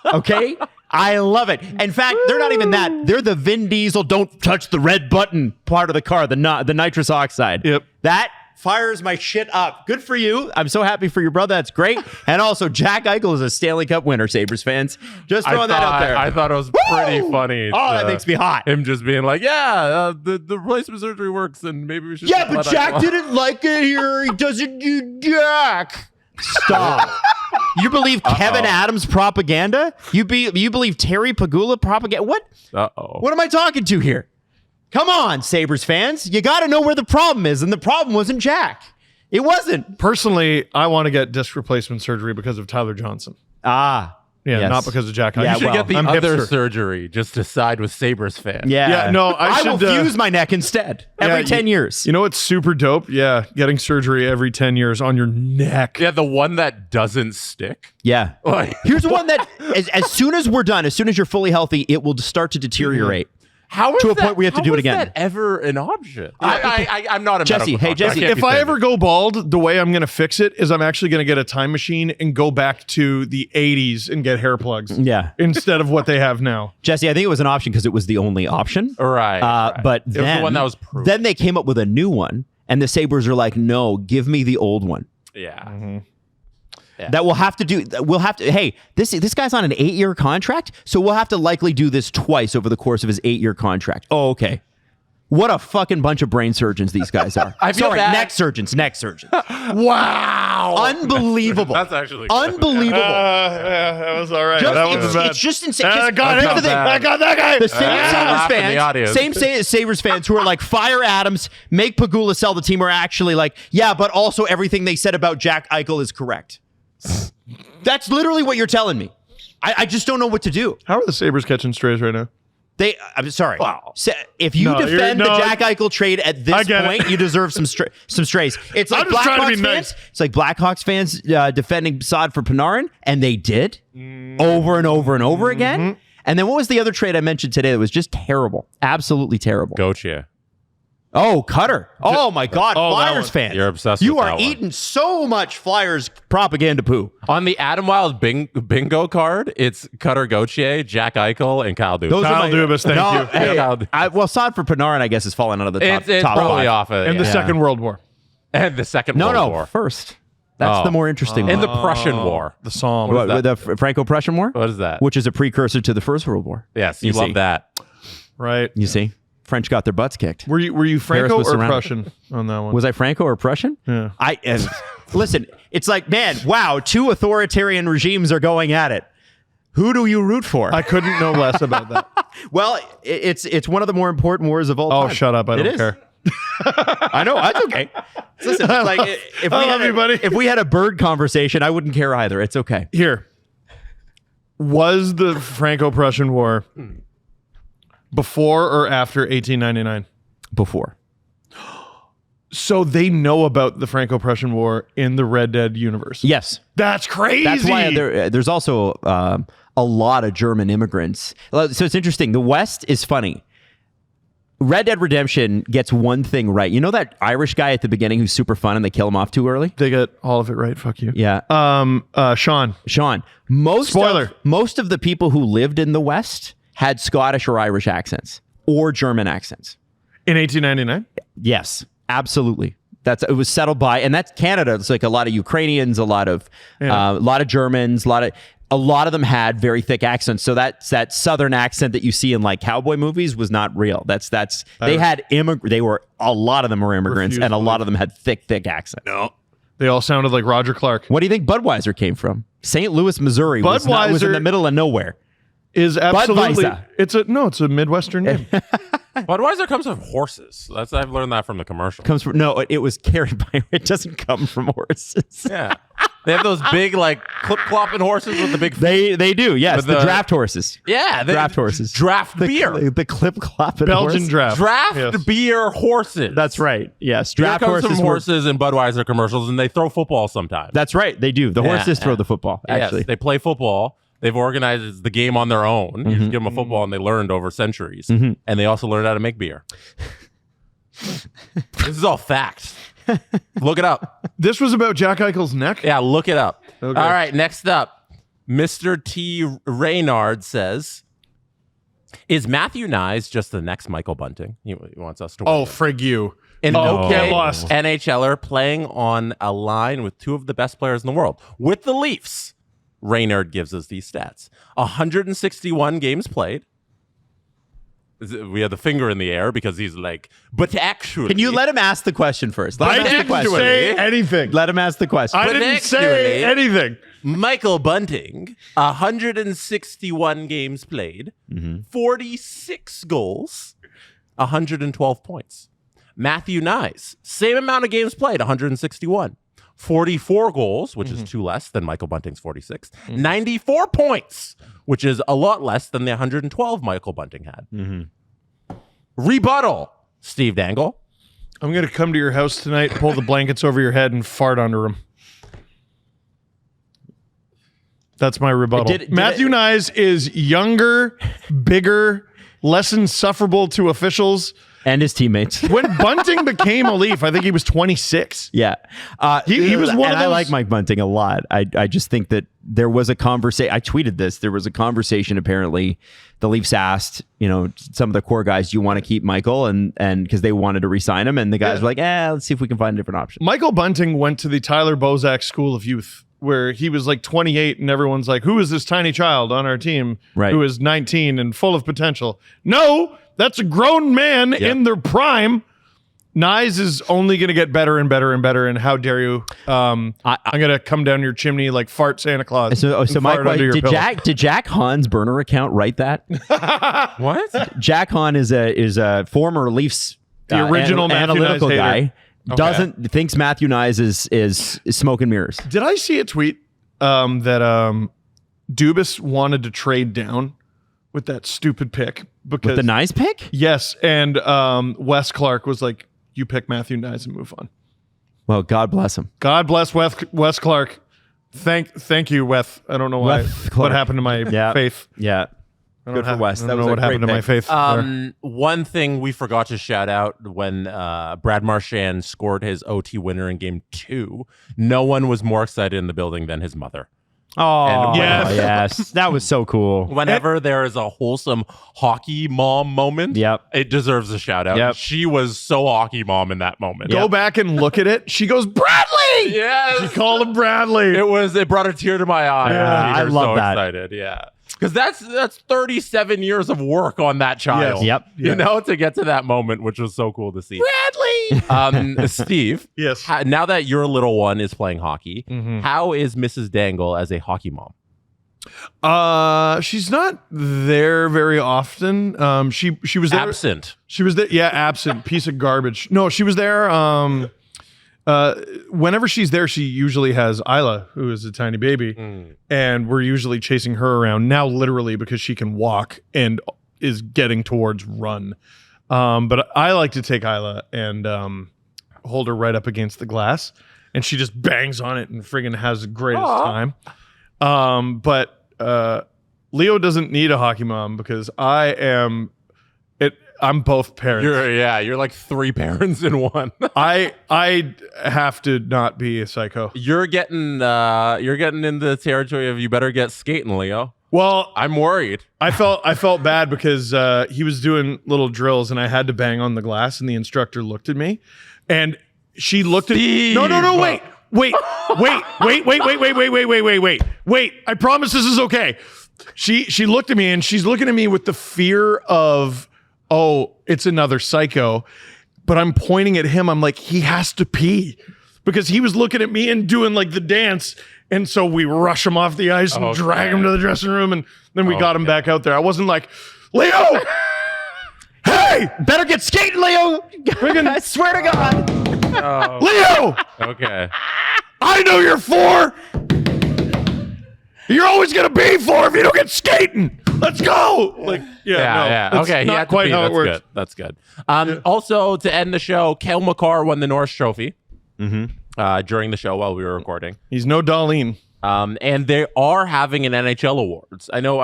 Okay? I love it. In fact, they're not even that. They're the Vin Diesel, don't touch the red button part of the car, the nitrous oxide. Yep. That fires my shit up. Good for you. I'm so happy for your brother. That's great. And also, Jack Eichel is a Stanley Cup winner, Sabres fans. Just throwing that out there. I thought it was pretty funny. Oh, that makes me hot. Him just being like, the replacement surgery works, and maybe we should. Yeah, but Jack didn't like it here. He doesn't do Jack. Stop. You believe Kevin Adams propaganda? You believe Terry Pagula propaganda? What? What am I talking to here? Come on, Sabres fans. You got to know where the problem is, and the problem wasn't Jack. It wasn't. Personally, I want to get disc replacement surgery because of Tyler Johnson. Yeah, yes. Not because of Jack Eichel. Yeah, You should get the I'm other hipster. surgery just to side with Sabres fans. Yeah. No, I will should, fuse my neck instead every 10 years. You know what's super dope? Yeah, getting surgery every 10 years on your neck. Yeah, the one that doesn't stick. Yeah. Like, Here's one that, as soon as we're done, as soon as you're fully healthy, it will start to deteriorate. how is To a that, point where you have to do it again. How is that ever an option? I'm not a Jesse, medical hey, doctor. Jesse, I can't If be I saying ever this. go bald, the way I'm going to fix it is I'm actually going to get a time machine and go back to the 80s and get hair plugs. Yeah. Instead of what they have now. Jesse, I think it was an option because it was the only option. Right. But It was then, the one that was proven. Then they came up with a new one, and the Sabres are like, no, give me the old one. Yeah. That we'll have to do. We'll have to. Hey, this guy's on an 8-year contract, so we'll have to likely do this twice over the course of his 8-year contract. Oh, okay. What a fucking bunch of brain surgeons these guys are. I feel Sorry, bad. neck surgeons. Wow. Unbelievable. That's actually unbelievable. That was all right. It's just insane. I got him. Here's the thing. I got that guy. The same laugh in the audience. Sabres fans who are like, fire Adams, make Pagula sell the team, are actually like, yeah, but also everything they said about Jack Eichel is correct. That's literally what you're telling me. I just don't know what to do. How are the Sabres catching strays right now? I'm sorry. Wow. If you defend the Jack Eichel trade at this point, you deserve some strays. It's like I'm just trying to Blackhawks be fans. nice. It's like Blackhawks fans defending Saad for Panarin, and they did over and over and over again. And then what was the other trade I mentioned today that was just terrible? Absolutely terrible. Gauthier. Oh, Cutter. Oh, my God. Oh, that Flyers one. fans. You're obsessed You with are that one. eating so much Flyers propaganda poo. On the Adam Wild bingo card, it's Cutter Gauthier, Jack Eichel, and Kyle Dubas. Kyle Dubas, thank you. Hey, Yeah. well, Saad for Panarin, I guess, has fallen out of the top. It's top probably five. off of And the yeah. Second World War. And the Second World War. First. That's Oh. the more interesting In one. the Prussian War. The Psalm. What is that? The Franco-Prussian War? What is that? Which is a precursor to the First World War. Yes, you You love see. that. Right. You see? French got their butts kicked. Were you Franco was or surrounded. Prussian on that one? Was I Franco or Prussian? Yeah. Listen, it's like, man, wow, 2 authoritarian regimes are going at it. Who do you root for? I couldn't know less about that. Well, it's one of the more important wars of all Oh, time. shut up. I It don't is. care. I know, that's okay. Listen, it's like if I love you, buddy. if we had a bird conversation, I wouldn't care either. It's okay. Here. Was the Franco-Prussian War before or after 1899? Before. So they know about the Franco-Prussian War in the Red Dead universe. Yes. That's crazy. That's why there's also a lot of German immigrants. So it's interesting. The West is funny. Red Dead Redemption gets one thing right. You know that Irish guy at the beginning who's super fun and they kill him off too early? They get all of it right. Fuck you. Yeah. Sean. Most Spoiler. Most of the people who lived in the West had Scottish or Irish accents or German accents. In 1899? Yes, absolutely. It was settled by, and that's Canada. It's like a lot of Ukrainians, a lot of Germans, a lot of them had very thick accents. So that Southern accent that you see in like cowboy movies was not real. A lot of them were immigrants, and a lot of them had thick accents. No, they all sounded like Roger Clark. What do you think Budweiser came from? St. Louis, Missouri. Was in the middle of nowhere. Is absolutely Budweiser. It's a Midwestern name. Budweiser comes from horses. I've learned that from the commercial. It was carried by. It doesn't come from horses. Yeah, they have those big like clip clopping horses with the big. They do. Yes, the draft horses. Yeah, draft horses. Draft beer. The clip clopping Belgian draft. Draft beer horses. That's right. Yes, draft horses. From horses in Budweiser commercials, and they throw football sometimes. That's right. They do. The horses throw the football. Actually, yes, they play football. They've organized the game on their own. You give them a football, and they learned over centuries. And they also learned how to make beer. This is all facts. Look it up. This was about Jack Eichel's neck? Yeah, look it up. Okay. All right, next up. Mr. T. Reynard says, is Matthew Nyes just the next Michael Bunting? He wants us to win. Oh, frig you. An okay lost. NHLer playing on a line with two of the best players in the world. With the Leafs. Reynard gives us these stats. 161 games played. We had the finger in the air because he's like, but actually... Can you let him ask the question first? I didn't say anything. Let him ask the question. I didn't say anything. Michael Bunting, 161 games played, 46 goals, 112 points. Matthew Nyes, same amount of games played, 161. 44 goals, which is 2 less than Michael Bunting's 46. 94 points, which is a lot less than the 112 Michael Bunting had. Rebuttal, Steve Dangle. I'm going to come to your house tonight, pull the blankets over your head, and fart under them. That's my rebuttal. Matthew Nyes is younger, bigger, less insufferable to officials. And his teammates. When Bunting became a Leaf, I think he was 26. Yeah. He was one of those. I like Mike Bunting a lot. I just think that there was a conversation. I tweeted this. There was a conversation, apparently. The Leafs asked, some of the core guys, do you want to keep Michael? And because they wanted to re-sign him. And the guys were like, let's see if we can find a different option. Michael Bunting went to the Tyler Bozak School of Youth, where he was like 28 and everyone's like, who is this tiny child on our team who is 19 and full of potential? No! That's a grown man in their prime. Nyes is only going to get better and better and better. And how dare you? I'm going to come down your chimney like fart Santa Claus. So my question, did Jack Hahn's burner account write that? What? Jack Hahn is a former Leafs the original analytical guy. Thinks Matthew Nyes is smoke and mirrors. Did I see a tweet that Dubas wanted to trade down with that stupid pick? With the Nyes pick? Yes, and Wes Clark was like, you pick Matthew Nyes and move on. Well, God bless him. God bless Wes Clark. Thank you, Wes. I don't know what happened to my faith. Yeah. Good for Wes. I don't know what happened to my faith. One thing we forgot to shout out when Brad Marchand scored his OT winner in game 2, no one was more excited in the building than his mother. Oh, yes. That was so cool. Whenever there is a wholesome hockey mom moment, it deserves a shout out. Yep. She was so hockey mom in that moment. Go back and look at it. She goes, Bradley! Yes! She called him Bradley. It brought a tear to my eye. Yeah, I love that. Excited. Yeah. Because that's 37 years of work on that child. Yes. Yep. To get to that moment, which was so cool to see. Bradley! Steve. Yes. Now that your little one is playing hockey, how is Mrs. Dangle as a hockey mom? She's not there very often. She was there. Absent. She was there. Yeah, absent. Piece of garbage. No, she was there. Whenever she's there, she usually has Isla, who is a tiny baby, and we're usually chasing her around now, literally because she can walk and is getting towards run. But I like to take Isla and hold her right up against the glass, and she just bangs on it and friggin' has the greatest time. But Leo doesn't need a hockey mom because I'm both parents. You're like 3 parents in one. I have to not be a psycho. You're getting in the territory of you better get skating, Leo. Well, I'm worried. I felt bad because he was doing little drills and I had to bang on the glass and the instructor looked at me and she looked at me. No, wait. I promise this is okay. She looked at me and she's looking at me with the fear of, oh, it's another psycho. But I'm pointing at him. I'm like, he has to pee because he was looking at me and doing like the dance. And so we rush him off the ice and drag him to the dressing room. And then we got him back out there. I wasn't like, Leo, hey, Better get skating, Leo. I swear to God. Leo, Okay. I know you're 4. You're always going to be 4 if you don't get skating. Let's go. Like, Yeah. that's Okay. not quite how it works. That's good. Also, to end the show, Cale Makar won the Norris Trophy during the show while we were recording. He's no Darlene. And they are having an NHL Awards. I know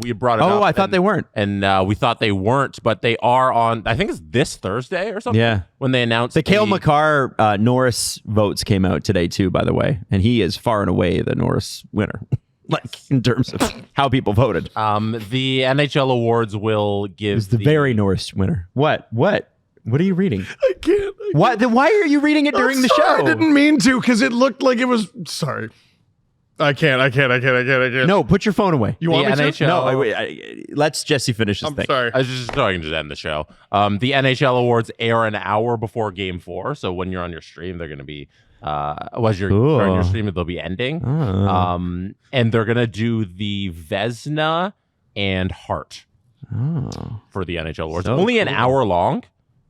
we brought it up. Oh, I thought they weren't. And we thought they weren't, but they are on, I think it's this Thursday or something. Yeah. When they announced The Cale Makar Norris votes came out today too, by the way. And he is far and away the Norris winner. Like in terms of how people voted. The NHL Awards will give He's the very Norris winner. What are you reading? I can't. Why are you reading it during the show? I didn't mean to because it looked like it was. Sorry. I can't. No, put your phone away. You want me NHL to? No, let's Jesse finish this I'm thing. sorry. I was just so I can just end the show. The NHL Awards air an hour before Game 4, so when you're on your stream, they're going to be as you're starting your stream, they'll be ending. And they're going to do the Vezina and Hart for the NHL Awards. So Only an hour long.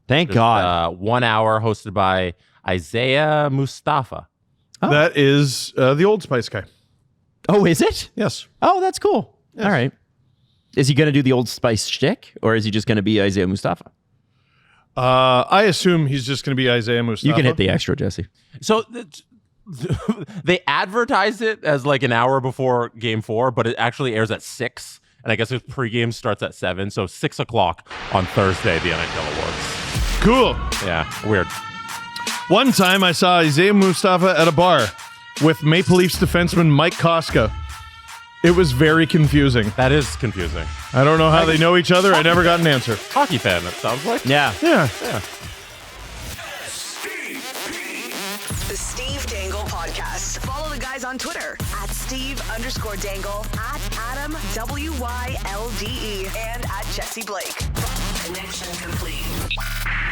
Thank God. 1 hour, hosted by Isaiah Mustafa. That is the Old Spice guy. Oh, is it? Yes. Oh, that's cool. All right. Is he going to do the Old Spice shtick, or is he just going to be Isaiah Mustafa? I assume he's just going to be Isaiah Mustafa. You can hit the extra, Jesse. So they advertise it as like an hour before Game 4, but it actually airs at 6. And I guess his pregame starts at 7. So 6 o'clock on Thursday, the NHL Awards. Cool. Yeah, weird. One time I saw Isaiah Mustafa at a bar with Maple Leafs defenseman Mike Koska. It was very confusing. That is confusing. I don't know how they know each other. I never got an answer. Hockey fan, it sounds like. Yeah. Yeah. The Steve Dangle Podcast. Follow the guys on Twitter at Steve_Dangle, at Adam WYLDE, and at Jesse Blake. Connection complete.